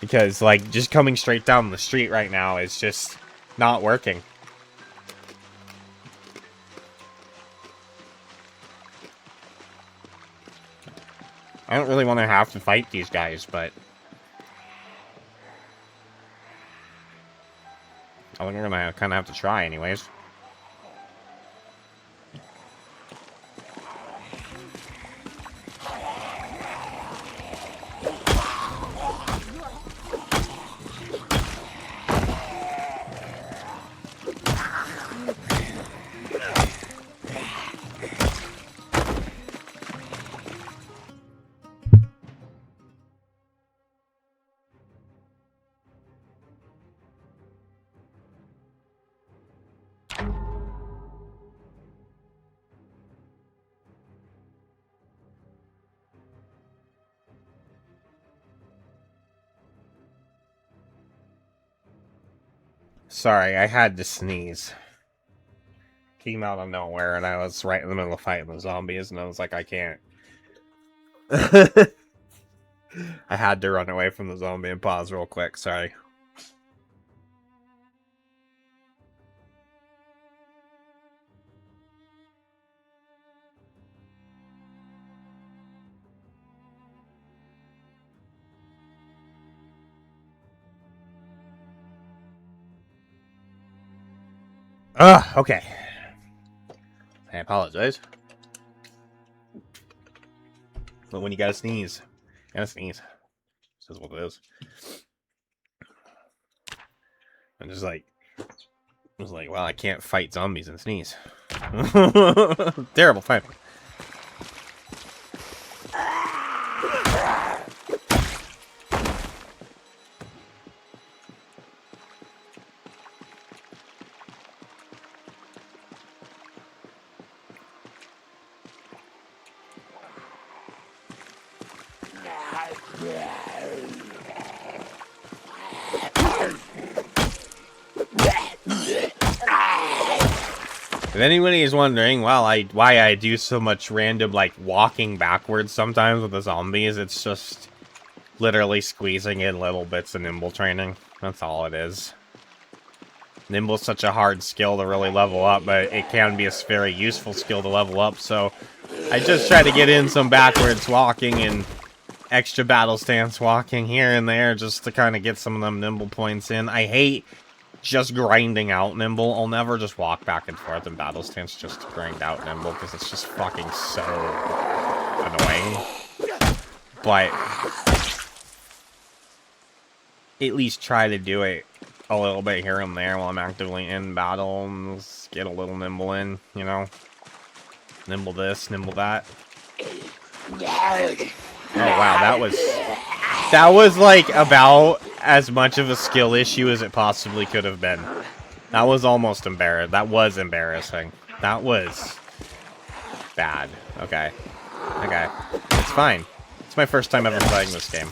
Because, like, just coming straight down the street right now is just not working. I don't really want to have to fight these guys, but I think we're gonna kind of have to try anyways. Sorry, I had to sneeze. Came out of nowhere, and I was right in the middle of fighting the zombies, and I was like, I can't. I had to run away from the zombie and pause real quick, sorry. Ugh, okay. I apologize. But when you gotta sneeze, This is what it is. I'm just like, well, I can't fight zombies and sneeze. Terrible timing. If anybody is wondering, why I do so much random, like, walking backwards sometimes with the zombies, it's just literally squeezing in little bits of nimble training. That's all it is. Nimble's such a hard skill to really level up, but it can be a very useful skill to level up, so I just try to get in some backwards walking and extra battle stance walking here and there just to kind of get some of them nimble points in. I hate just grinding out nimble. I'll never just walk back and forth in battle stance just to grind out nimble, because it's just fucking so annoying. But at least try to do it a little bit here and there while I'm actively in battle and just get a little nimble in, you know? Nimble this, nimble that. Oh wow, that was like about as much of a skill issue as it possibly could have been. That was almost embarrassing. That was embarrassing. That was bad. Okay. Okay. It's fine. It's my first time ever playing this game.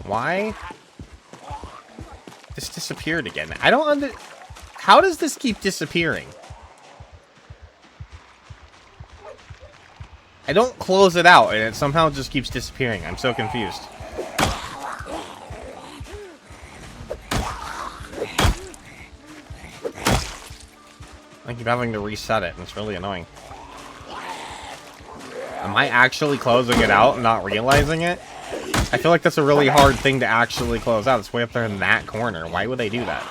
Why? This disappeared again. I don't How does this keep disappearing? I don't close it out, and it somehow just keeps disappearing. I'm so confused. I keep having to reset it, and it's really annoying. Am I actually closing it out and not realizing it? I feel like that's a really hard thing to actually close out. It's way up there in that corner. Why would they do that?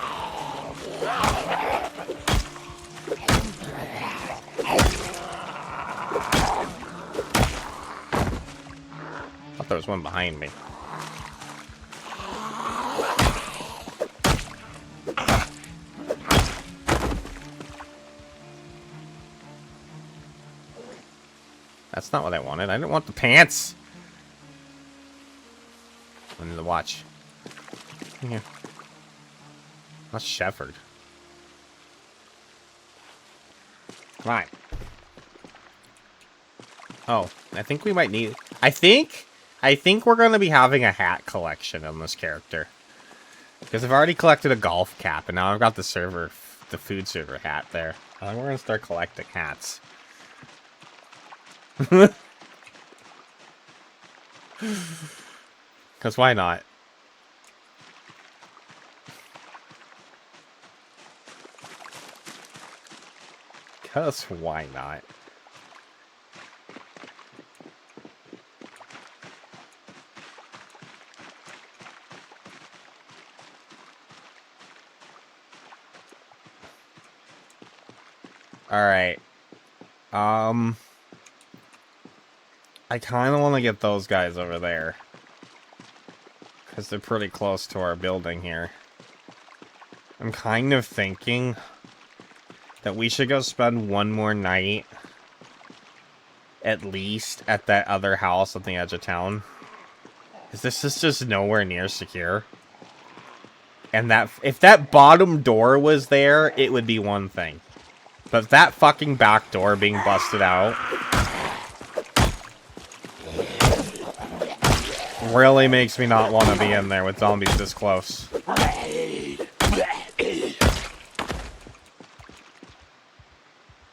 there was one behind me. That's not what I wanted. I didn't want the pants. I need the watch. Yeah. That's Shepherd. Come on. Oh, I think we might need... I think we're going to be having a hat collection on this character. Because I've already collected a golf cap, and now I've got the food server hat there. I think we're going to start collecting hats. Because why not? Because why not? Alright. I kind of want to get those guys over there. Because they're pretty close to our building here. I'm kind of thinking that we should go spend one more night, at least, at that other house at the edge of town. Because this is just nowhere near secure. And that if that bottom door was there, it would be one thing. But that fucking back door being busted out really makes me not want to be in there with zombies this close.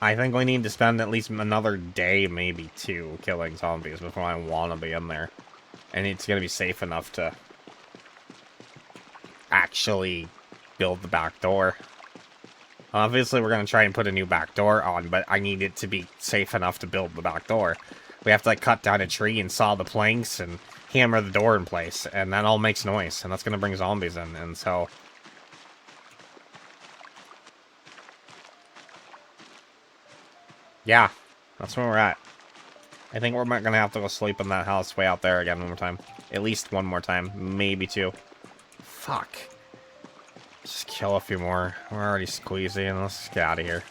I think we need to spend at least another day, maybe two, killing zombies before I want to be in there. And it's going to be safe enough to actually build the back door. Obviously, we're going to try and put a new back door on, but I need it to be safe enough to build the back door. We have to, like, cut down a tree and saw the planks and hammer the door in place, and that all makes noise, and that's going to bring zombies in, and so... Yeah, that's where we're at. I think we're going to have to go sleep in that house way out there again one more time. At least one more time, maybe two. Fuck. Just kill a few more. We're already squeezing. Let's get out of here.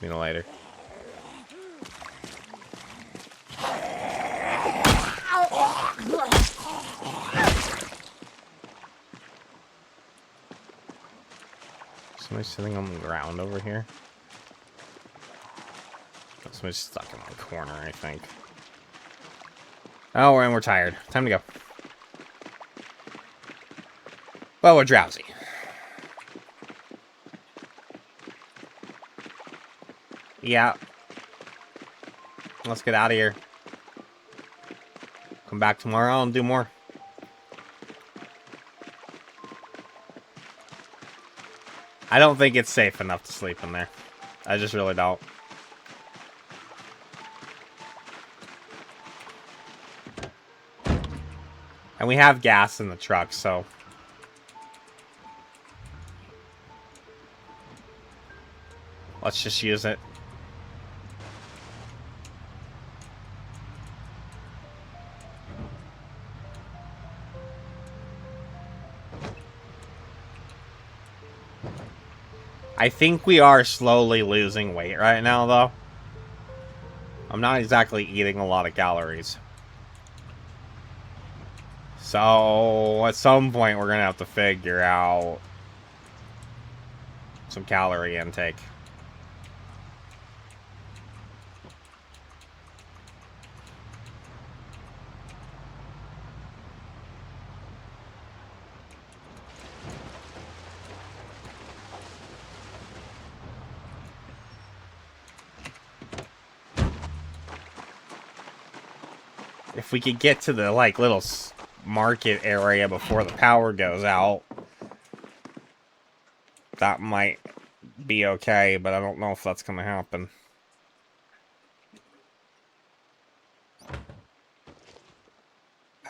Need a lighter. Somebody's sitting on the ground over here. Somebody's stuck in the corner, I think. Oh, and we're tired. Time to go. Well, we're drowsy. Yeah. Let's get out of here. Come back tomorrow and do more. I don't think it's safe enough to sleep in there. I just really don't. And we have gas in the truck, so... let's just use it. I think we are slowly losing weight right now, though. I'm not exactly eating a lot of calories. So, at some point, we're going to have to figure out some calorie intake. If we could get to the, like, little market area before the power goes out, that might be okay, but I don't know if that's gonna happen.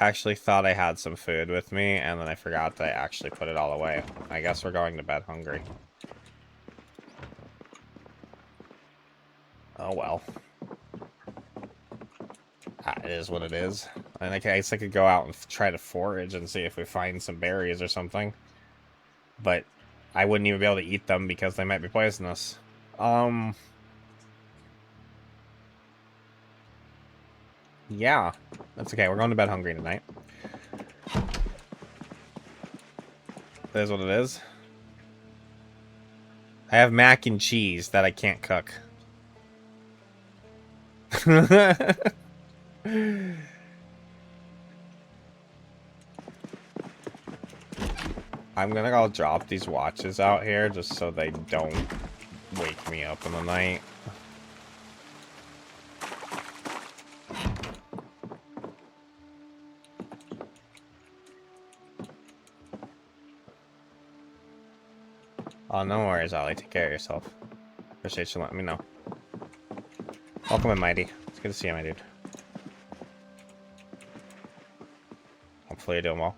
I actually thought I had some food with me, and then I forgot that I actually put it all away. I guess we're going to bed hungry. Oh well. It is what it is. And I guess I could go out and try to forage and see if we find some berries or something. But I wouldn't even be able to eat them because they might be poisonous. Yeah. That's okay. We're going to bed hungry tonight. That is what it is. I have mac and cheese that I can't cook. I'm gonna go drop these watches out here just so they don't wake me up in the night. Oh, no worries, Ollie. Take care of yourself. Appreciate you letting me know. Welcome in, Mighty. It's good to see you, my dude. Hopefully you're doing well.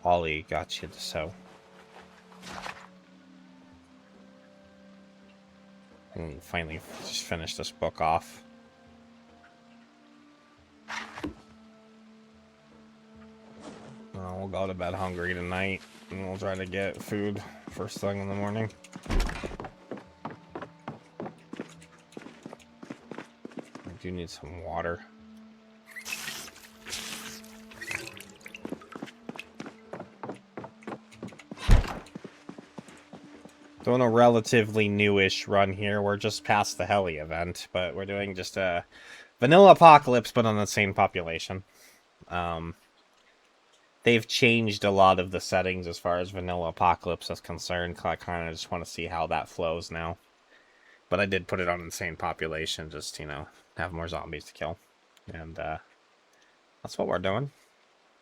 Ollie got you to sew. And finally just finish this book off. We'll go to bed hungry tonight, and we'll try to get food first thing in the morning. I do need some water. Doing a relatively newish run here. We're just past the heli event, but we're doing just a vanilla apocalypse, but on the same population. They've changed a lot of the settings as far as vanilla apocalypse is concerned. I kind of just want to see how that flows now. But I did put it on insane population, just, you know, have more zombies to kill. And that's what we're doing.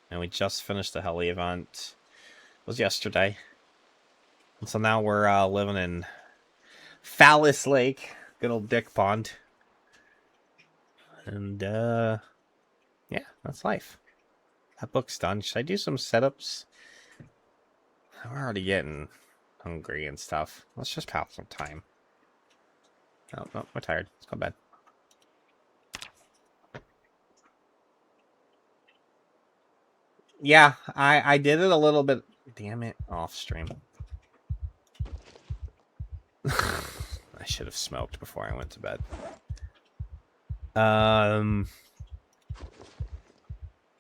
And we just finished the heli event. It was yesterday. And so now we're living in Fallas Lake. Good old Dick Pond. And, yeah, that's life. That book's done. Should I do some setups? We're already getting hungry and stuff. Let's just pass some time. Oh, no, we're tired. Let's go to bed. Yeah, I did it a little bit. Damn it, off stream. I should have smoked before I went to bed.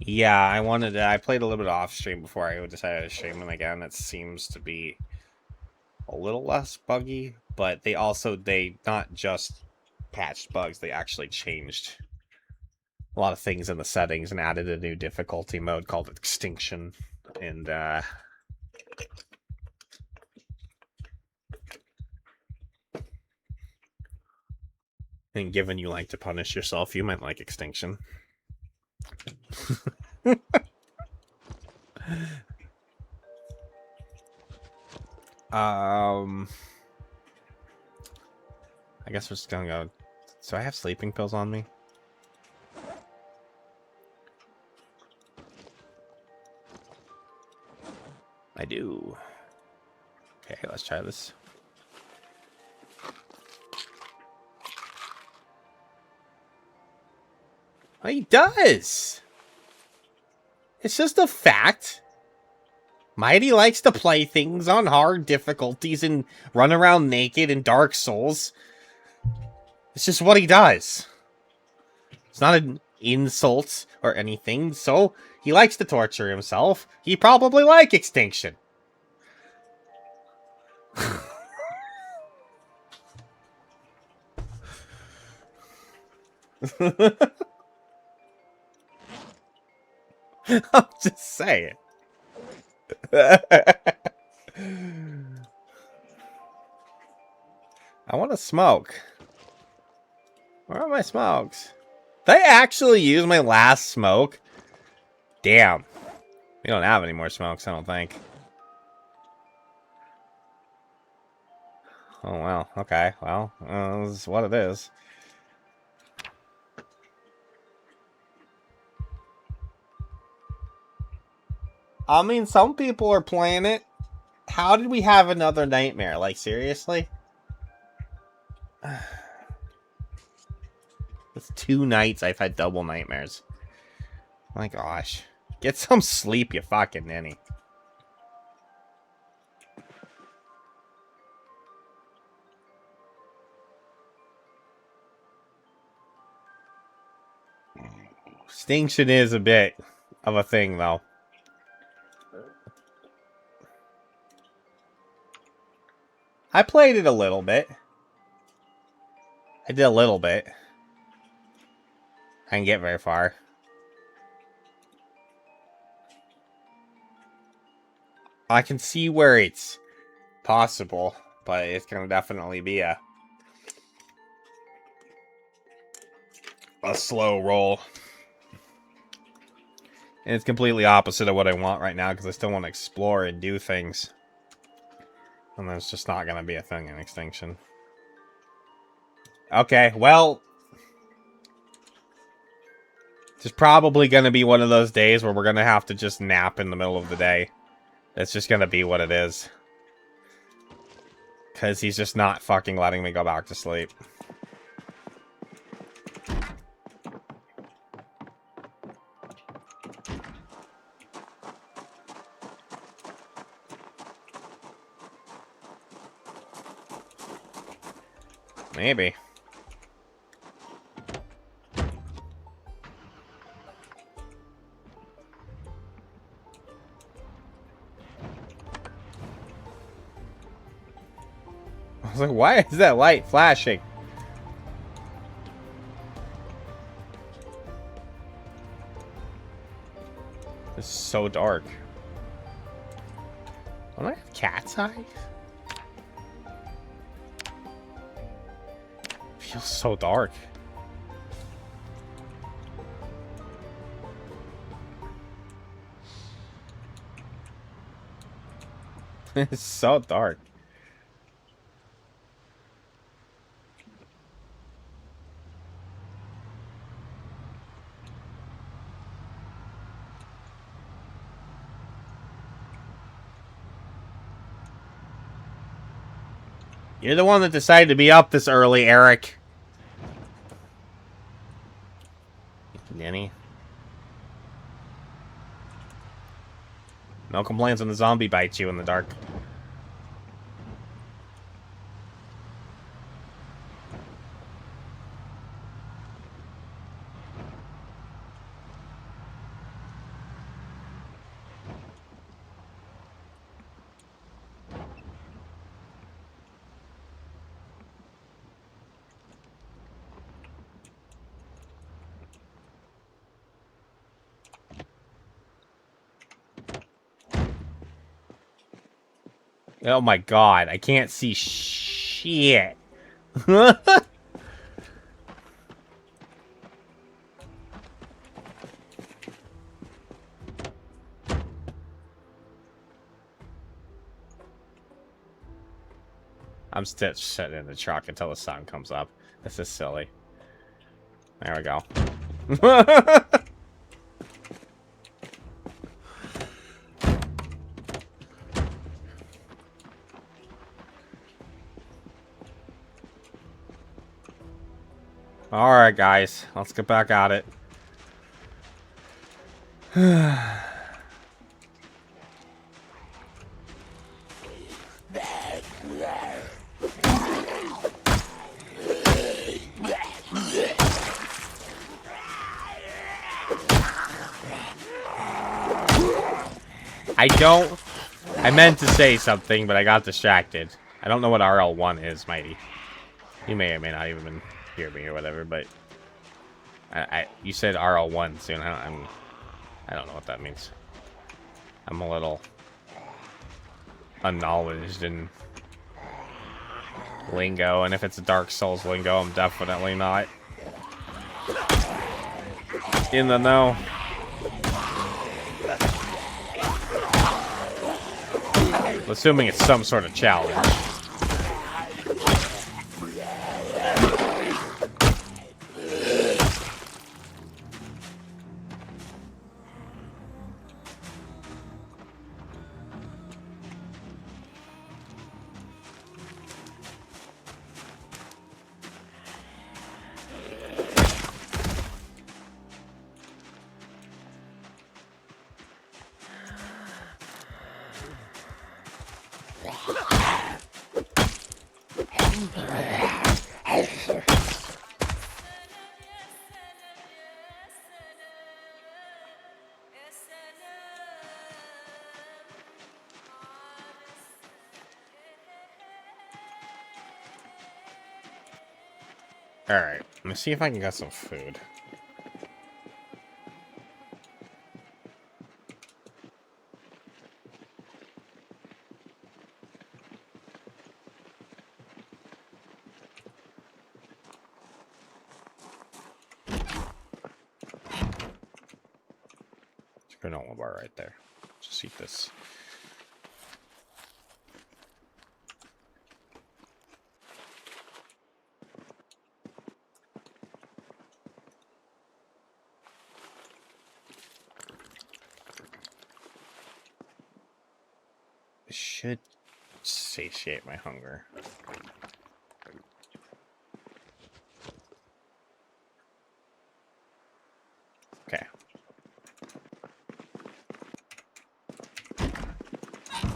Yeah, I played a little bit off stream before I decided to stream, and again, it seems to be a little less buggy, but they not just patched bugs, they actually changed a lot of things in the settings and added a new difficulty mode called Extinction, and given you like to punish yourself, you might like Extinction. I guess we're just gonna go. So I have sleeping pills on me. I do. Okay, let's try this. Oh, he does! It's just a fact. Mighty likes to play things on hard difficulties and run around naked in Dark Souls. It's just what he does. It's not an insult or anything, so he likes to torture himself. He probably like Extinction. I'm just saying. I want to smoke. Where are my smokes? Did I actually use my last smoke? Damn. We don't have any more smokes, I don't think. Oh, well. Okay. Well, this is what it is. I mean, some people are playing it. How did we have another nightmare? Like, seriously? It's 2 nights I've had double nightmares. My gosh. Get some sleep, you fucking ninny. Extinction is a bit of a thing, though. I played it a little bit. I did a little bit. I didn't get very far. I can see where it's possible, but it's gonna definitely be a slow roll. And it's completely opposite of what I want right now, because I still want to explore and do things. And that's just not gonna be a thing in Extinction. Okay, well... It's probably gonna be one of those days where we're gonna have to just nap in the middle of the day. That's just gonna be what it is. Because he's just not fucking letting me go back to sleep. Maybe. I was like, why is that light flashing? It's so dark. Don't I have cat's eyes? It feels so dark. It's so dark. You're the one that decided to be up this early, Eric. Ninny. No complaints when the zombie bites you in the dark. Oh my god, I can't see shit. I'm still sitting in the truck until the sun comes up. This is silly. There we go. Alright, guys. Let's get back at it. I meant to say something, but I got distracted. I don't know what RL1 is, Mighty. You may or may not even hear me or whatever, but... you said RL1 soon. I don't know what that means. I'm a little... unknowledged in... lingo, and if it's a Dark Souls lingo, I'm definitely not. In the know. Assuming it's some sort of challenge. Alright, let me see if I can get some food. Granola bar right there. Just eat this. It should satiate my hunger. Okay.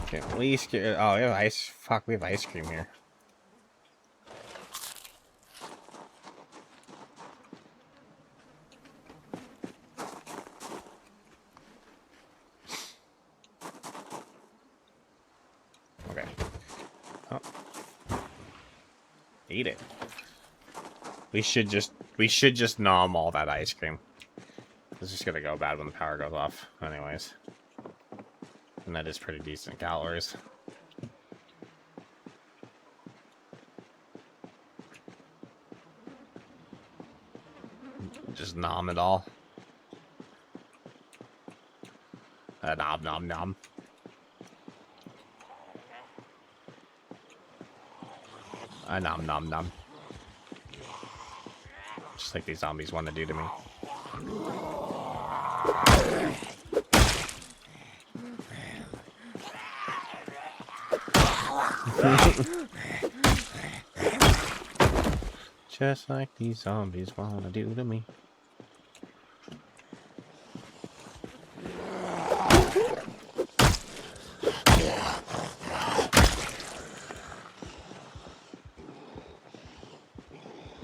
Okay, at least get. Oh, we have ice. Fuck, we have ice cream here. Okay. Oh. Eat it. We should just nom all that ice cream. It's just gonna go bad when the power goes off, anyways. And that is pretty decent calories. Just nom it all. Nom nom nom. Nom nom nom. Just like these zombies want to do to me. Just like these zombies want to do to me.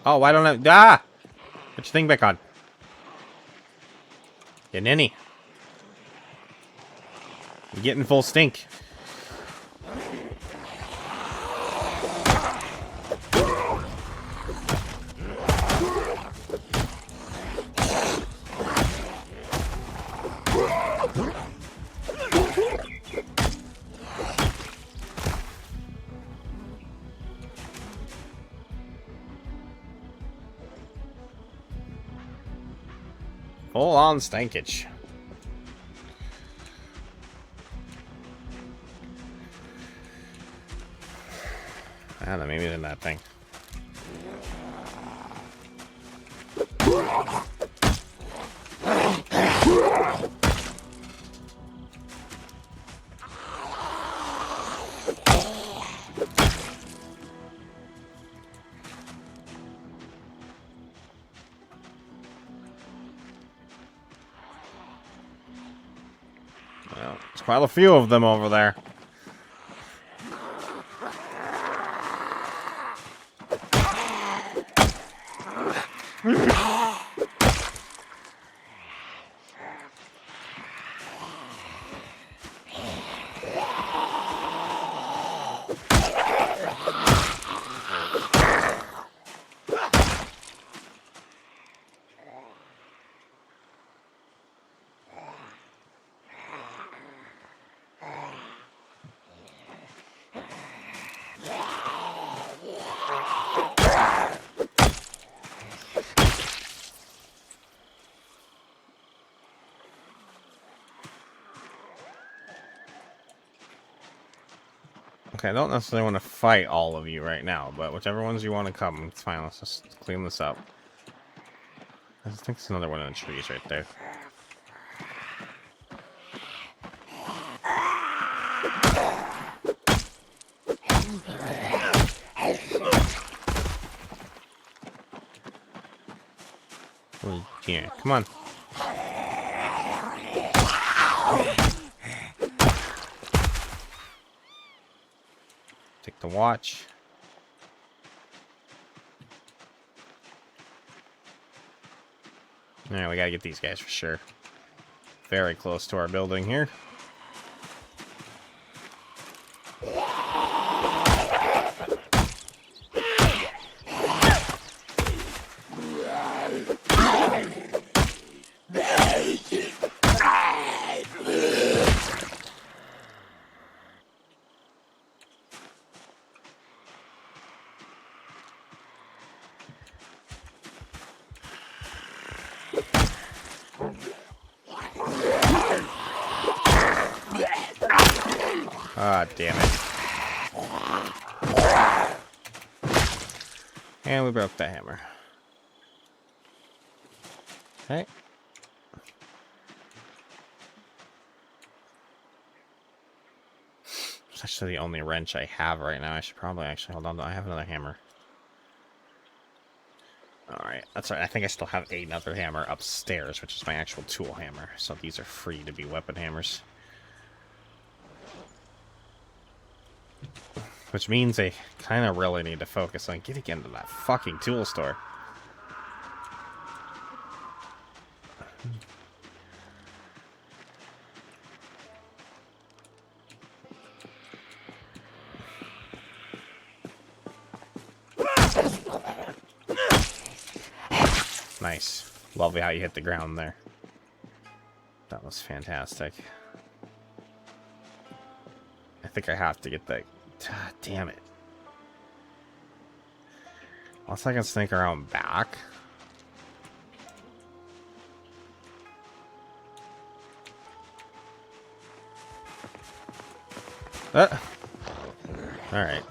Oh, why don't I... Ah! Put your thing back on. You ninny. You're getting full stink. Full on stankage. I don't know, maybe in that thing. Well, there's quite a few of them over there. Okay, I don't necessarily want to fight all of you right now, but whichever ones you want to come, it's fine. Let's just clean this up. I think there's another one in the trees right there. Oh, yeah, come on. Take the watch. Yeah, we gotta get these guys for sure. Very close to our building here. Ah, damn it. And we broke the hammer. Okay. It's actually the only wrench I have right now. I should probably actually hold on. I have another hammer. Alright, that's right. I think I still have another hammer upstairs, which is my actual tool hammer. So these are free to be weapon hammers. Which means I kind of really need to focus on getting into that fucking tool store. Nice. Lovely how you hit the ground there. That was fantastic. I think I have to get the... God damn it. Unless I can sneak around back. Alright.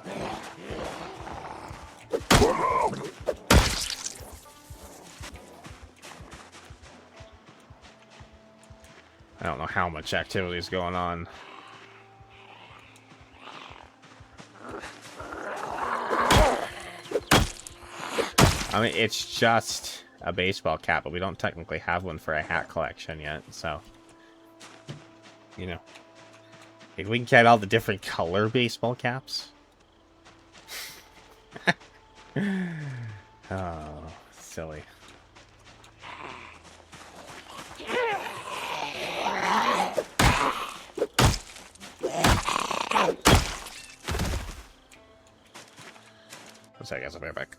I don't know how much activity is going on. I mean, it's just a baseball cap, but we don't technically have one for a hat collection yet, so... You know. If we can get all the different color baseball caps. Oh, silly. So I guess I'll be right back.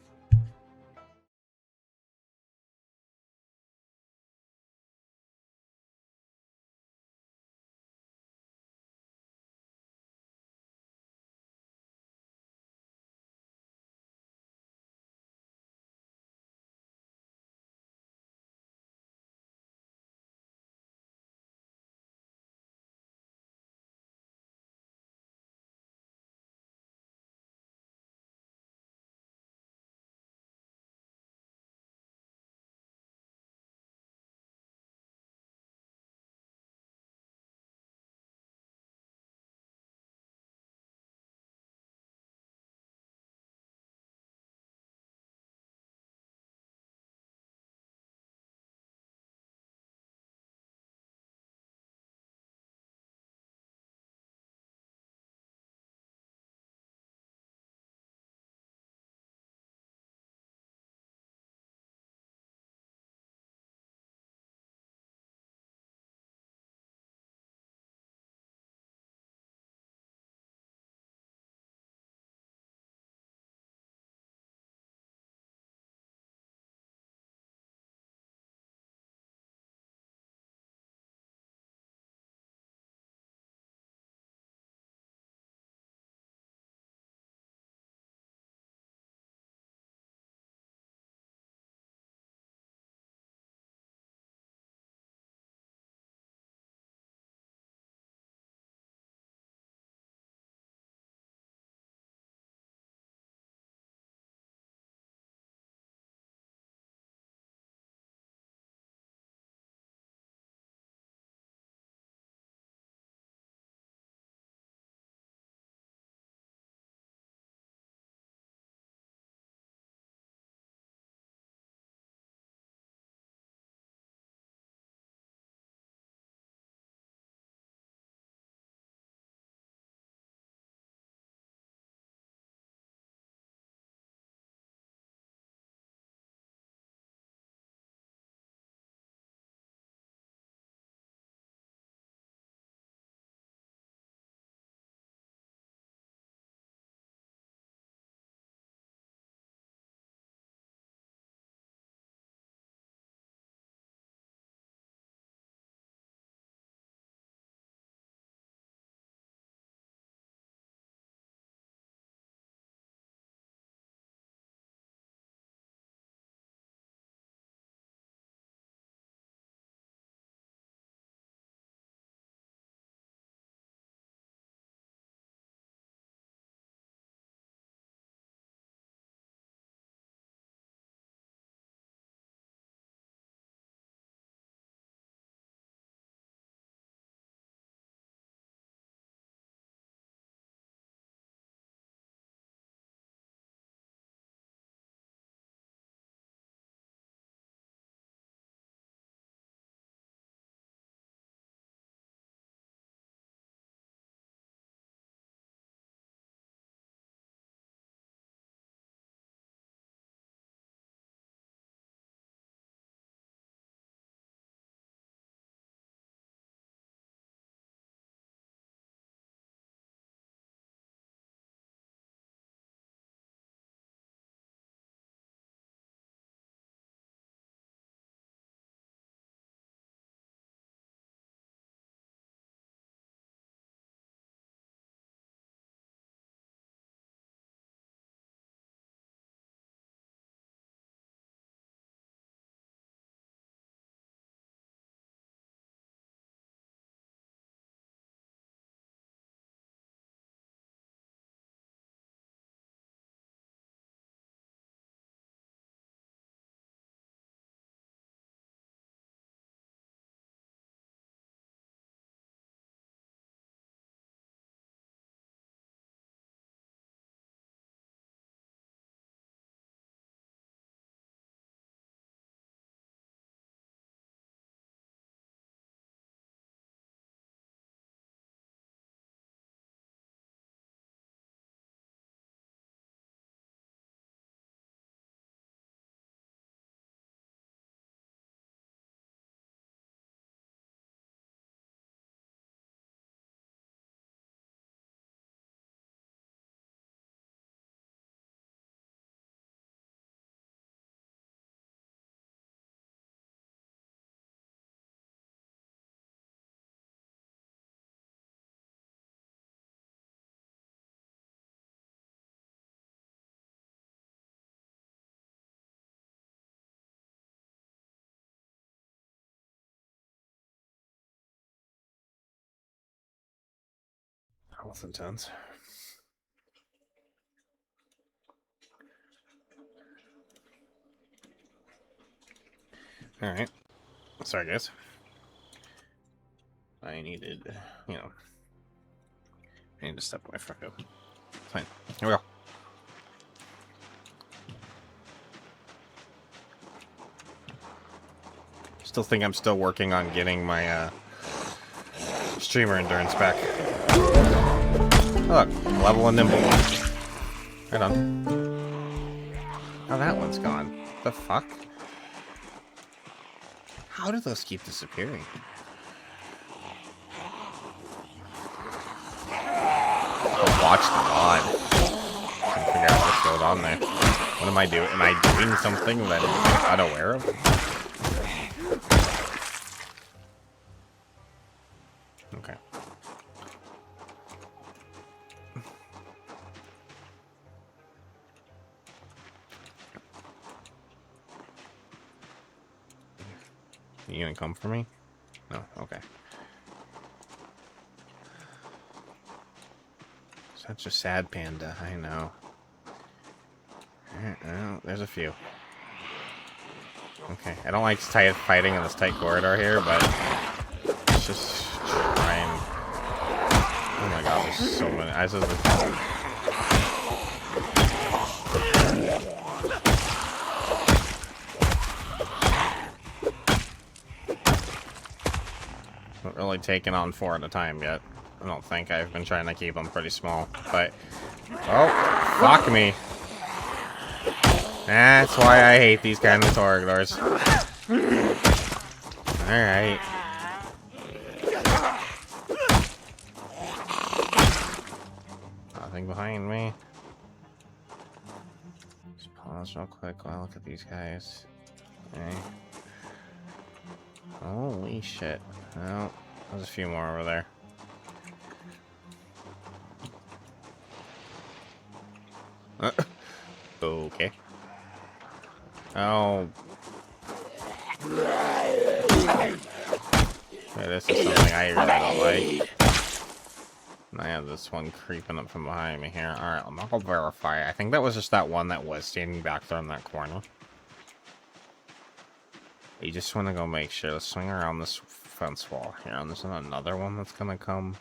Health intense. Alright. Sorry, guys. I needed, you know, I need to step away from it. Fine. Here we go. Still think I'm still working on getting my streamer endurance back. Oh, look, level and nimble. Right on. Oh, that one's gone. The fuck? How do those keep disappearing? Watch the mod. Can't figure out what's going on there. What am I doing? Am I doing something that I'm unaware of? Okay. You gonna come for me? No, okay. Such a sad panda, I know. Well, there's a few. Okay, I don't like tight fighting in this tight corridor here, but let's just try and... Oh my god, there's so many. I just... Not really taking on 4 at a time yet. I don't think. I've been trying to keep them pretty small, but... Oh, fuck me. That's why I hate these kind of corridors. Alright. Nothing behind me. Just pause real quick while I look at these guys. Okay. Holy shit. Oh, there's a few more over there. Okay. Oh. Yeah, this is something I really don't like. And I have this one creeping up from behind me here. Alright, I'm not gonna verify. I think that was just that one that was standing back there in that corner. You just want to go make sure. Let's swing around this fence wall here. And there's another one that's gonna come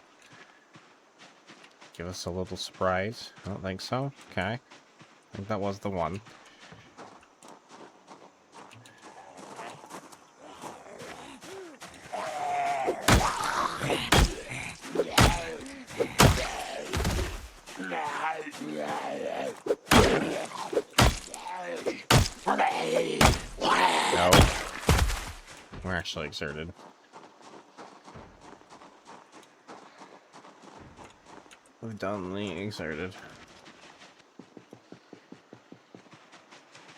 give us a little surprise. I don't think so. Okay. I think that was the one. No. We're actually exerted. We've done the exerted.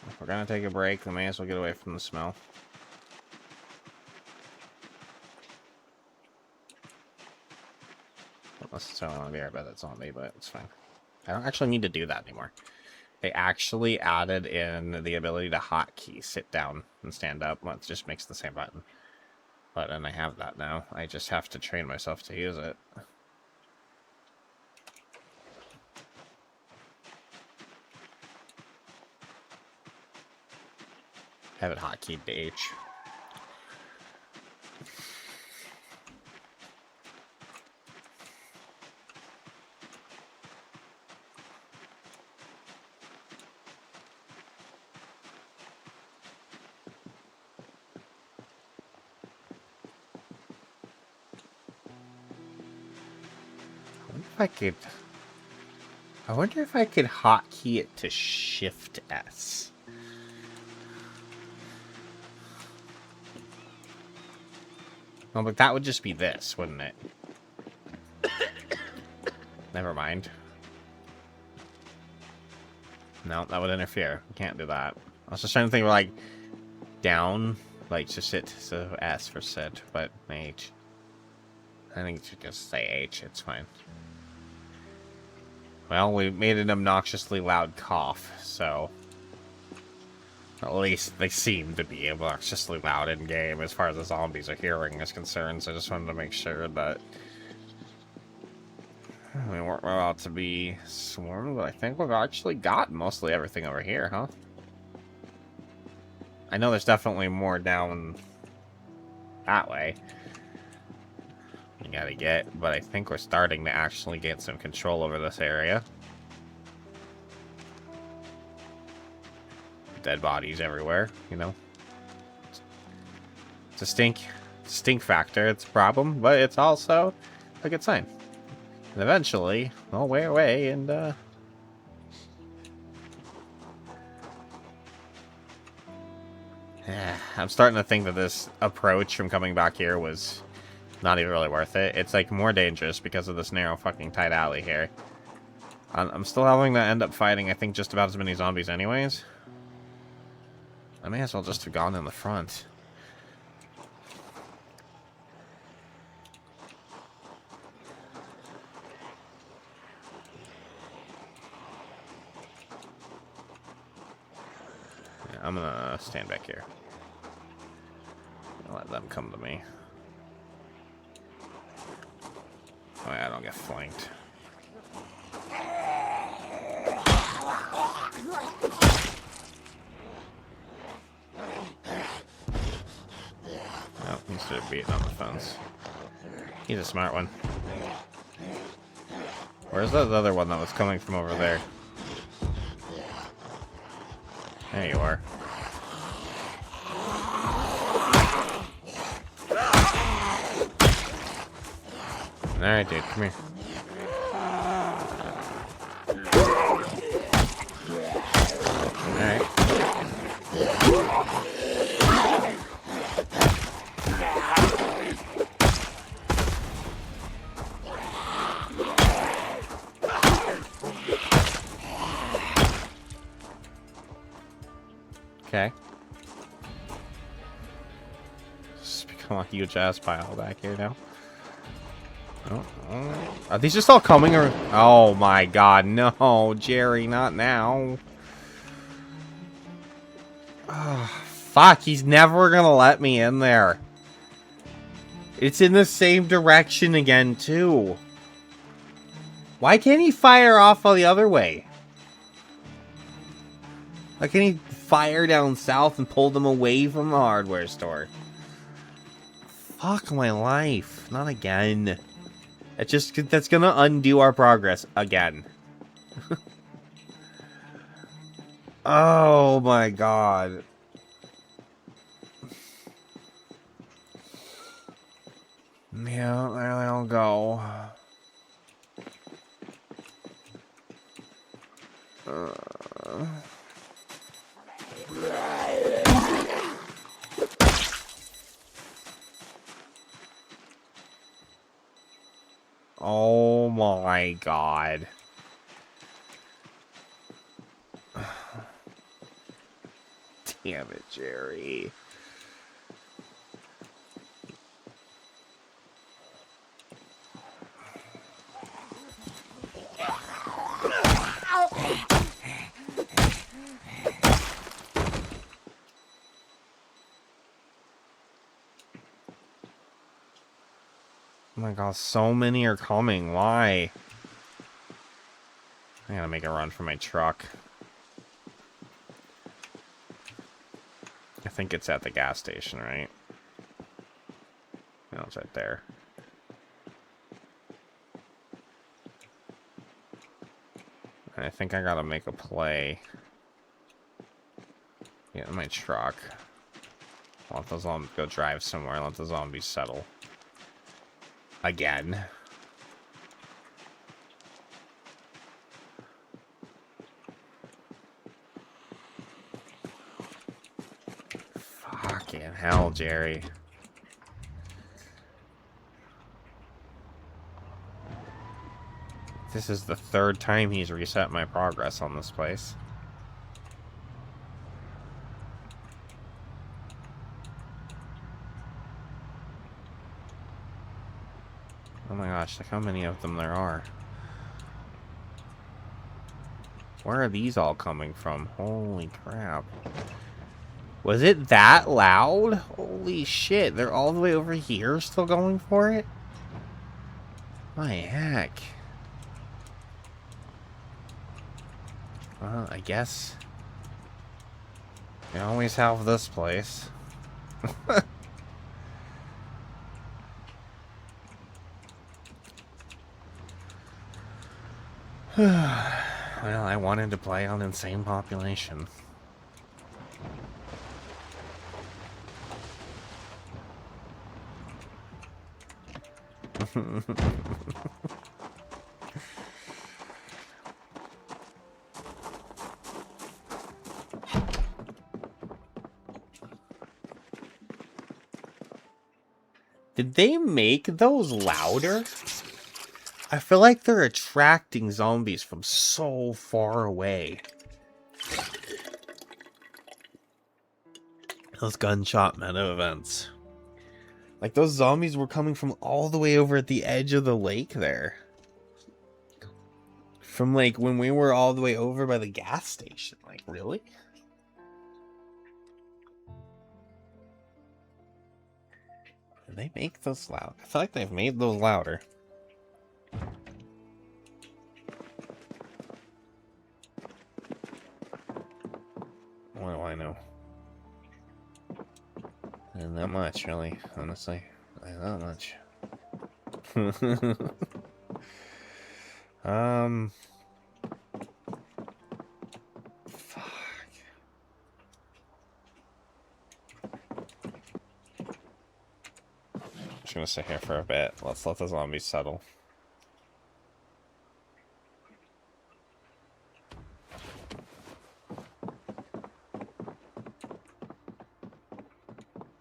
If we're gonna take a break, we may as well get away from the smell. Don't necessarily want to be right by that zombie, but it's fine. I don't actually need to do that anymore. They actually added in the ability to hotkey sit down and stand up. Well, it just makes the same button. But then I have that now. I just have to train myself to use it. Have it hotkeyed to H. I wonder if I could hotkey it to Shift S. No, but that would just be this, wouldn't it? Never mind. No, that would interfere. Can't do that. I was just trying to think of, like, down, like, to sit, so S for sit, but H. I think it should just say H, it's fine. Well, we made an obnoxiously loud cough, so... At least they seem to be obnoxiously loud in-game as far as the zombies are hearing is concerned, so I just wanted to make sure that... We weren't about to be swarmed, but I think we've actually got mostly everything over here, huh? I know there's definitely more down that way. You gotta get, but I think we're starting to actually get some control over this area. Dead bodies everywhere, you know. It's a stink factor. It's a problem, but it's also a good sign. And eventually, they'll wear away and, I'm starting to think that this approach from coming back here was not even really worth it. It's, like, more dangerous because of this narrow fucking tight alley here. I'm still having to end up fighting, I think, just about as many zombies anyways. I may as well just have gone in the front. Yeah, I'm gonna stand back here. I'll let them come to me. Oh yeah, I don't get flanked. Oh, he started beating on the fence. He's a smart one. Where's that other one that was coming from over there? There you are. Alright, dude, come here. Alright. Okay. It's become a huge ass pile back here now. Oh. Are these just all coming or... Oh my god, no, Jerry, not now. Oh, fuck, he's never gonna let me in there. It's in the same direction again, too. Why can't he fire off all the other way? Why can't he fire down south and pull them away from the hardware store? Fuck my life. Not again. That's gonna undo our progress again. Oh my god. Yeah, there they'll go. Oh my god. Damn it, Jerry. Oh my god, so many are coming. Why? I gotta make a run for my truck. I think it's at the gas station, right? No, it's right there. And I think I gotta make a play. Get in my truck. Let the zombies go drive somewhere. Let the zombies settle. Again. Fucking hell, Jerry. This is the third time he's reset my progress on this place. Oh my gosh, look how many of them there are. Where are these all coming from? Holy crap. Was it that loud? Holy shit, they're all the way over here still going for it? My heck. Well, I guess we always have this place. Well, I wanted to play on Insane Population. Did they make those louder? I feel like they're attracting zombies from so far away. Those gunshot meta events. Like, those zombies were coming from all the way over at the edge of the lake there. From, like, when we were all the way over by the gas station. Like, really? Did they make those loud? I feel like they've made those louder. What do I know? Not that much, really, honestly. Not much. Fuck. I'm just gonna sit here for a bit. Let's let the zombies settle.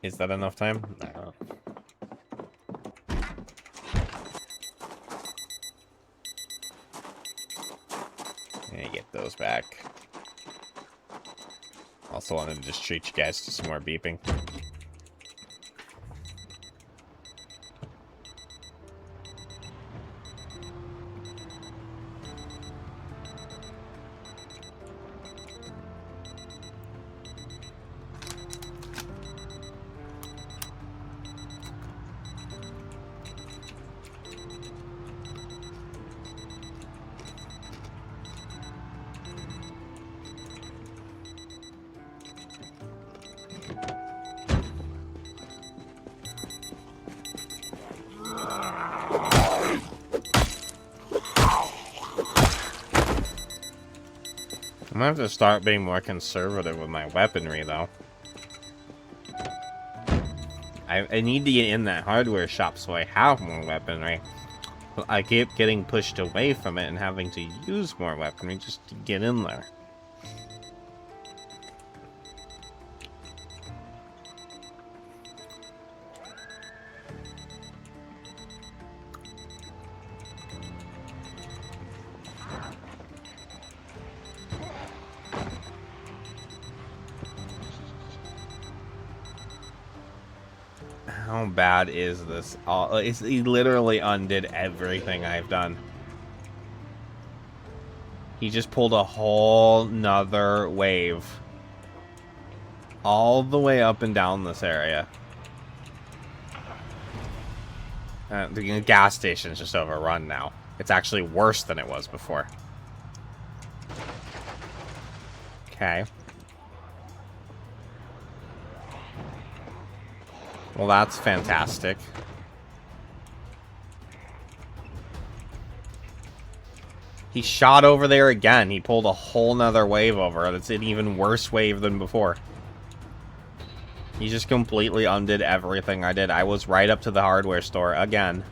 Is that enough time? No. Yeah, get those back. Also wanted to just treat you guys to some more beeping. I'm gonna have to start being more conservative with my weaponry, though. I need to get in that hardware shop so I have more weaponry. But I keep getting pushed away from it and having to use more weaponry just to get in there. How bad is this? He literally undid everything I've done. He just pulled a whole nother wave. All the way up and down this area. The gas station's just overrun now. It's actually worse than it was before. Okay. Well, that's fantastic. He shot over there again. He pulled a whole nother wave over. That's an even worse wave than before. He just completely undid everything I did. I was right up to the hardware store again.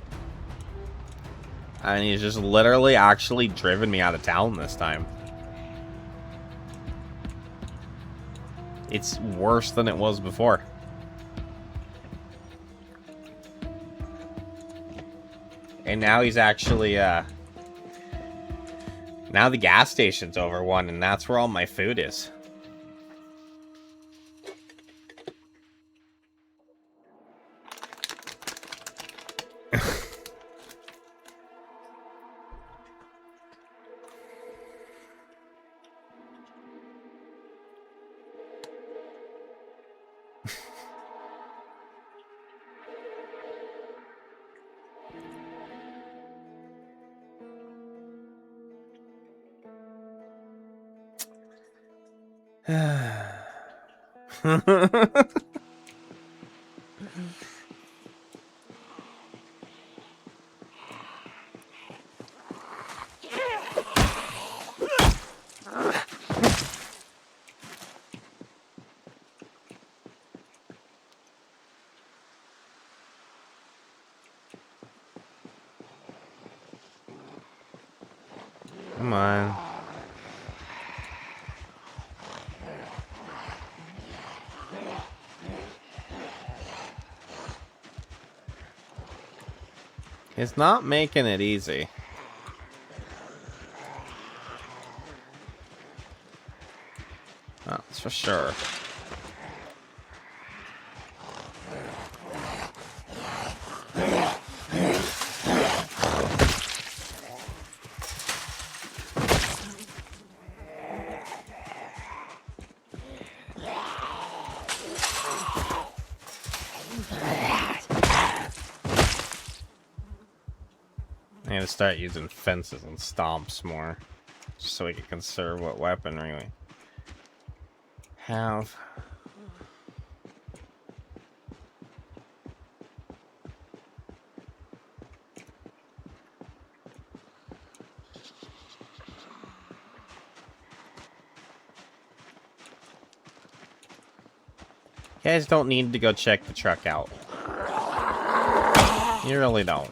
And he's just literally actually driven me out of town this time. It's worse than it was before. And now he's actually, now the gas station's overrun, and that's where all my food is. Come on. It's not making it easy. That's for sure. I need to start using fences and stomps more, just so we can conserve what weaponry we have. You guys don't need to go check the truck out. You really don't.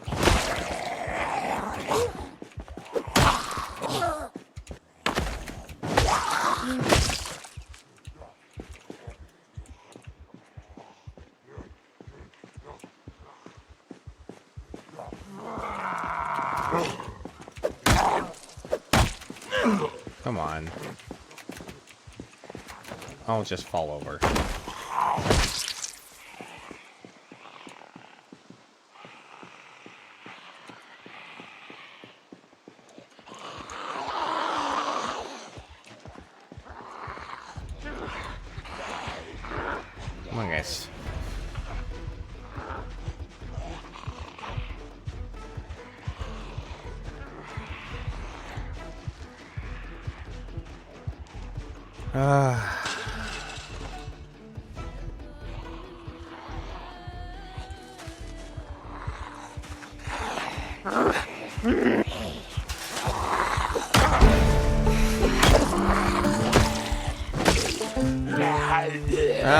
Come on. I'll just fall over. Come on, guys.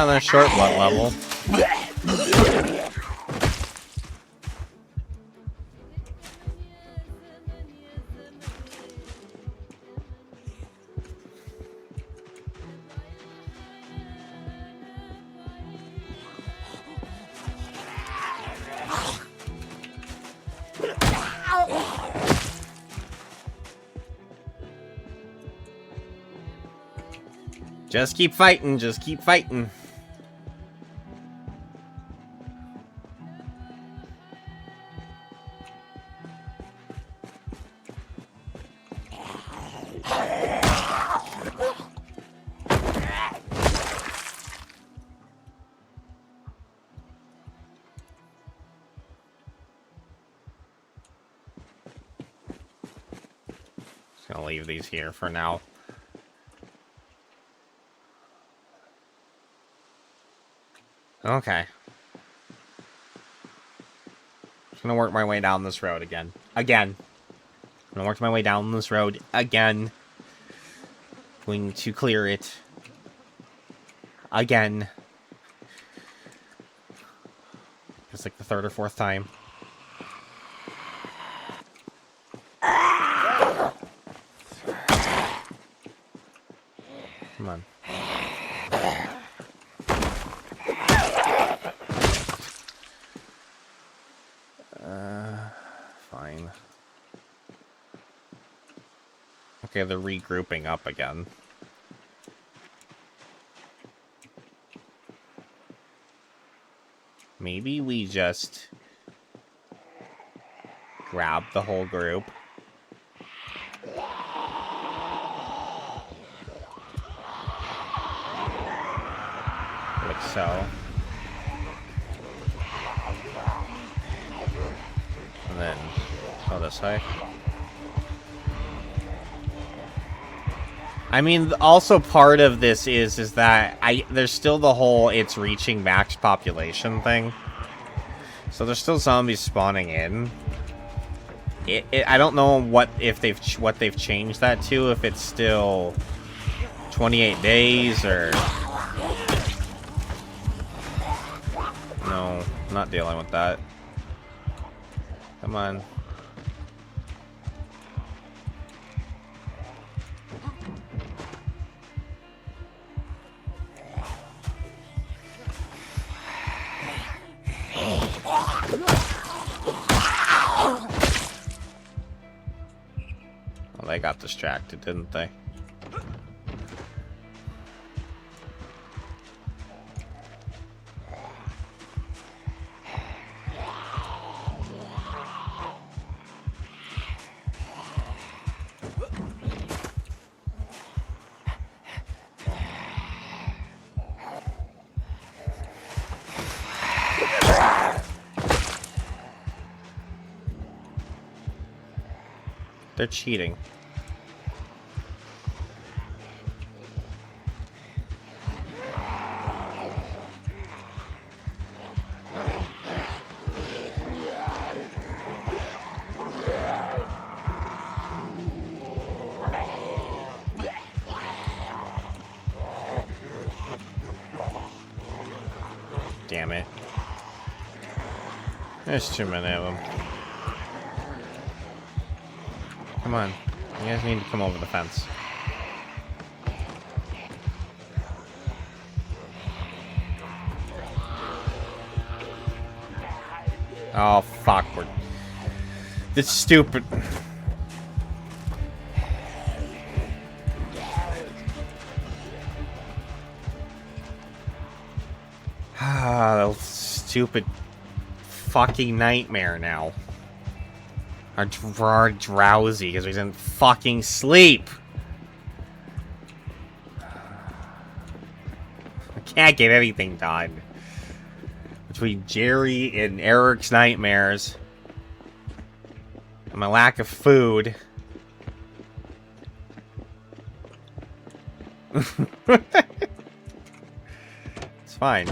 They're short blood level. Just keep fighting, just keep fighting. Just gonna leave these here for now. Okay. Just gonna work my way down this road again. I'm gonna work my way down this road again. Going to clear it. Again. It's like the third or fourth time. Come on. Fine. Okay, they're regrouping up again. Maybe we just grab the whole group. Like so. And then go this way. I mean, also part of this is that there's still the whole it's reaching max population thing. So there's still zombies spawning in. I don't know what they've changed that to. If it's still 28 days or no, not dealing with that. Come on. Well, they got distracted, didn't they? They're cheating. Damn it. There's too many of them. Come on. You guys need to come over the fence. Oh, fuck. It's stupid. Ah, stupid fucking nightmare now. Are drowsy because we didn't fucking sleep. I can't get anything done. Between Jerry and Eric's nightmares and my lack of food. It's fine.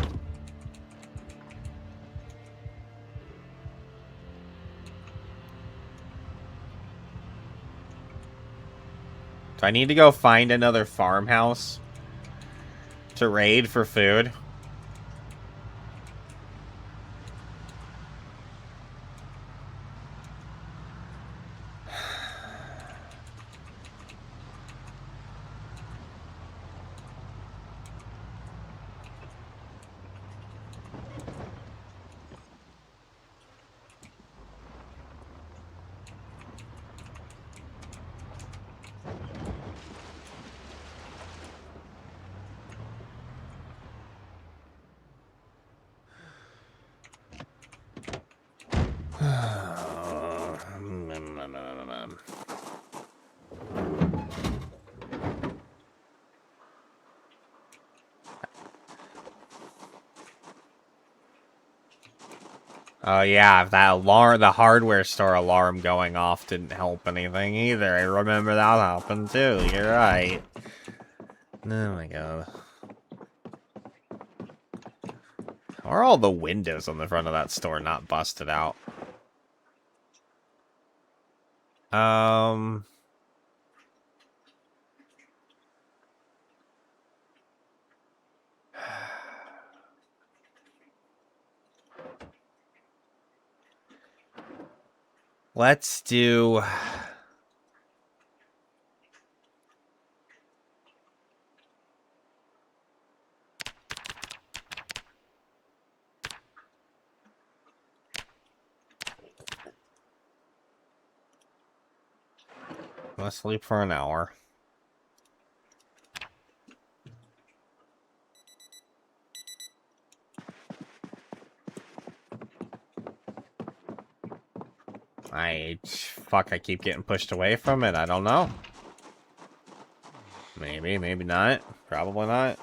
Do I need to go find another farmhouse to raid for food? Oh yeah, that alarm, the hardware store alarm going off didn't help anything either. I remember that happened too. You're right. Oh my god. How are all the windows on the front of that store not busted out? Let's do... Let's sleep for an hour. Fuck, I keep getting pushed away from it. I don't know. Maybe, maybe not. Probably not.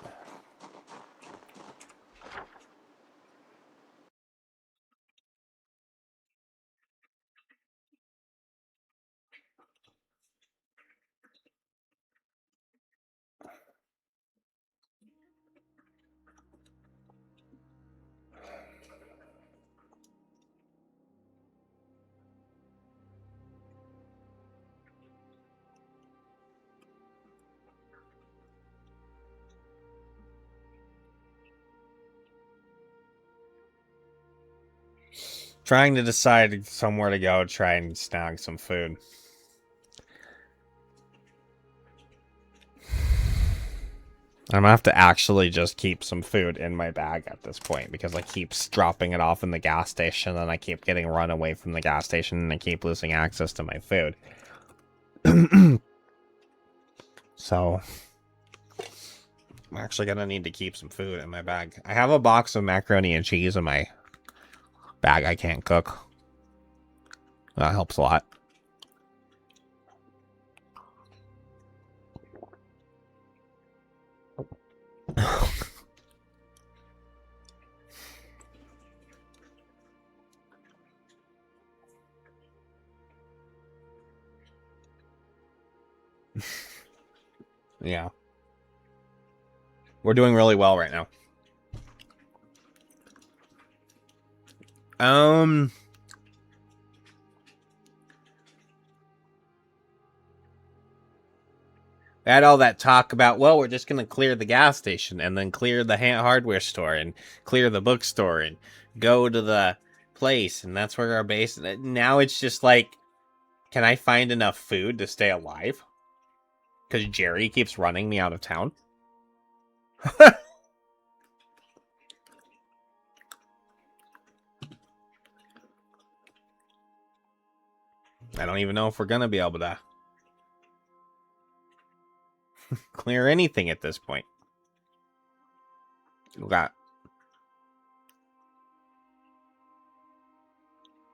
Trying to decide somewhere to go, try and snag some food. I'm gonna have to actually just keep some food in my bag at this point because I keep dropping it off in the gas station and I keep getting run away from the gas station and I keep losing access to my food. So I'm actually gonna need to keep some food in my bag. I have a box of macaroni and cheese in my bag I can't cook. That helps a lot. Yeah. We're doing really well right now. We had all that talk about, well, we're just going to clear the gas station and then clear the hardware store and clear the bookstore and go to the place. And that's where our base is. Now it's just like, can I find enough food to stay alive? Because Jerry keeps running me out of town. I don't even know if we're going to be able to clear anything at this point. We got...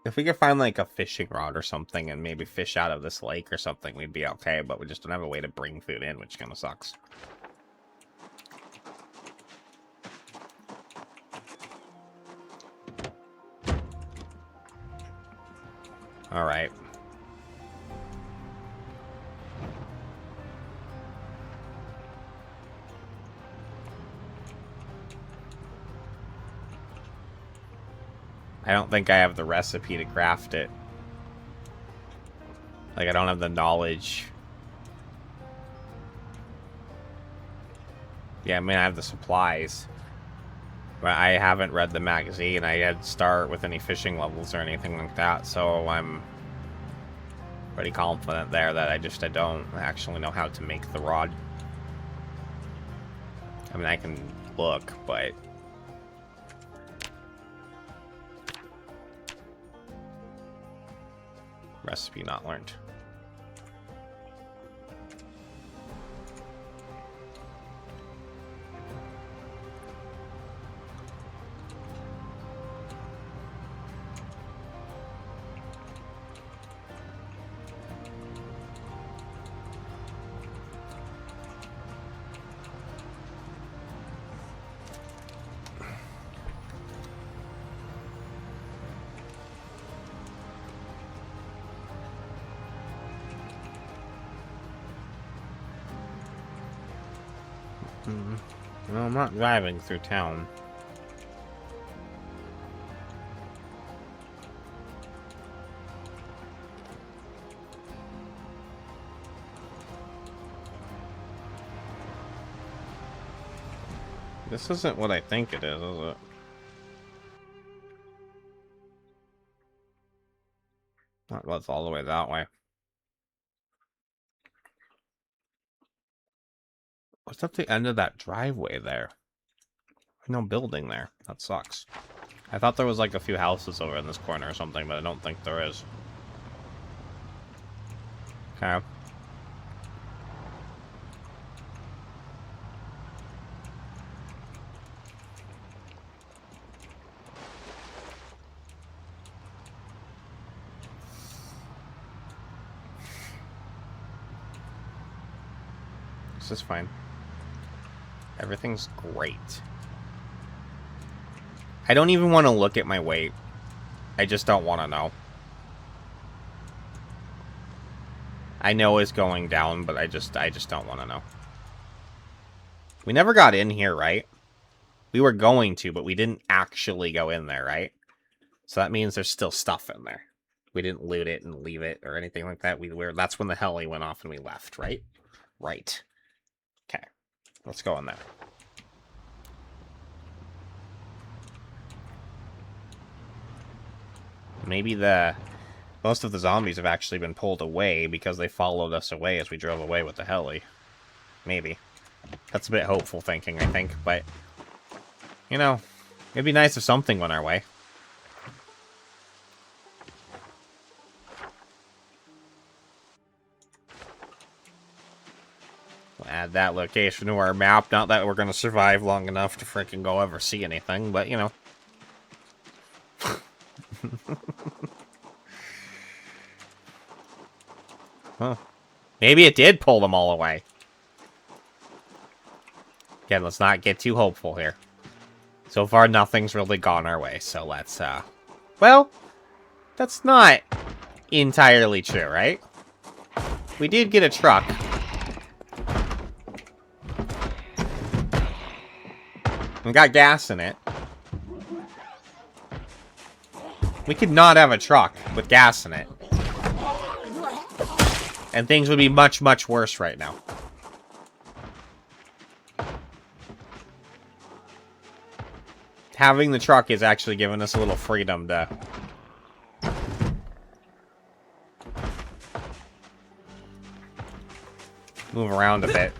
If we could find like a fishing rod or something and maybe fish out of this lake or something, we'd be okay, but we just don't have a way to bring food in, which kind of sucks. Alright. I don't think I have the recipe to craft it. Like, I don't have the knowledge. Yeah, I mean, I have the supplies. But I haven't read the magazine. I had to start with any fishing levels or anything like that, so I'm pretty confident there that I don't actually know how to make the rod. I mean, I can look, but... Recipe not learned. No, I'm not driving through town. This isn't what I think it is it? Not goes all the way that way. What's at the end of that driveway there? No building there. That sucks. I thought there was like a few houses over in this corner or something, but I don't think there is. Okay. This is fine. Everything's great. I don't even want to look at my weight. I just don't want to know. I know it's going down, but I just don't want to know. We never got in here, right? We were going to, but we didn't actually go in there, right? So that means there's still stuff in there. We didn't loot it and leave it or anything like that. That's when the heli went off and we left, right? Right. Okay. Let's go in there. Maybe most of the zombies have actually been pulled away because they followed us away as we drove away with the heli. Maybe. That's a bit hopeful thinking, I think, but... You know, it'd be nice if something went our way. We'll add that location to our map. Not that we're going to survive long enough to freaking go ever see anything, but, you know. Huh. Maybe it did pull them all away. Again, let's not get too hopeful here. So far, nothing's really gone our way, so let's, Well, that's not entirely true, right? We did get a truck. We got gas in it. We could not have a truck with gas in it. And things would be much, much worse right now. Having the truck is actually giving us a little freedom to... move around a bit.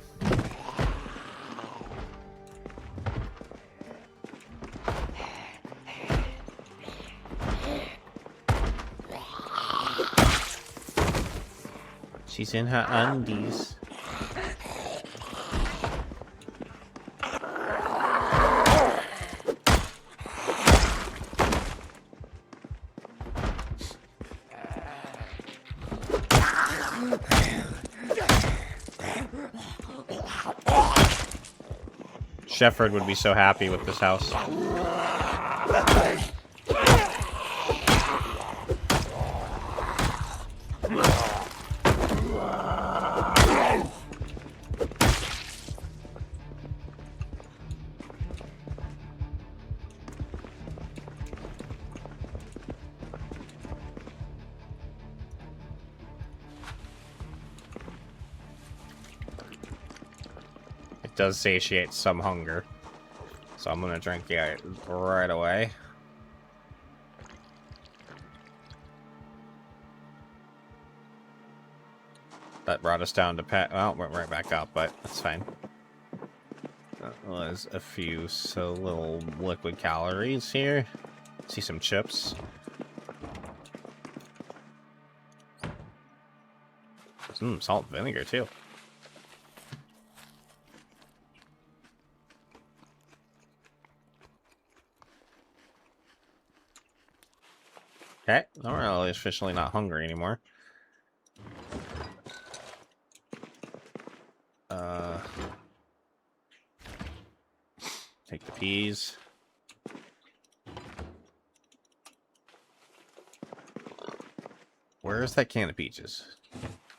She's in her undies. Shefford would be so happy with this house. It does satiate some hunger. So I'm gonna drink it right away. That brought us down to well, went right back up, but that's fine. That was a few little liquid calories here. See some chips. Salt and vinegar too. Okay, we're really officially not hungry anymore. Take the peas. Where's that can of peaches?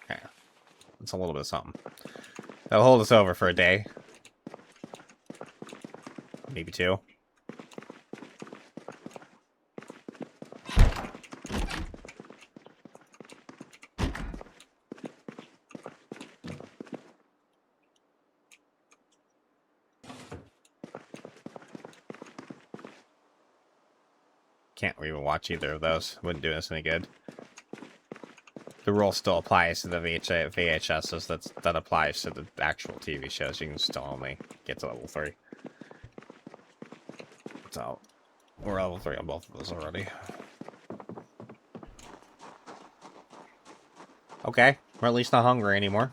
Okay, that's a little bit of something. That'll hold us over for a day. Maybe two. Can't even watch either of those. Wouldn't do us any good. The rule still applies to the VHSs. That applies to the actual TV shows. You can still only get to level 3. So, we're level 3 on both of those already. Okay, we're at least not hungry anymore.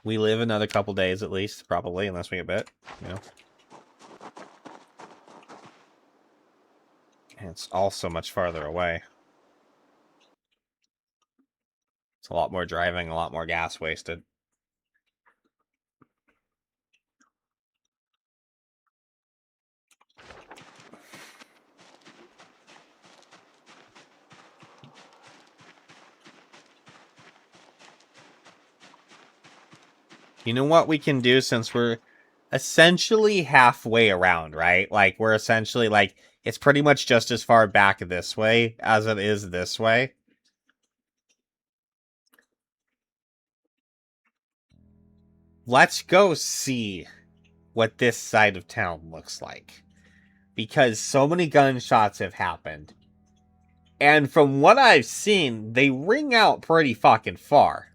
We live another couple days at least, probably, unless we get bit, you know. And it's also much farther away. It's a lot more driving, a lot more gas wasted. You know what we can do since we're essentially halfway around, right? Like, we're essentially, like, it's pretty much just as far back this way as it is this way. let's go see what this side of town looks like. Because so many gunshots have happened. And from what I've seen, they ring out pretty fucking far.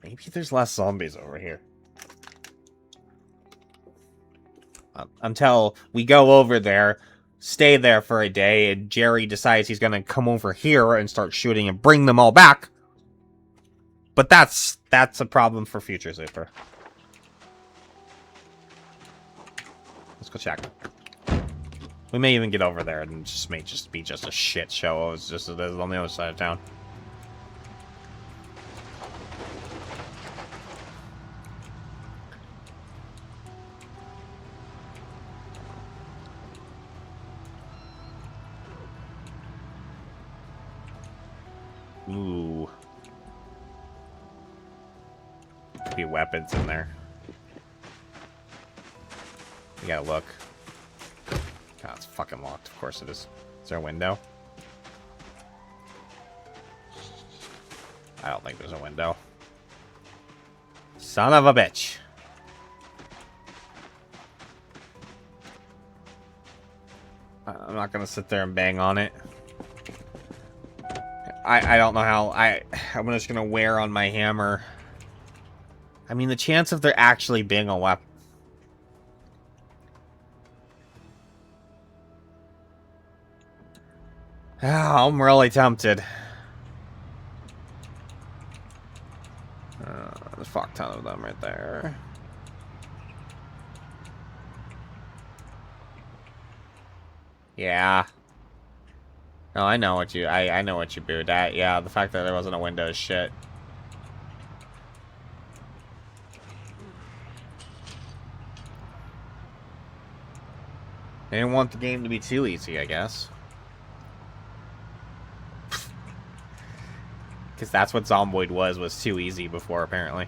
Maybe there's less zombies over here. Until we go over there, stay there for a day, and Jerry decides he's gonna come over here and start shooting and bring them all back. But that's a problem for future Super. Let's go check. We may even get over there and just may just be just a shit show. It's just on the other side of town. Ooh. Could be weapons in there. We gotta look. God, it's fucking locked. Of course it is. Is there a window? I don't think there's a window. Son of a bitch. I'm not gonna sit there and bang on it. I don't know how. I'm just gonna wear on my hammer. I mean, the chance of there actually being a weapon. Oh, I'm really tempted. There's a fuck ton of them right there. Yeah. No, I know what you. I know what you booed at. Yeah, the fact that there wasn't a window is shit. They didn't want the game to be too easy, I guess. Because that's what Zomboid was too easy before, apparently.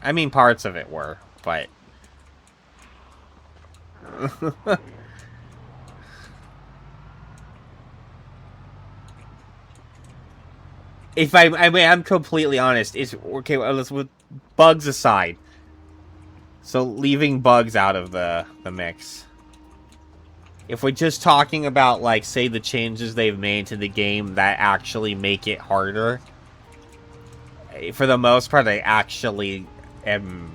I mean, parts of it were, but... if I'm completely honest, it's... Okay, well, let's... With bugs aside. So, leaving bugs out of the mix. If we're just talking about, like, say, the changes they've made to the game that actually make it harder, for the most part, I actually am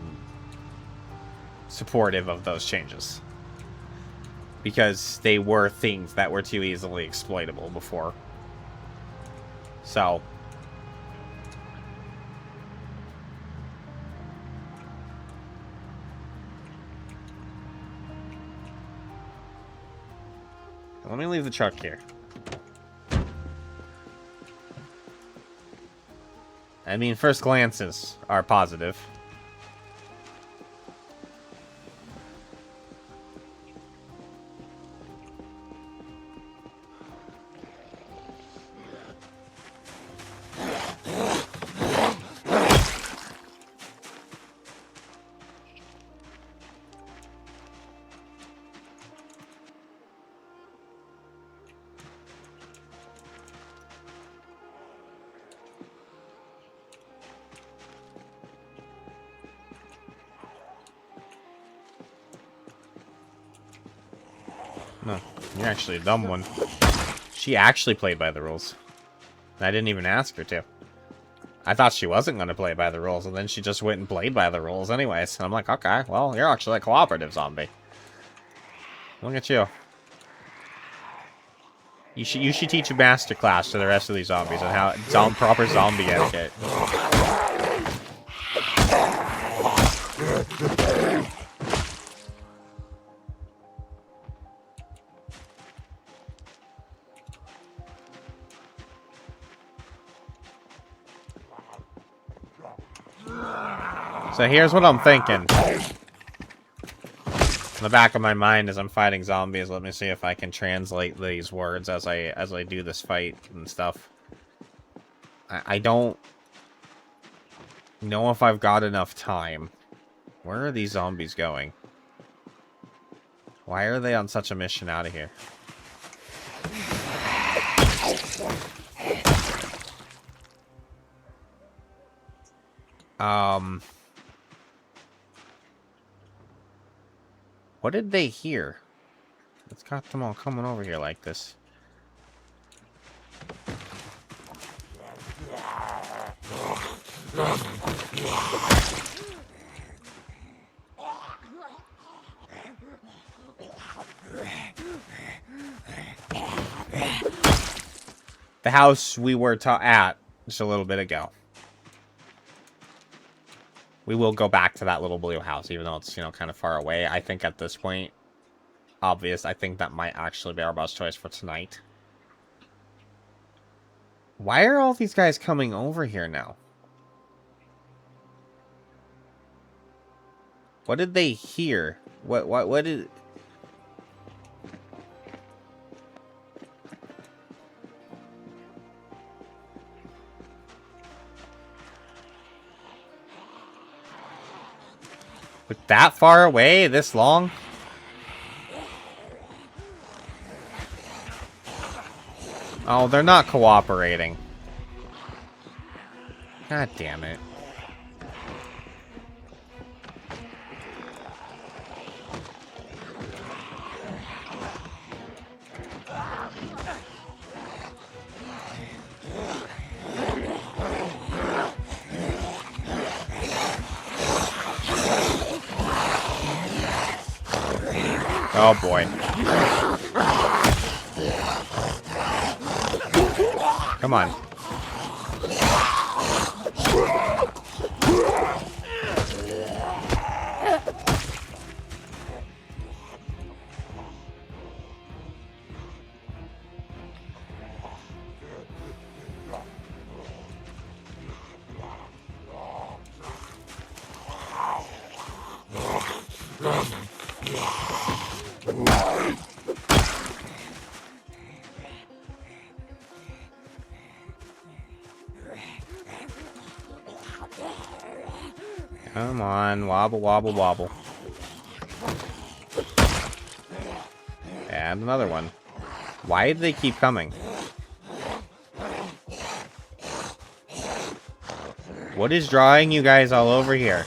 supportive of those changes. Because they were things that were too easily exploitable before. So... Let me leave the truck here. I mean, first glances are positive. No, you're actually a dumb one. She actually played by the rules. I didn't even ask her to. I thought she wasn't going to play by the rules, and then she just went and played by the rules anyways. And I'm like, okay, well, you're actually a cooperative zombie. Look at you. You should teach a master class to the rest of these zombies on how proper zombie etiquette. So here's what I'm thinking. In the back of my mind as I'm fighting zombies, let me see if I can translate these words as I do this fight and stuff. I don't know if I've got enough time. Where are these zombies going? Why are they on such a mission out of here? What did they hear? It's got them all coming over here like this. The house we were at just a little bit ago. We will go back to that little blue house, even though it's, you know, kind of far away. I think at this point, obvious, I think that might actually be our best choice for tonight. Why are all these guys coming over here now? What did they hear? What did... With that far away, this long? Oh, they're not cooperating. God damn it. Oh boy. Come on. Come on, wobble, wobble, wobble. And another one. Why do they keep coming? What is drawing you guys all over here?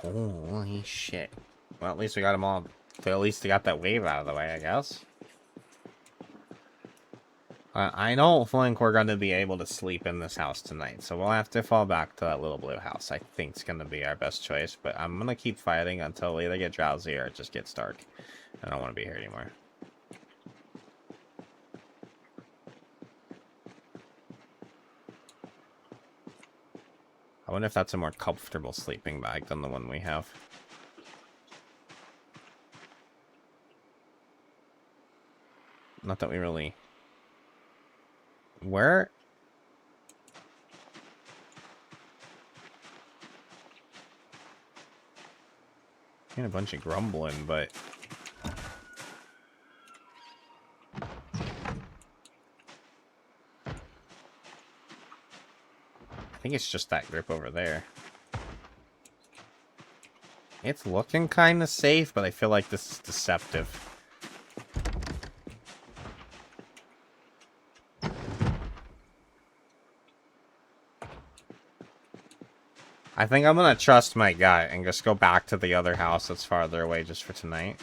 Holy shit. Well, at least we got them all. At least we got that wave out of the way, I guess. I don't think we're going to be able to sleep in this house tonight, so we'll have to fall back to that little blue house. I think it's going to be our best choice, but I'm going to keep fighting until we either get drowsy or it just gets dark. I don't want to be here anymore. I wonder if that's a more comfortable sleeping bag than the one we have. Not that we really... Where? A bunch of grumbling, but... I think it's just that group over there. It's looking kind of safe, but I feel like this is deceptive. I think I'm gonna trust my gut and just go back to the other house that's farther away just for tonight.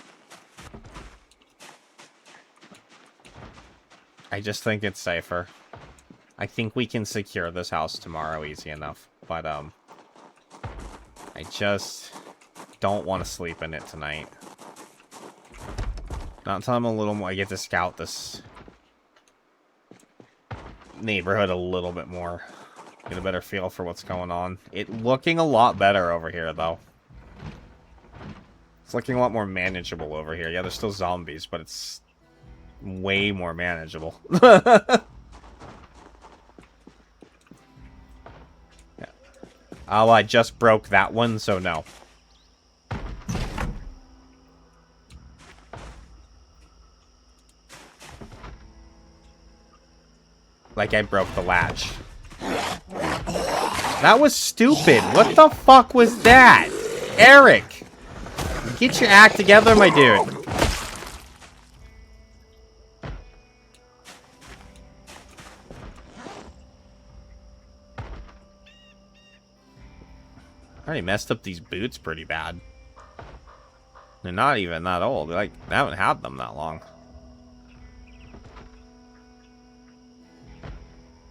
I just think it's safer. I think we can secure this house tomorrow easy enough, but I just don't want to sleep in it tonight. Not until I'm a little more, I get to scout this neighborhood a little bit more. Get a better feel for what's going on. It looking a lot better over here, though. It's looking a lot more manageable over here. Yeah, there's still zombies, but it's way more manageable. Yeah. Oh, I just broke that one, so no. Like I broke the latch. That was stupid. What the fuck was that? Eric! Get your act together, my dude. I already messed up these boots pretty bad. They're not even that old. Like, I haven't had them that long.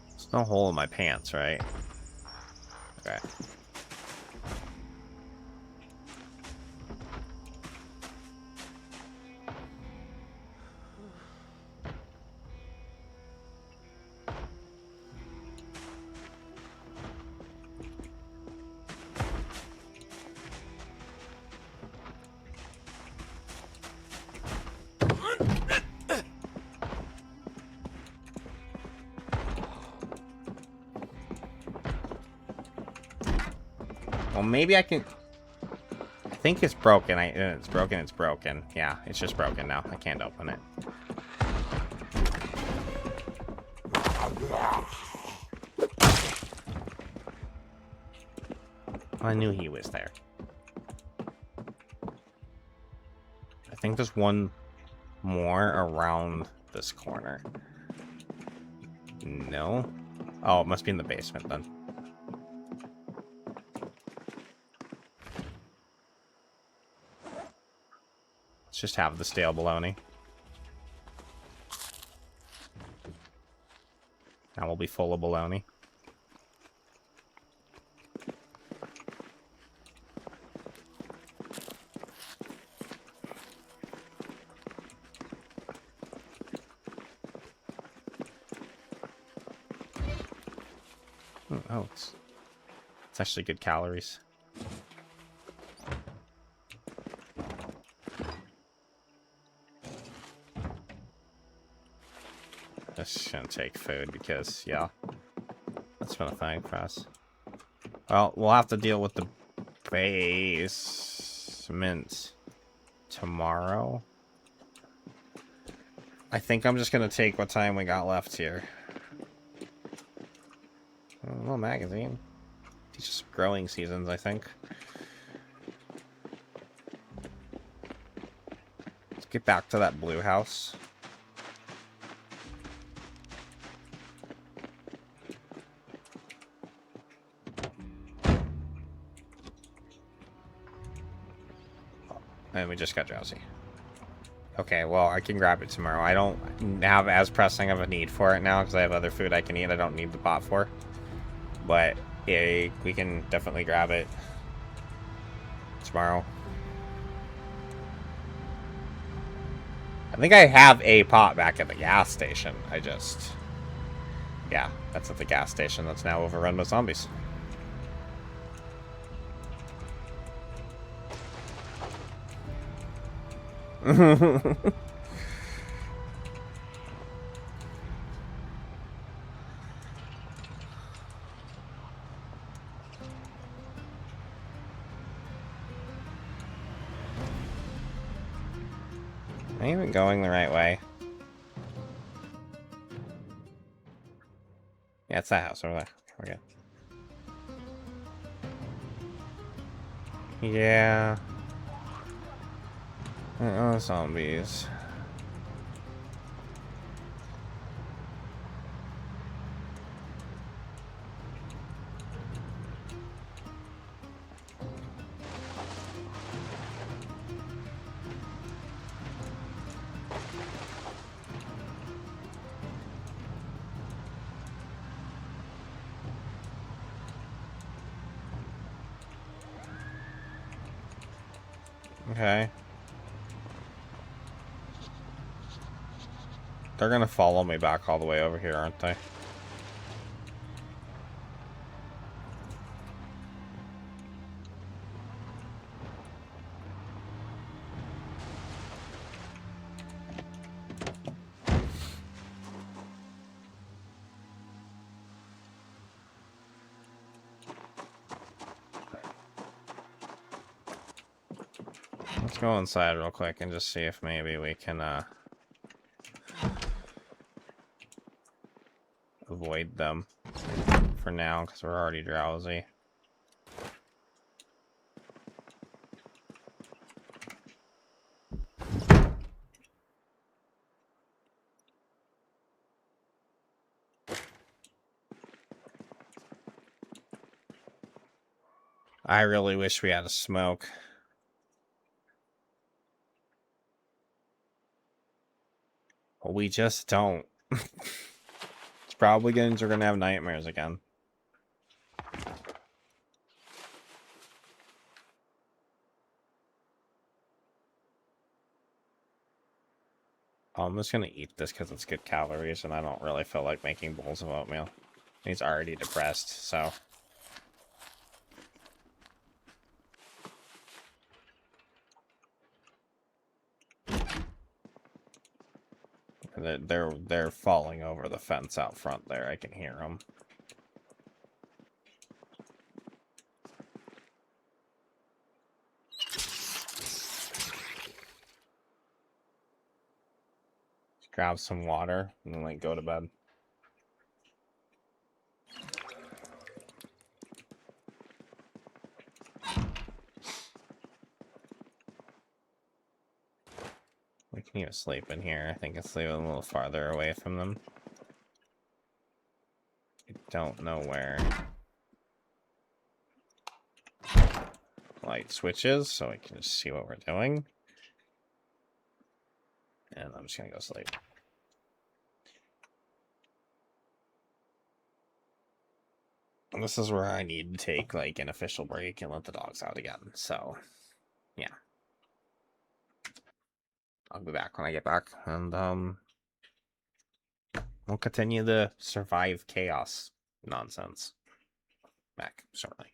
There's no hole in my pants, right? Okay. Well, maybe I can... I think it's broken. It's broken. It's broken. Yeah, it's just broken now. I can't open it. I knew he was there. I think there's one more around this corner. No? Oh, it must be in the basement then. Let's just have the stale bologna. Now we'll be full of bologna. Oh, it's actually good calories. Just gonna take food because, yeah, that's been a thing for us. Well, we'll have to deal with the basement tomorrow. I think I'm just gonna take what time we got left here. A little magazine. Teaches growing seasons, I think. Let's get back to that blue house. And we just got drowsy. Okay, well, I can grab it tomorrow. I don't have as pressing of a need for it now because I have other food I can eat I don't need the pot for. But yeah, we can definitely grab it tomorrow. I think I have a pot back at the gas station. Yeah, that's at the gas station that's now overrun with zombies. Am I even going the right way? Yeah, it's that house over there. We're good. Yeah. Oh, zombies. Okay. They're gonna follow me back all the way over here, aren't they? Let's go inside real quick and just see if maybe we can, avoid them for now because we're already drowsy. I really wish we had a smoke. But we just don't. It's probably means we're gonna have nightmares again. I'm just gonna eat this because it's good calories, and I don't really feel like making bowls of oatmeal. He's already depressed, so... They're falling over the fence out front there. I can hear them. Grab some water and then like go to bed. We can even sleep in here. I think it's leaving a little farther away from them. I don't know where light switches, so I can just see what we're doing. And I'm just gonna go sleep. And this is where I need to take like an official break and let the dogs out again. So, yeah. I'll be back when I get back, and we'll continue the survive chaos nonsense. Back shortly.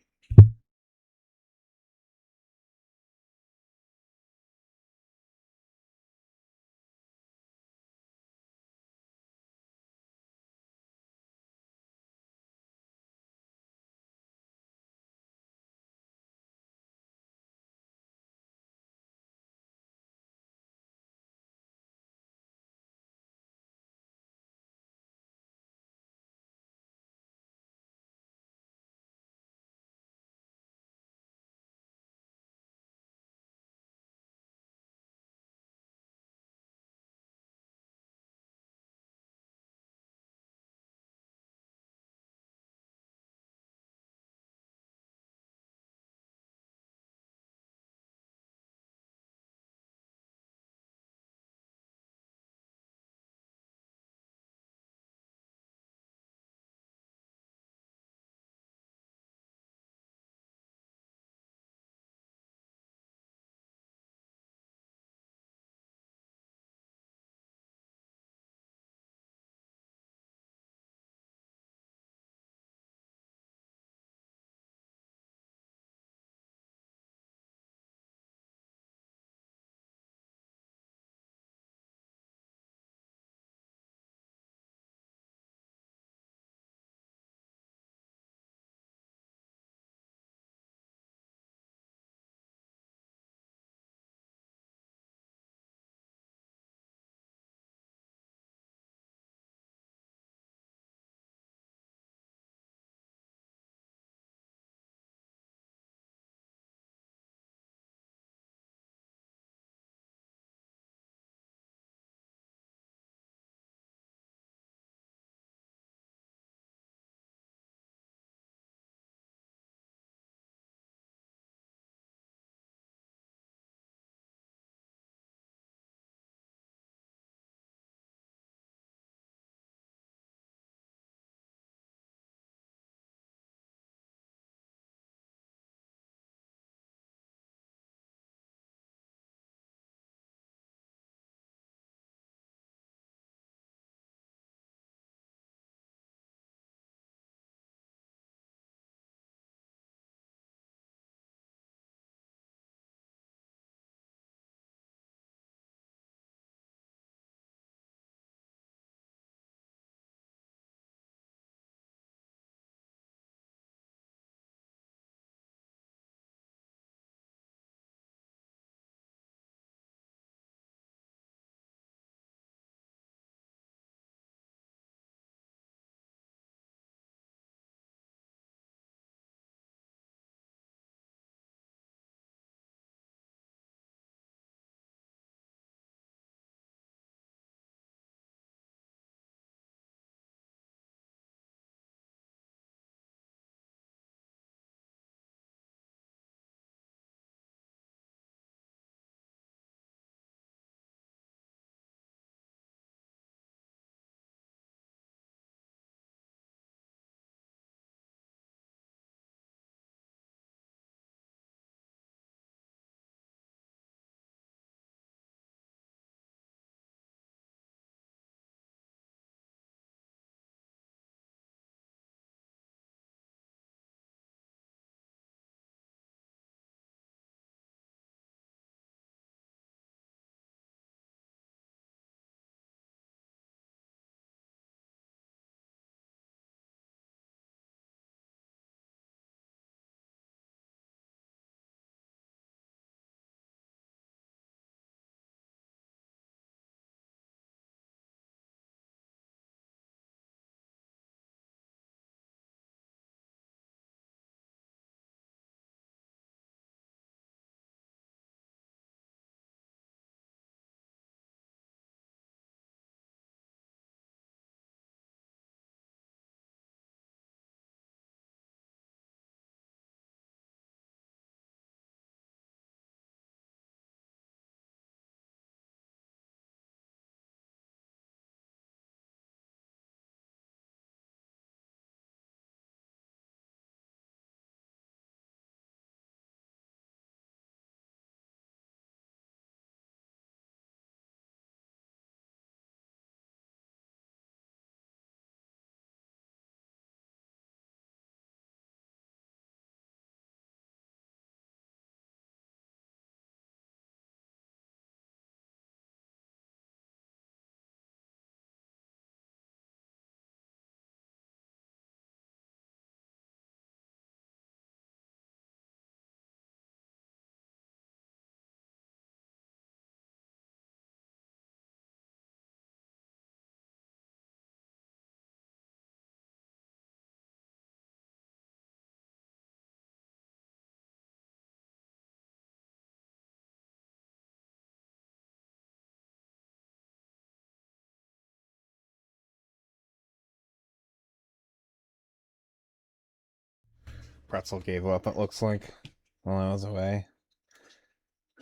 Pretzel gave up, it looks like, while I was away.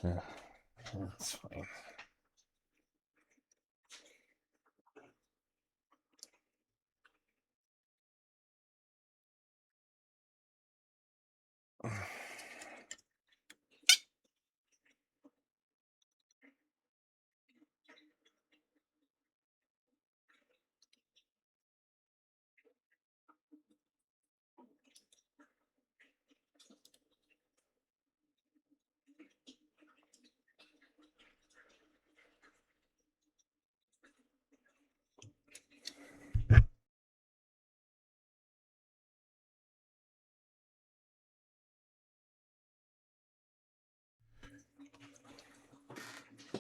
Yeah, that's fine.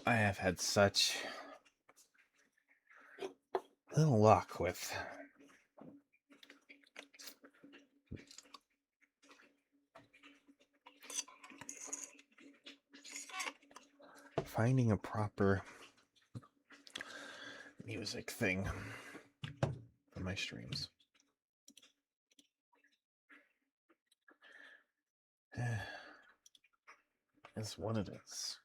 I have had such little luck with finding a proper music thing for my streams. It's what it is.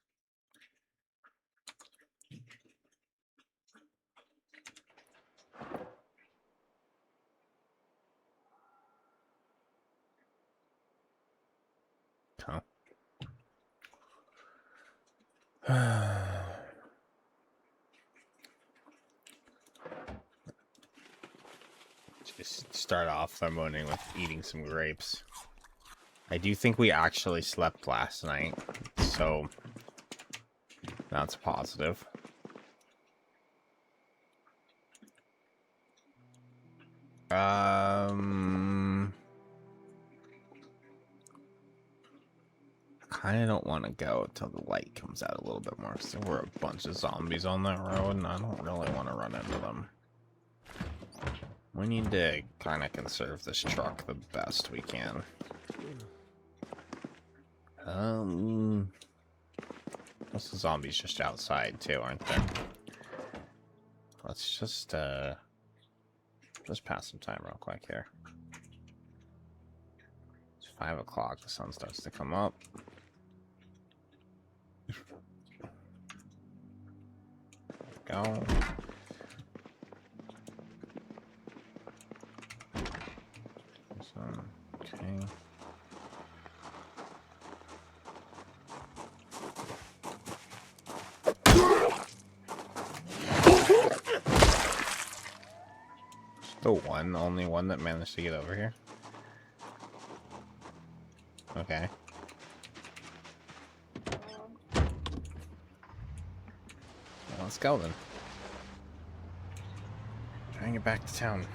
Huh. Just start off the morning with eating some grapes. I do think we actually slept last night, so that's positive. I kind of don't want to go until the light comes out a little bit more, because there were a bunch of zombies on that road, and I don't really want to run into them. We need to kind of conserve this truck the best we can. Most of the zombies just outside too, aren't there? Let's just pass some time real quick here. It's 5 o'clock. The sun starts to come up. Go. Okay. The only one that managed to get over here. Okay. Well, let's go then. Try and get back to town.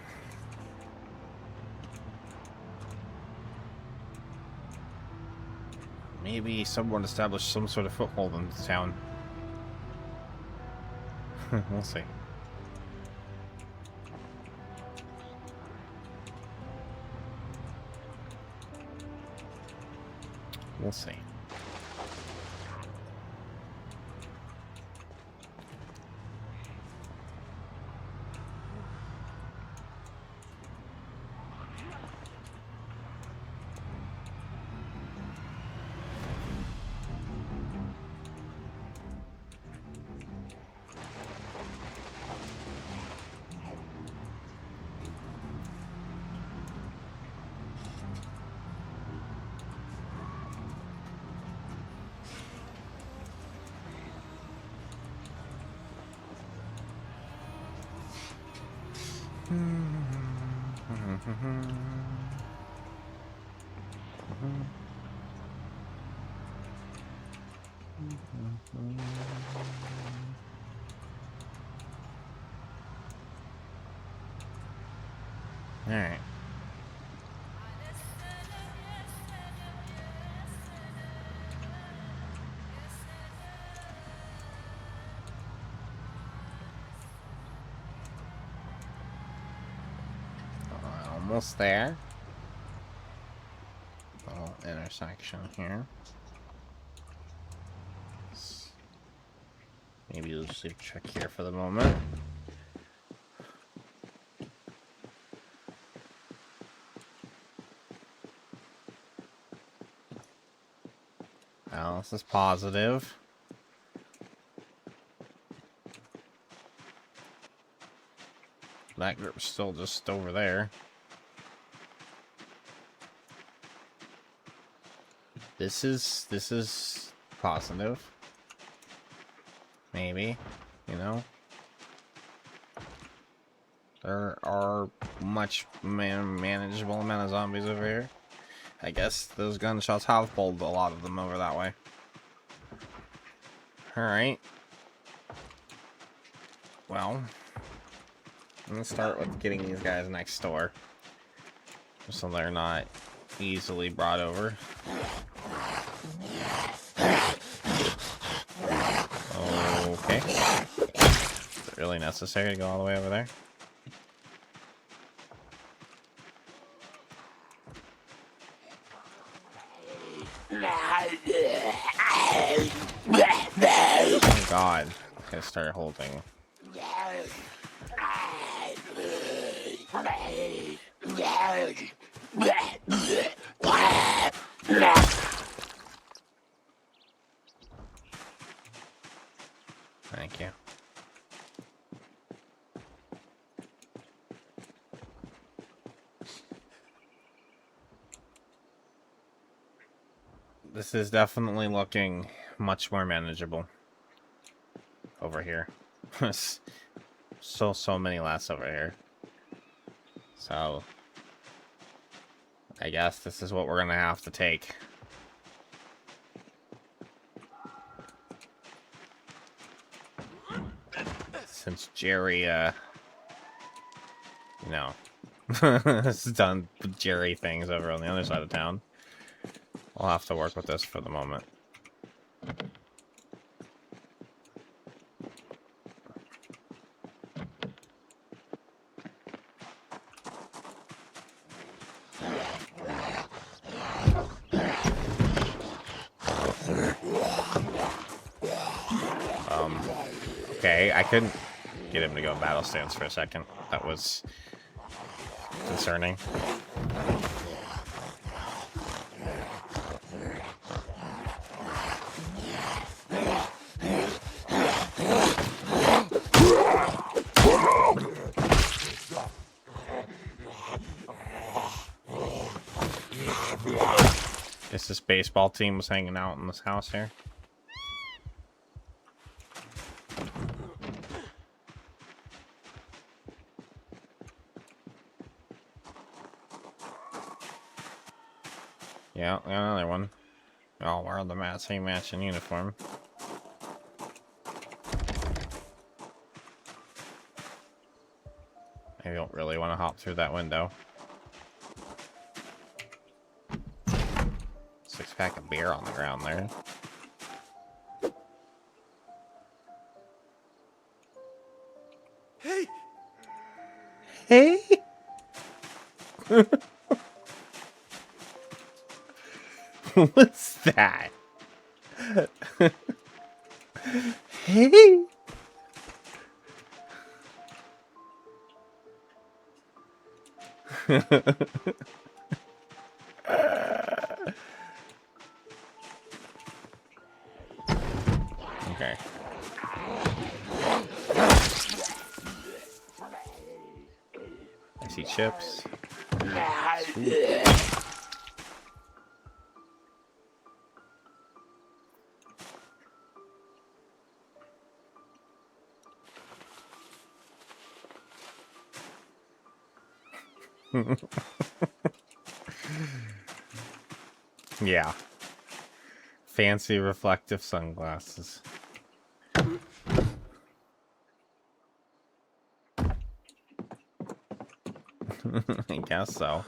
Maybe someone established some sort of foothold in the town. We'll see. We'll see. All right. Almost there. Little intersection here. Maybe we'll just leave a check here for the moment. this is positive. That group's still just over there. This is positive. Maybe, you know. There are much manageable amount of zombies over here. I guess those gunshots have pulled a lot of them over that way. Alright. Well, I'm gonna start with getting these guys next door, so they're not easily brought over. Okay. Is it really necessary to go all the way over there? Oh God. Gotta start holding. Thank you. This is definitely looking much more manageable over here. so many less over here. So I guess this is what we're gonna have to take. Since Jerry, you know, has done Jerry things over on the other side of town. I'll have to work with this for the moment. Okay, I couldn't get him to go battle stance for a second. That was concerning. Guess this baseball team was hanging out in this house here. Yeah, another one. Oh, we're the same matching uniform. I don't really want to hop through that window. 6-pack of beer on the ground there. Hey! Hey! What's that? Hey! Okay. I see chips. Sweet. Yeah. Fancy reflective sunglasses. I guess so.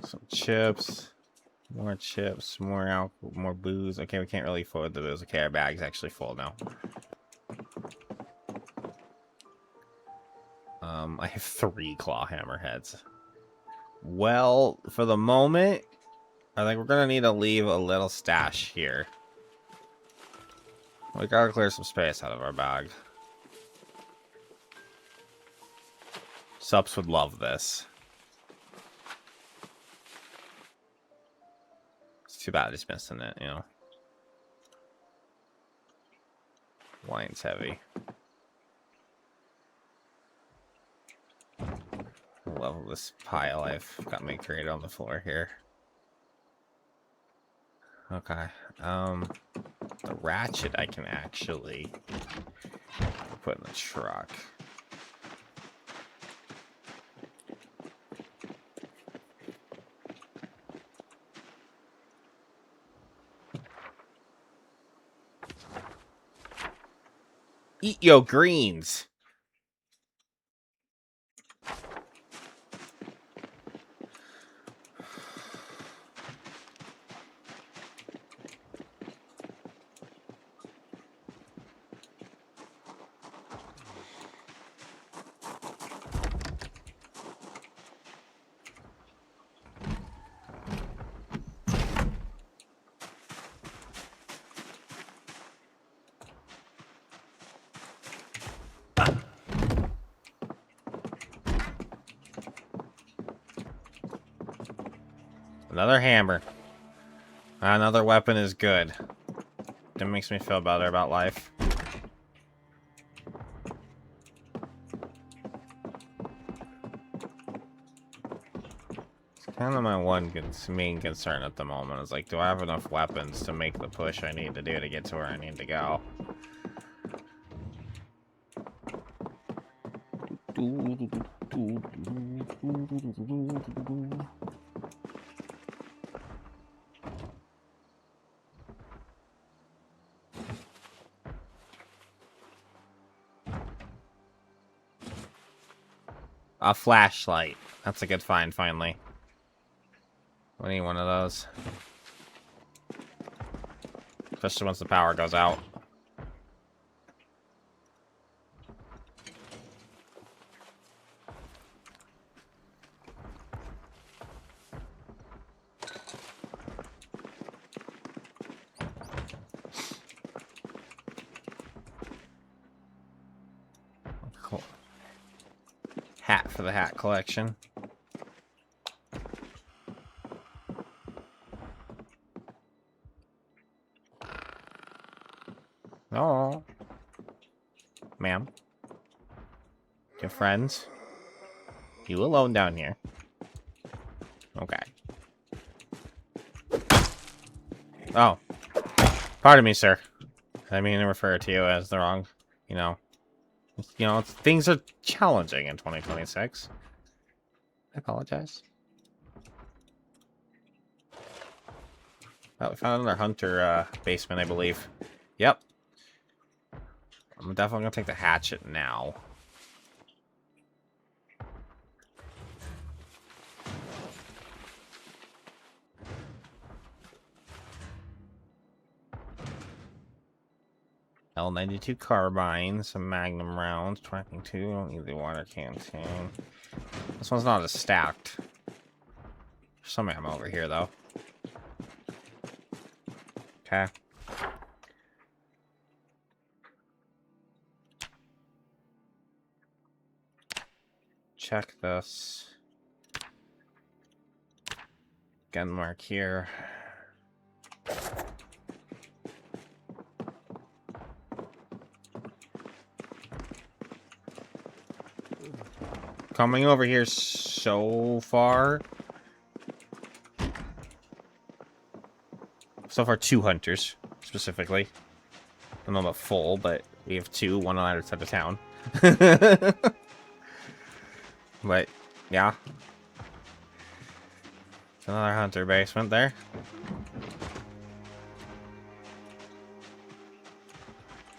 Some chips. More chips. More alcohol. More booze. Okay, we can't really afford the booze. Okay, our bag's actually full now. I have 3 claw hammerheads. Well, for the moment, I think we're gonna need to leave a little stash here. We gotta clear some space out of our bag. Subs would love this. Too bad it's missing it, you know. Wine's heavy. I love this pile I've got me created on the floor here. Okay. The ratchet I can actually put in the truck. Eat yo greens. Another hammer. Another weapon is good. That makes me feel better about life. It's kind of my one main concern at the moment. Is like, do I have enough weapons to make the push I need to do to get to where I need to go? A flashlight. That's a good find, finally. I need one of those. Especially once the power goes out. Cool. Hat for the hat collection. Oh. Ma'am. Your friends? You alone down here? Okay. Oh. Pardon me, sir. I mean to refer to you as the wrong, you know, things are challenging in 2026. I apologize. Oh, we found another hunter basement, I believe. Yep. I'm definitely gonna take the hatchet now. L92 carbine, some magnum rounds, 22, don't need the water canteen. This one's not as stacked. There's some ammo over here, though. Okay. Check this. Gun mark here. Coming over here so far. So far, 2 hunters, specifically. I don't know about full, but we have 2, one on either side of town. But, yeah. Another hunter basement there.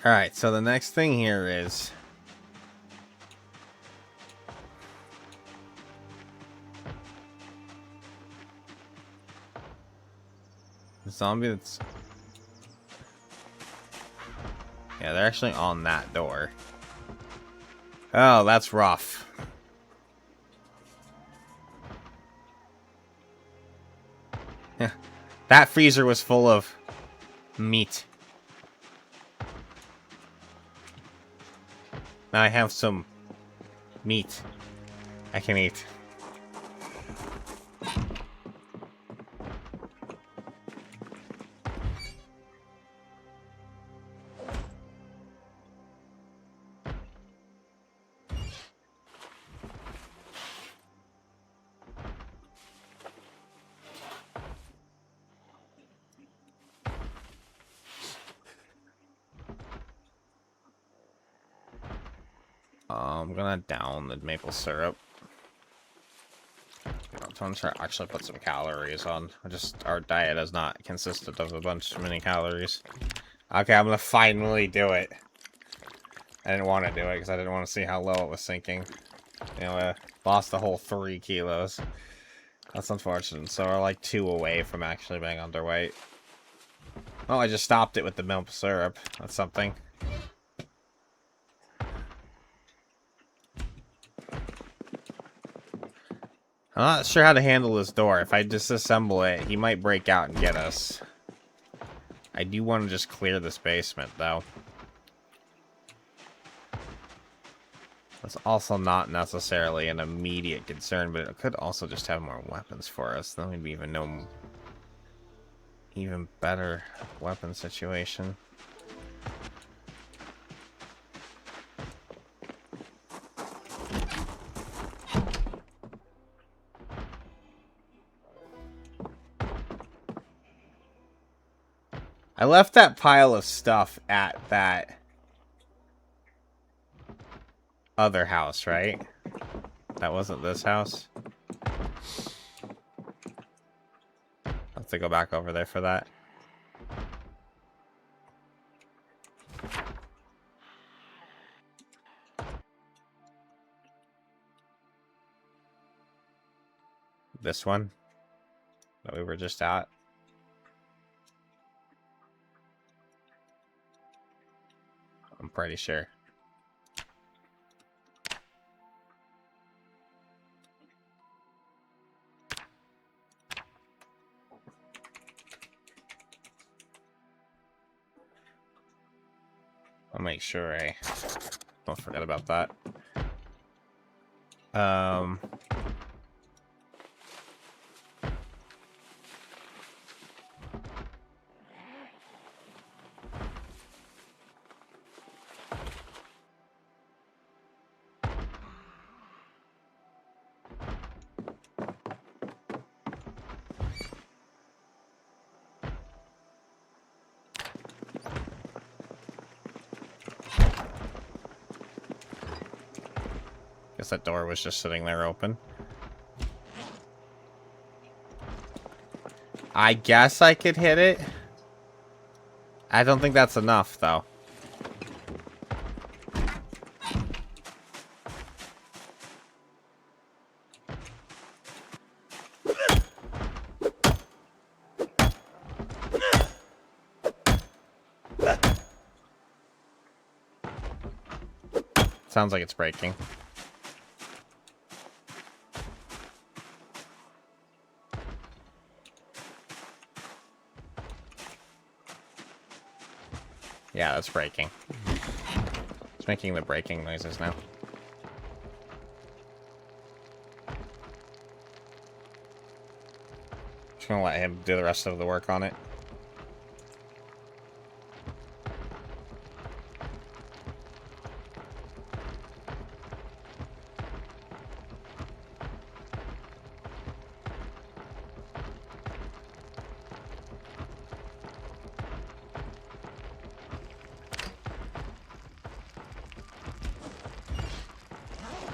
Alright, so the next thing here is... the zombie that's... yeah, they're actually on that door. Oh, that's rough. Yeah, that freezer was full of meat. Now I have some meat I can eat. I'm gonna down the maple syrup. I'm trying to actually put some calories on. Our diet has not consisted of a bunch of many calories. Okay, I'm gonna finally do it. I didn't want to do it because I didn't want to see how low it was sinking. You know, I lost a whole 3 kilos. That's unfortunate. So we're like 2 away from actually being underweight. Oh, I just stopped it with the maple syrup. That's something. I'm not sure how to handle this door. If I disassemble it, he might break out and get us. I do want to just clear this basement, though. That's also not necessarily an immediate concern, but it could also just have more weapons for us. Then we'd be even better weapon situation. I left that pile of stuff at that other house, right? That wasn't this house. I'll have to go back over there for that. This one that we were just at. I'm pretty sure. I'll make sure I don't forget about that. Guess that door was just sitting there open. I guess I could hit it. I don't think that's enough, though. Sounds like it's breaking. Yeah, that's breaking. It's making the breaking noises now. Just gonna let him do the rest of the work on it.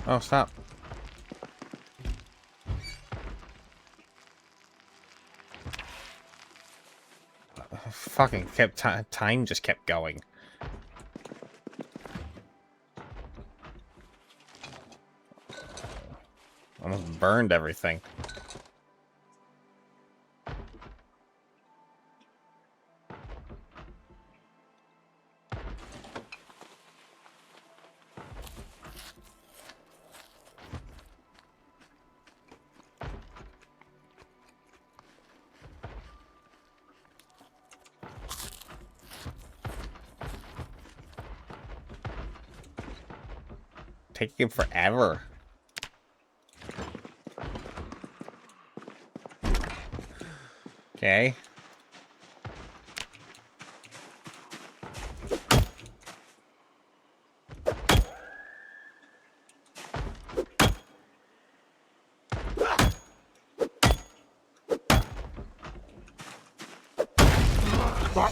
Oh, stop. Fucking kept time just kept going. Almost burned everything. Taking forever. Okay.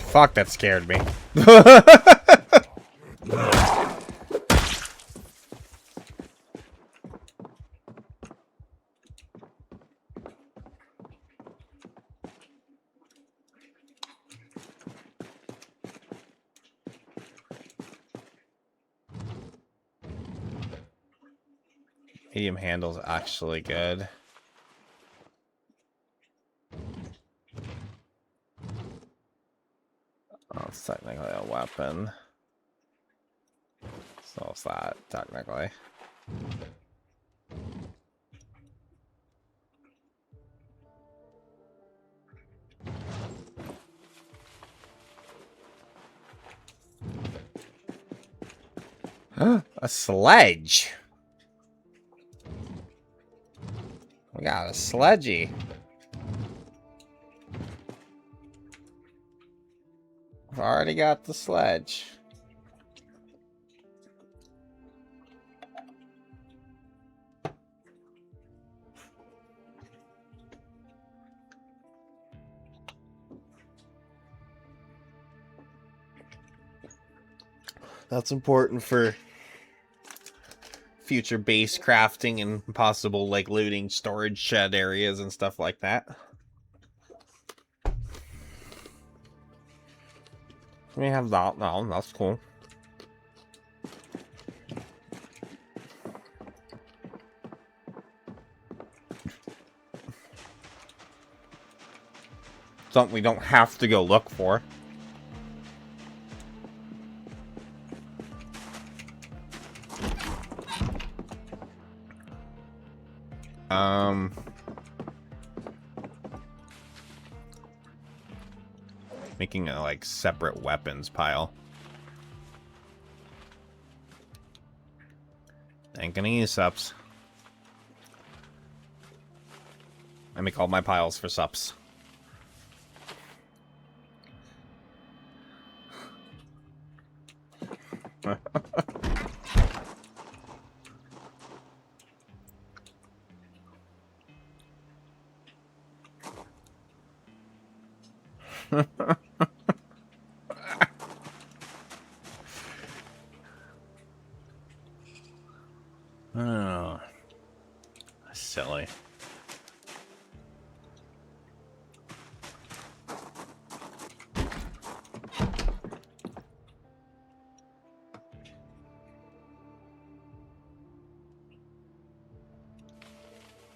Fuck, that scared me. Medium handle's actually good. Oh, it's technically a weapon. So it's that, technically. A sledge! We got a sledgy. I've already got the sledge. That's important for future base crafting and possible like looting storage shed areas and stuff like that. We have that now, that's cool. Something we don't have to go look for. Making a like separate weapons pile. Ain't gonna use sups. I make all my piles for sups. Oh, silly.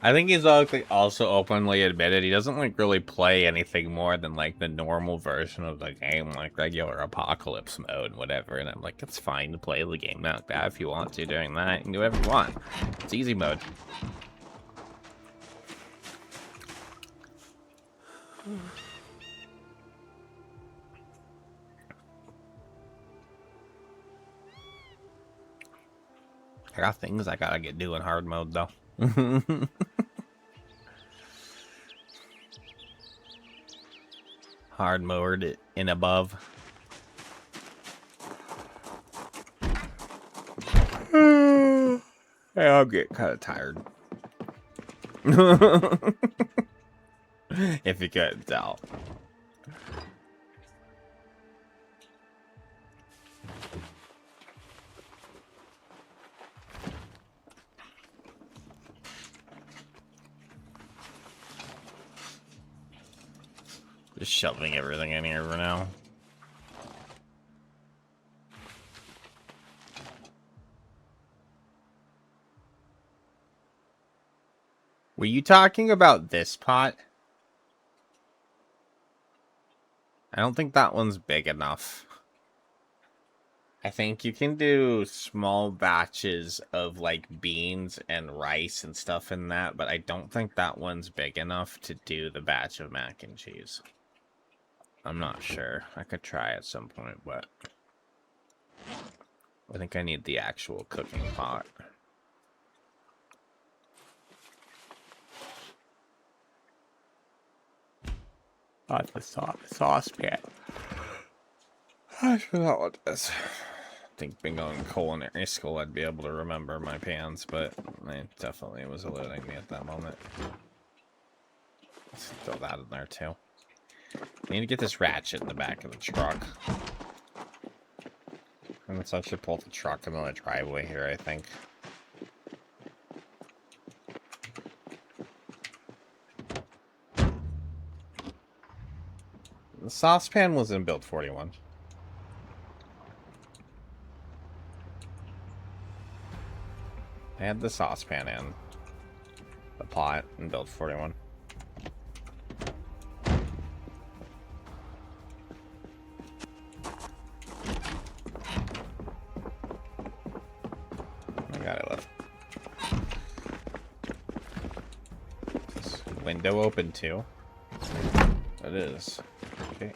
I think he's also openly admitted he doesn't like really play anything more than like the normal version of the game, like regular apocalypse mode, whatever. And I'm like, it's fine to play the game like that if you want to. Doing that, you can do whatever you want. It's easy mode. I got things I gotta get doing hard mode though. Hard mode and above. Yeah, I'll get kind of tired. If you couldn't tell. Just shoving everything in here for now. Were you talking about this pot? I don't think that one's big enough. I think you can do small batches of like beans and rice and stuff in that, but I don't think that one's big enough to do the batch of mac and cheese. I'm not sure. I could try at some point, but I think I need the actual cooking pot. Not the saucepan. I forgot what this. I think being in culinary school, I'd be able to remember my pans, but it definitely was eluding me at that moment. Let's throw that in there too. I need to get this ratchet in the back of the truck. And let's actually pull the truck into the driveway here, I think. The saucepan was in build 41. Add the saucepan in the pot and build 41. I got it left. Is this window open too? It is. Okay.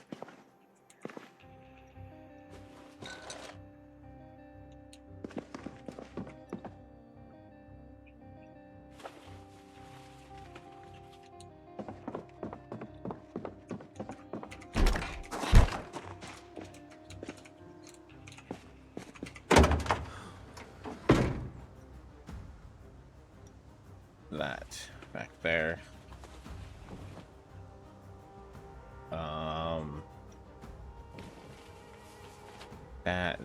That back there.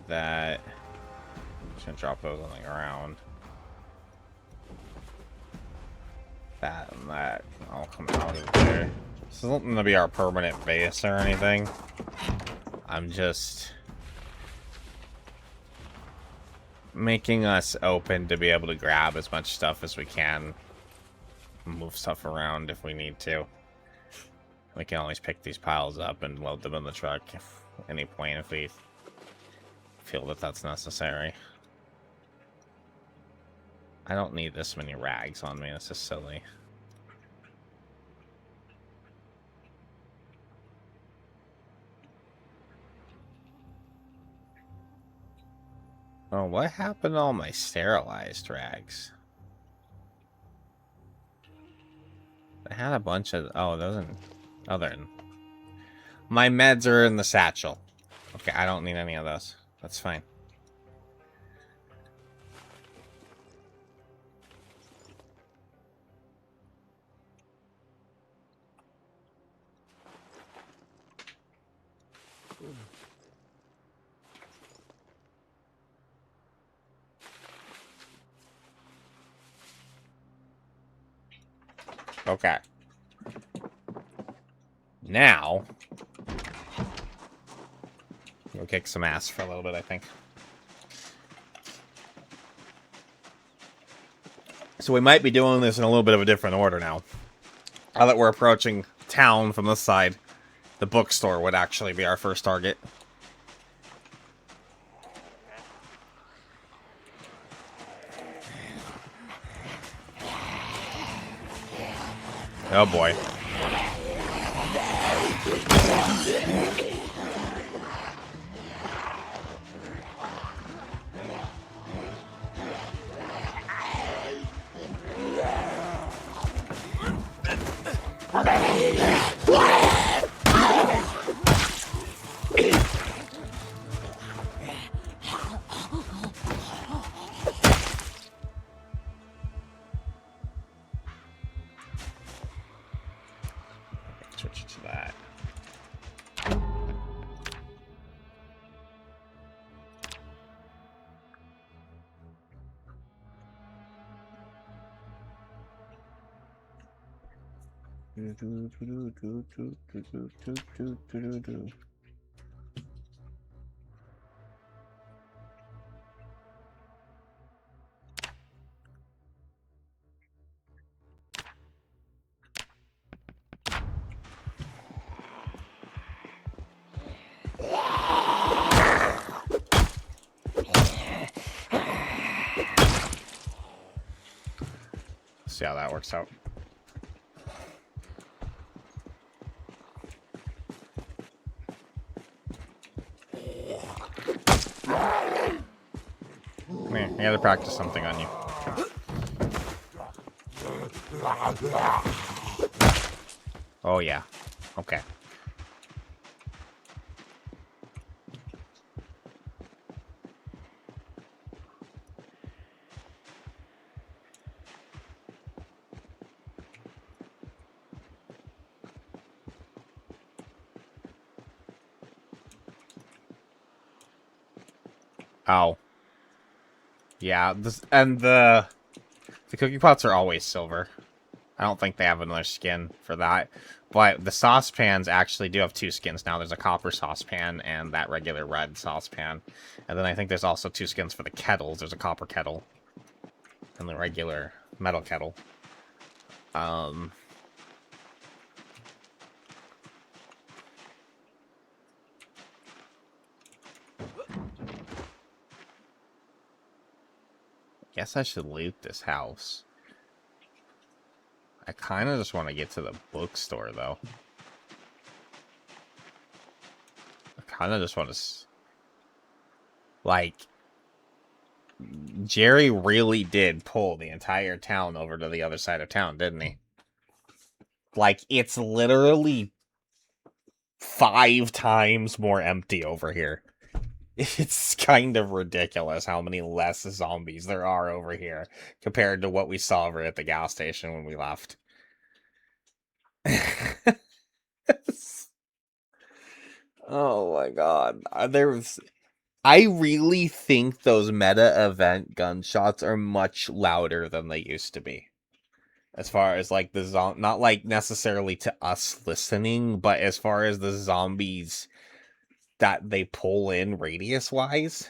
That. I'm just gonna drop those on the ground. That and that all come out of there. This isn't gonna be our permanent base or anything. I'm just making us open to be able to grab as much stuff as we can. Move stuff around if we need to. We can always pick these piles up and load them in the truck at any point if we feel that that's necessary. I don't need this many rags on me. This is silly. Oh, what happened to all my sterilized rags? I had a bunch of... Oh, those are... Oh, they're in... My meds are in the satchel. Okay, I don't need any of those. That's fine. Okay. Now... we'll kick some ass for a little bit, I think. So we might be doing this in a little bit of a different order now. Now that we're approaching town from this side, the bookstore would actually be our first target. Oh boy. Switch to that. See how that works out. Come here, I gotta practice something on you. Oh yeah. Okay. Oh. Yeah, the cookie pots are always silver. I don't think they have another skin for that. But the saucepans actually do have two skins now. There's a copper saucepan and that regular red saucepan. And then I think there's also two skins for the kettles. There's a copper kettle. and the regular metal kettle. Guess I should loot this house. I kind of just want to get to the bookstore, though. I kind of just want to... Like... Jerry really did pull the entire town over to the other side of town, didn't he? Like, it's literally 5 times more empty over here. It's kind of ridiculous how many less zombies there are over here compared to what we saw over at the gas station when we left. Oh my god. I really think those meta event gunshots are much louder than they used to be. As far as like the not like necessarily to us listening, but as far as the zombies that they pull in radius wise,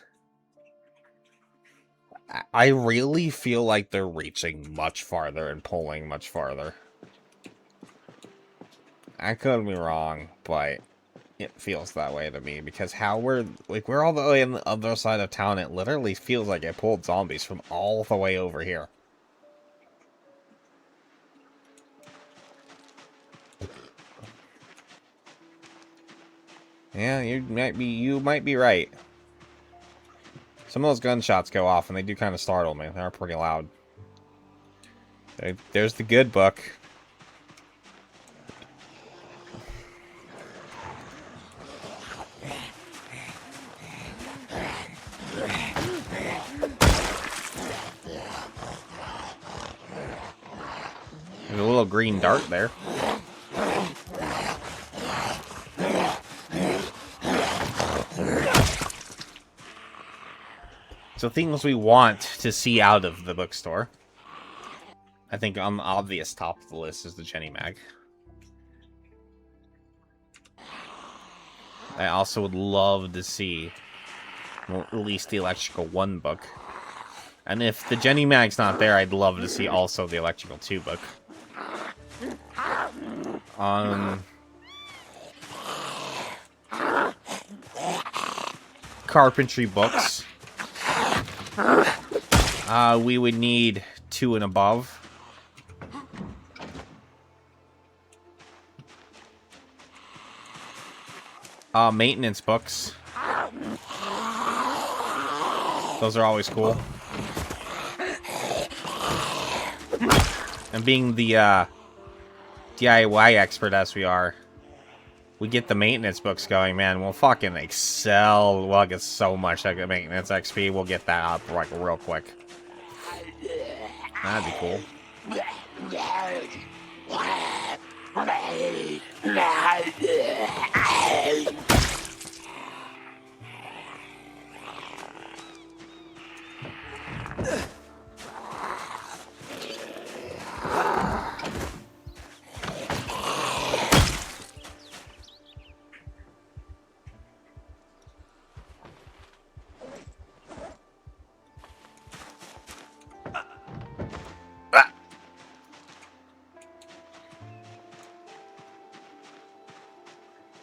I really feel like they're reaching much farther and pulling much farther. I could be wrong, but it feels that way to me because how we're all the way on the other side of town. It literally feels like it pulled zombies from all the way over here. Yeah, you might be right. Some of those gunshots go off and they do kind of startle me. They're pretty loud. There's the good book. There's a little green dart there. So things we want to see out of the bookstore. I think on the obvious top of the list is the Jenny Mag. I also would love to see at least the Electrical 1 book. And if the Jenny Mag's not there, I'd love to see also the Electrical 2 book. Carpentry books. We would need 2 and above. Maintenance books. Those are always cool. And being the DIY expert as we are, we get the maintenance books going, man. We'll fucking excel. We'll get so much like maintenance XP. We'll get that up like real quick. That'd be cool.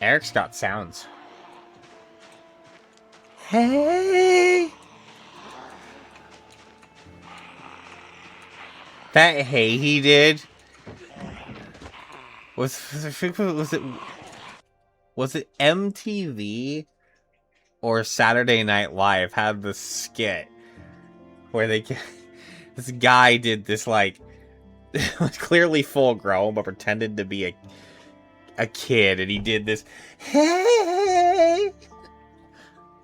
Eric's got sounds. Hey! That hey he did was it MTV or Saturday Night Live had this skit where this guy did this like was clearly full grown but pretended to be a kid, and he did this, hey,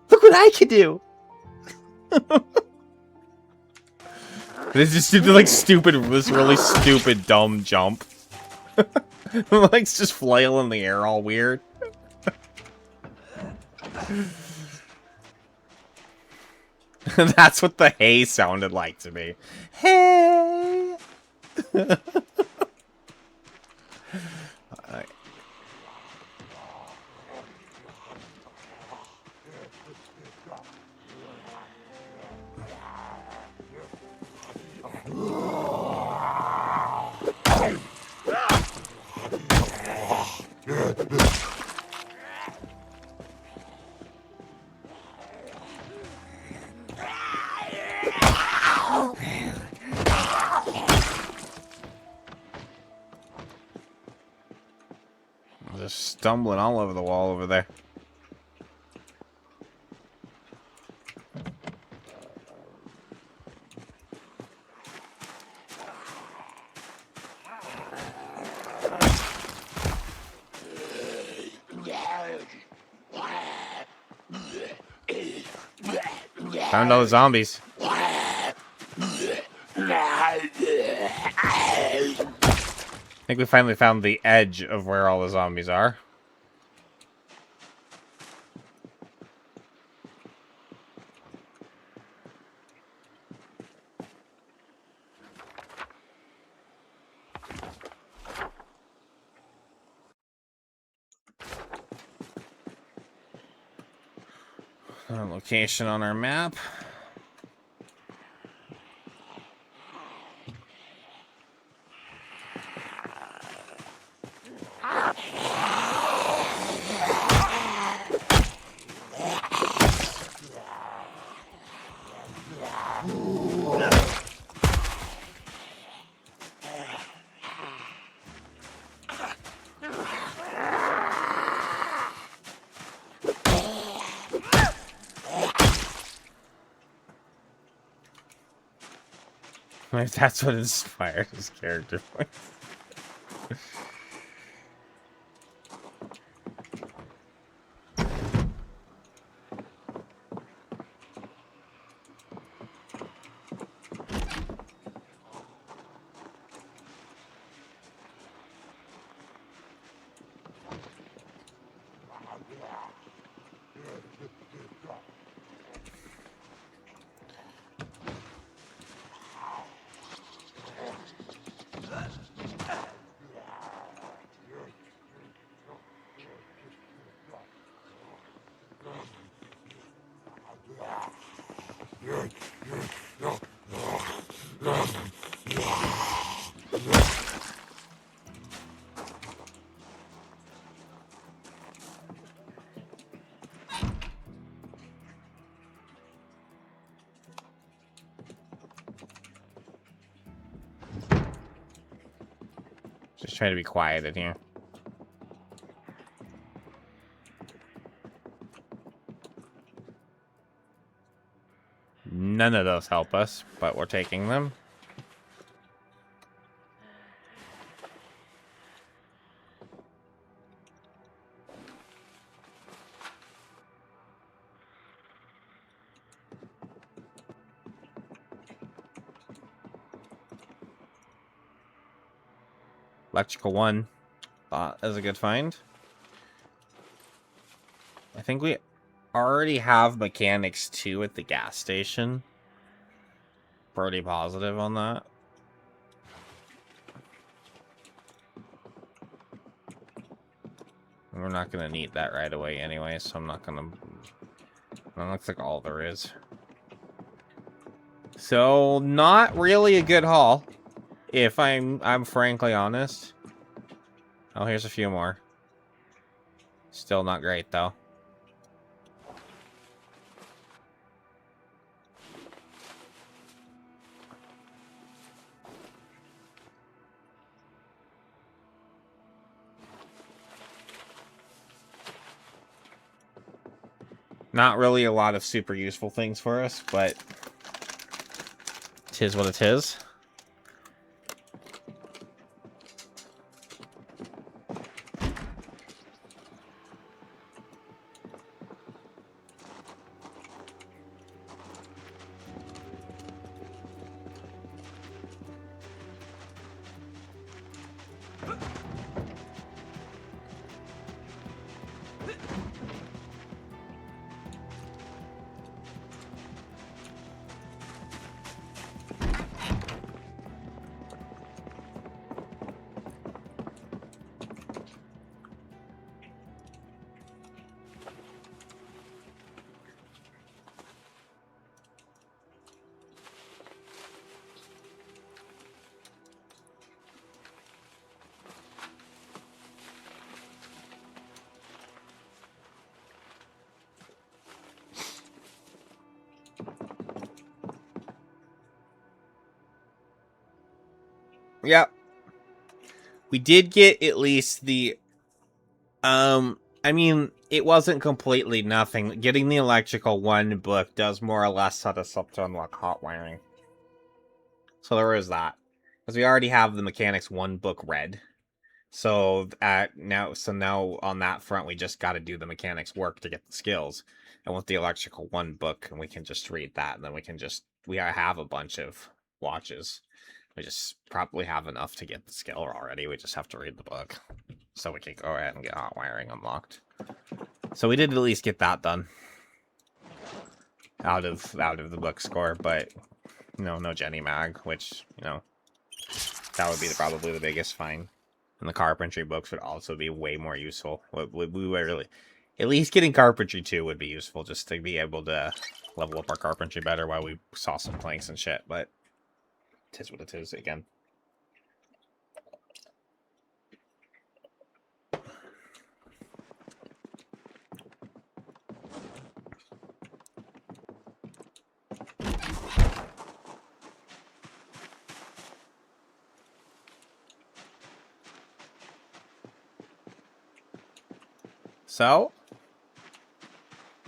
look what I can do. This just did like this really stupid dumb jump. Like just flail in the air all weird. That's what the hey sounded like to me. Hey. I'm just stumbling all over the wall over there. Found all the zombies. I think we finally found the edge of where all the zombies are. Location on our map. If that's what inspired his character voice. Just trying to be quiet in here. None of those help us, but we're taking them. Electrical 1. That is a good find. I think we already have mechanics 2 at the gas station. Pretty positive on that. We're not going to need that right away anyway, so I'm not going to... That looks like all there is. So, not really a good haul. If I'm frankly honest. Oh, here's a few more. Still not great, though. Not really a lot of super useful things for us, but... Tis what it is. Yep. We did get at least the... I mean, it wasn't completely nothing. Getting the electrical 1 book does more or less set us up to unlock hot wiring. So there is that. Because we already have the mechanics 1 book read. So now on that front, we just got to do the mechanics work to get the skills. And with the electrical 1 book, and we can just read that, and then we have a bunch of watches. We just probably have enough to get the skill already. We just have to read the book. So we can go ahead and get hot wiring unlocked. So we did at least get that done. Out of the book score, but no Jenny Mag, which, that would be probably the biggest fine. And the carpentry books would also be way more useful. We really, at least getting carpentry 2 would be useful, just to be able to level up our carpentry better while we saw some planks and shit, but it is what it is again. So,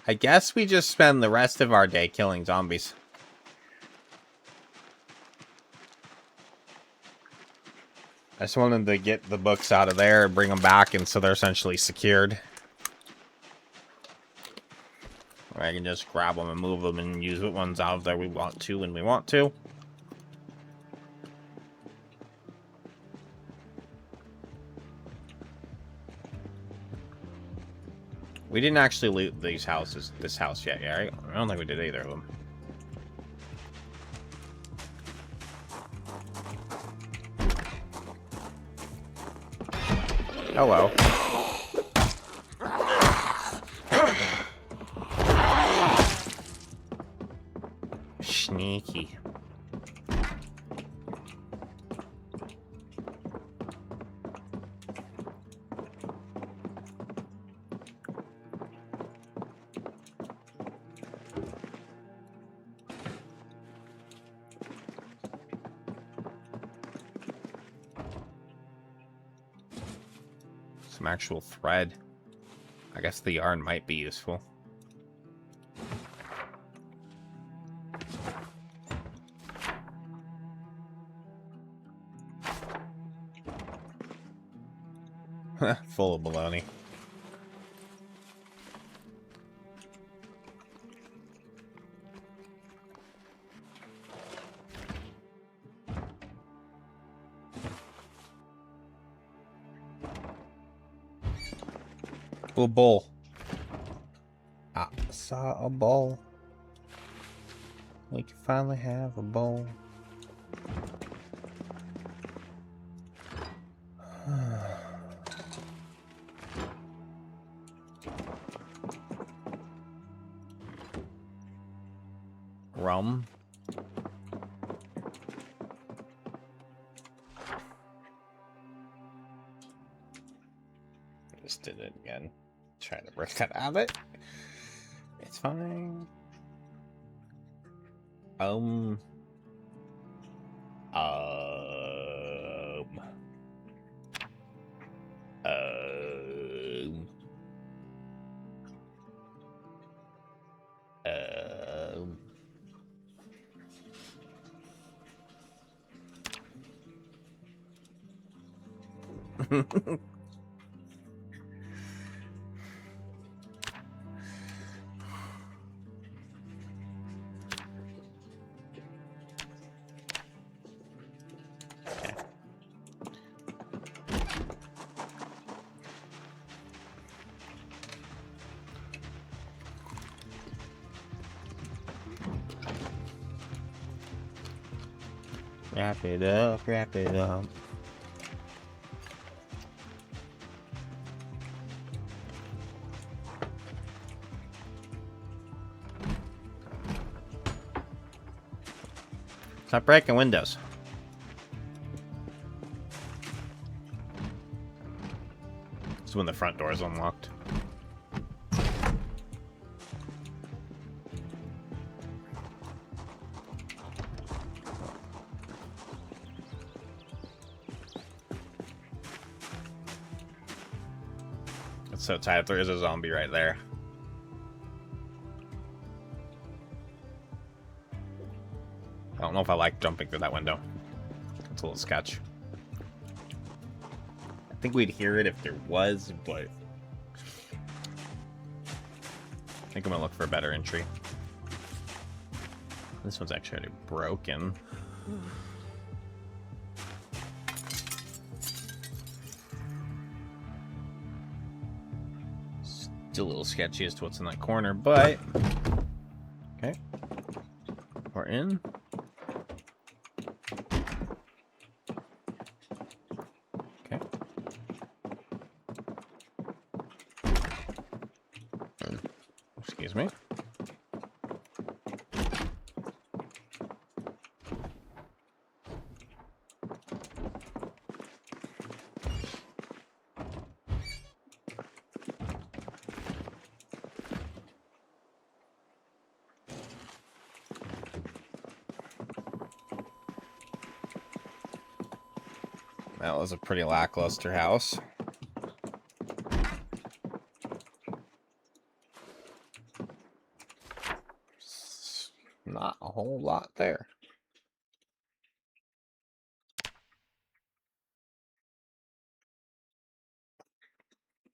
I guess we just spend the rest of our day killing zombies. I just wanted to get the books out of there and bring them back, and so they're essentially secured. I can just grab them and move them and use what ones out of there we want to when we want to. We didn't actually loot this house yet, yeah? Right? I don't think we did either of them. Hello. Sneaky. Some actual thread. I guess the yarn might be useful. Full of baloney. A bowl. I saw a bowl. We can finally have a bowl. Rum. I just did it again. Trying to break that out of it. It's fine. Um. Wrap it up, wrap it up. Stop breaking windows. It's when the front door is unlocked. so tight. There is a zombie right there. I don't know if I like jumping through that window. It's a little sketch. I think we'd hear it if there was, but I think I'm gonna look for a better entry. This one's actually already broken. Still a little sketchy as to what's in that corner, but okay. We're in. Okay. Excuse me. That was a pretty lackluster house. Not a whole lot there.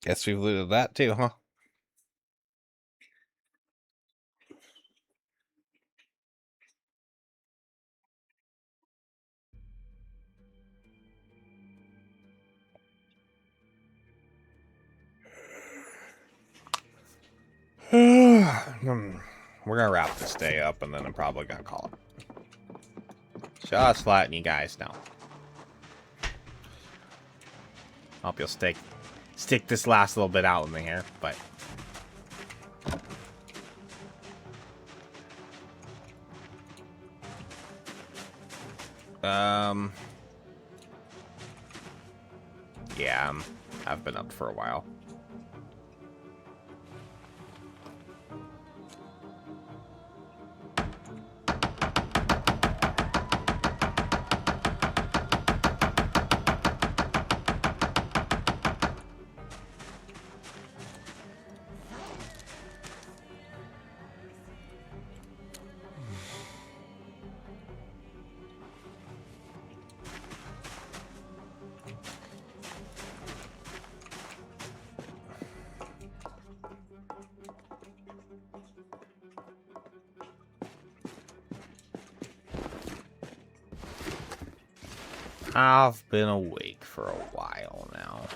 Guess we've looted that too, huh? We're gonna wrap this day up and then I'm probably gonna call it. Just letting you guys know. Hope you'll stick this last little bit out in the hair, but yeah, I've been up for a while. I've been awake for a while now.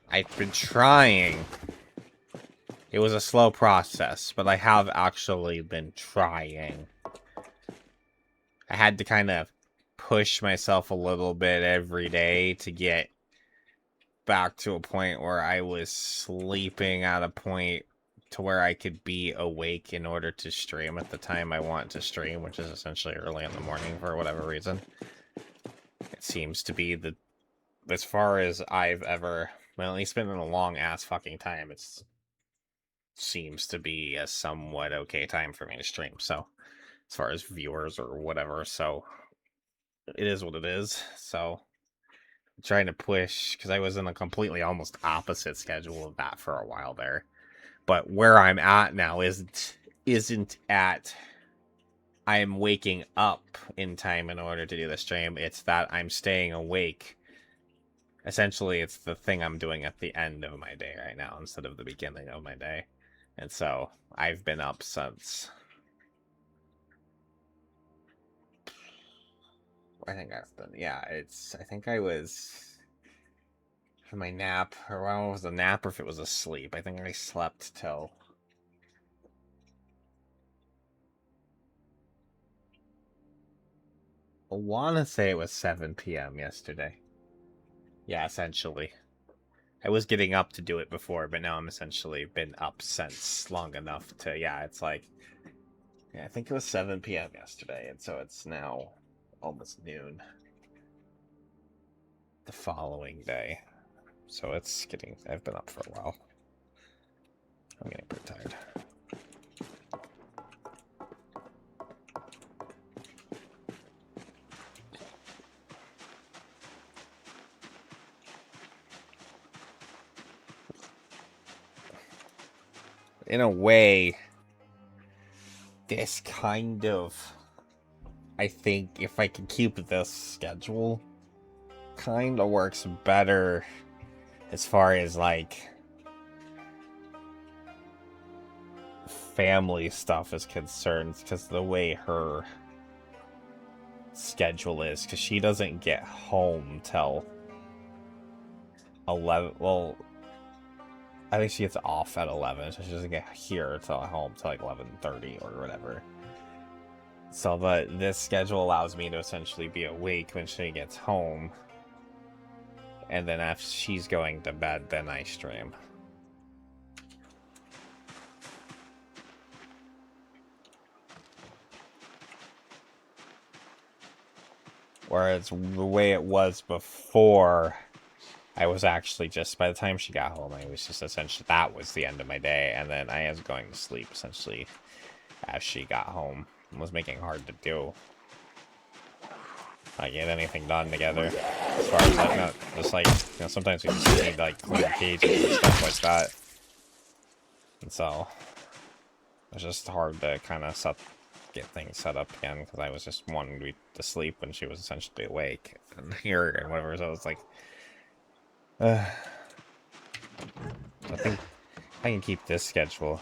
I've been trying. It was a slow process, but I have actually been trying. I had to kind of push myself a little bit every day to get back to a point where I was sleeping at a point to where I could be awake in order to stream at the time I want to stream, which is essentially early in the morning for whatever reason. It seems to be the, as far as I've ever, well, at least been in a long ass fucking time, it's seems to be a somewhat okay time for me to stream. So as far as viewers or whatever, so it is what it is. So I'm trying to push, because I was in a completely almost opposite schedule of that for a while there. But where I'm at now isn't at I'm waking up in time in order to do the stream. It's that I'm staying awake. Essentially, it's the thing I'm doing at the end of my day right now instead of the beginning of my day. And so I've been up since, I think I've been, yeah, I think I was for my nap, or I don't know if it was a nap or if it was a sleep. I think I slept till, I want to say it was 7 p.m. yesterday. Yeah, essentially. I was getting up to do it before, but now I'm essentially been up since long enough to, yeah, it's like, yeah, I think it was 7 p.m. yesterday, and so it's now almost noon the following day. So it's getting, I've been up for a while. I'm getting pretty tired. in a way, this kind of, I think if I can keep this schedule, kind of works better as far as like family stuff is concerned, because the way her schedule is, because she doesn't get home till 11. Well, I think she gets off at 11, so she doesn't get here till home till like 11:30 or whatever. So this schedule allows me to essentially be awake when she gets home, and then after she's going to bed, then I stream. Whereas the way it was before, I was actually just, by the time she got home, I was just essentially, that was the end of my day, and then I was going to sleep essentially as she got home. It was making it hard to do. Like, get anything done together. As far as, like, not just like, you know, sometimes we just need, like, clean cages and stuff like that. And so, it's just hard to kind of get things set up again, because I was just wanting to sleep when she was essentially awake and here and whatever, so it's like, I think I can keep this schedule.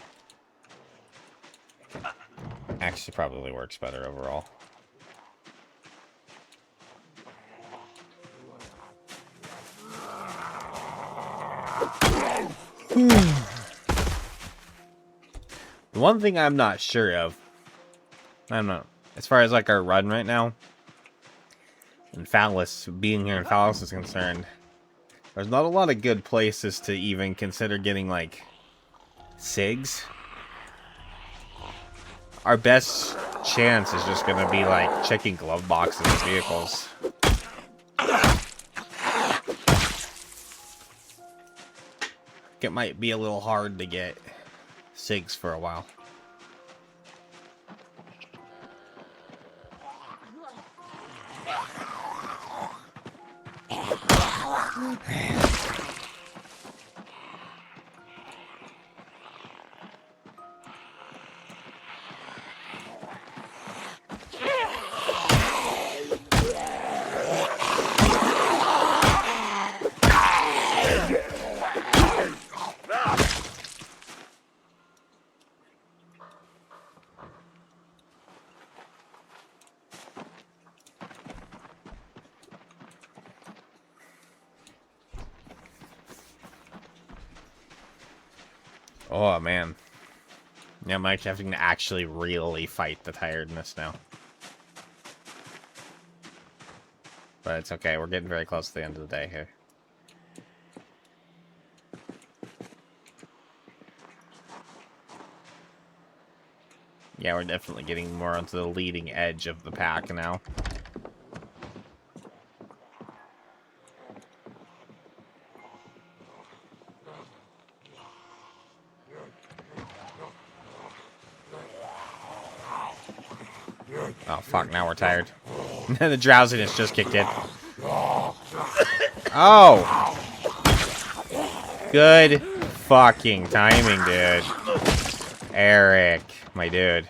Actually, probably works better overall. The one thing I'm not sure of, I don't know, as far as like our run right now, and Fallas, being here in Fallas is concerned, there's not a lot of good places to even consider getting like SIGs. Our best chance is just gonna be like checking glove boxes and vehicles. It might be a little hard to get SIGs for a while. Oh man. Yeah, I'm actually having to actually really fight the tiredness now. But it's okay, we're getting very close to the end of the day here. Yeah, we're definitely getting more onto the leading edge of the pack now. Oh, fuck, now we're tired. The drowsiness just kicked in. Oh! Good fucking timing, dude. Eric, my dude.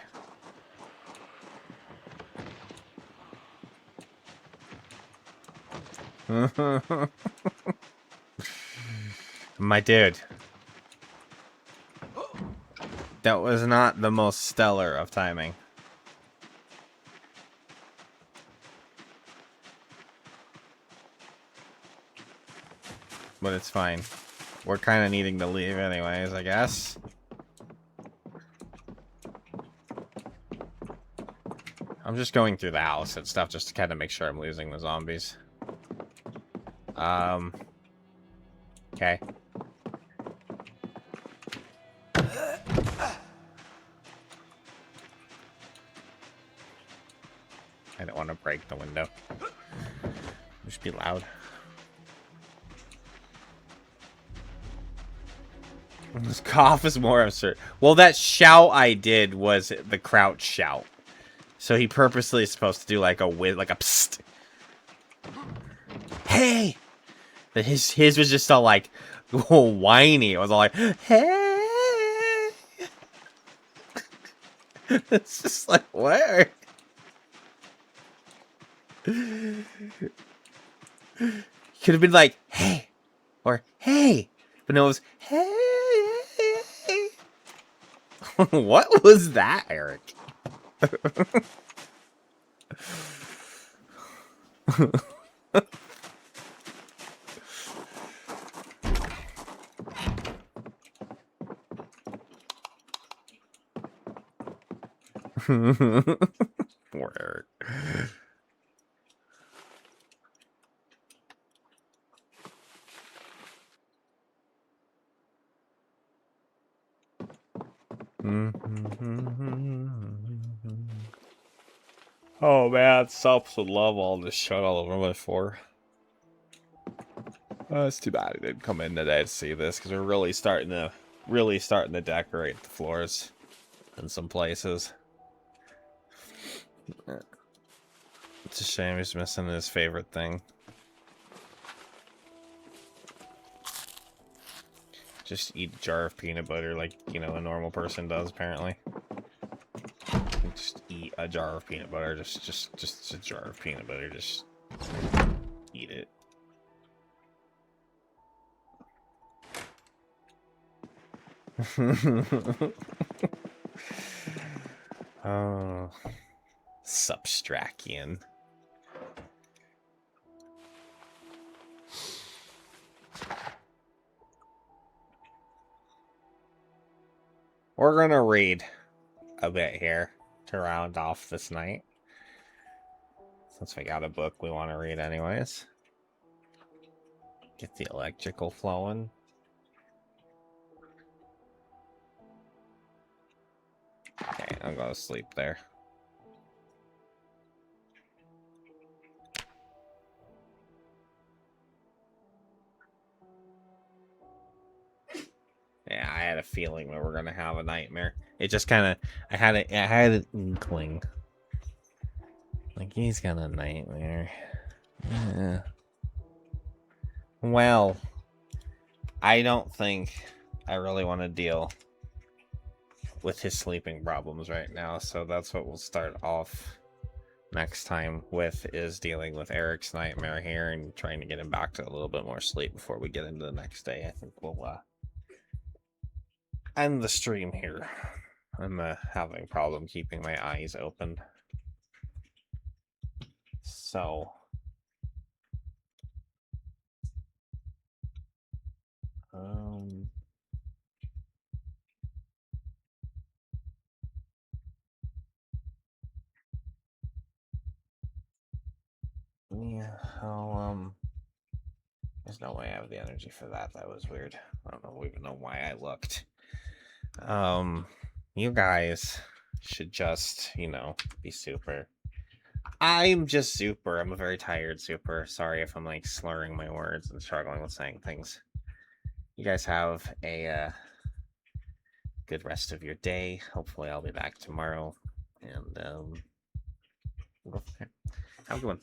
My dude. That was not the most stellar of timing. But it's fine. We're kind of needing to leave anyways, I guess. I'm just going through the house and stuff just to kind of make sure I'm losing the zombies. Okay. I don't want to break the window. Just be loud. This cough is more absurd. Well, that shout I did was the crouch shout. So he purposely is supposed to do like a psst. Hey! But his was just all like whiny. It was all like, hey! It's just like, where? Could have been like, hey, or hey, but no, it was hey. What was that, Eric? Poor Eric. Oh man, Subs would love all this shit all over my floor. It's too bad he didn't come in today to see this because we're really starting to decorate the floors in some places. It's a shame he's missing his favorite thing. Just eat a jar of peanut butter like, you know, a normal person does, apparently. Just eat a jar of peanut butter. Just a jar of peanut butter. Just eat it. Oh, Substrakian. We're gonna read a bit here to round off this night, since we got a book we want to read anyways. Get the electrical flowing. Okay, I'm gonna sleep there. Yeah, I had a feeling we were gonna have a nightmare. It just kind of, I had an inkling. Like, he's got a nightmare. Yeah. Well, I don't think I really want to deal with his sleeping problems right now, so that's what we'll start off next time with, is dealing with Eric's nightmare here and trying to get him back to a little bit more sleep before we get into the next day. I think we'll end the stream here. I'm having a problem keeping my eyes open. So, yeah, there's no way I have the energy for that. That was weird. I don't even know why I looked. You guys should just, you know, be super. I'm just super. I'm a very tired super. Sorry if I'm like slurring my words and struggling with saying things. You guys have a good rest of your day. Hopefully, I'll be back tomorrow, and we'll go from there. Have a good one.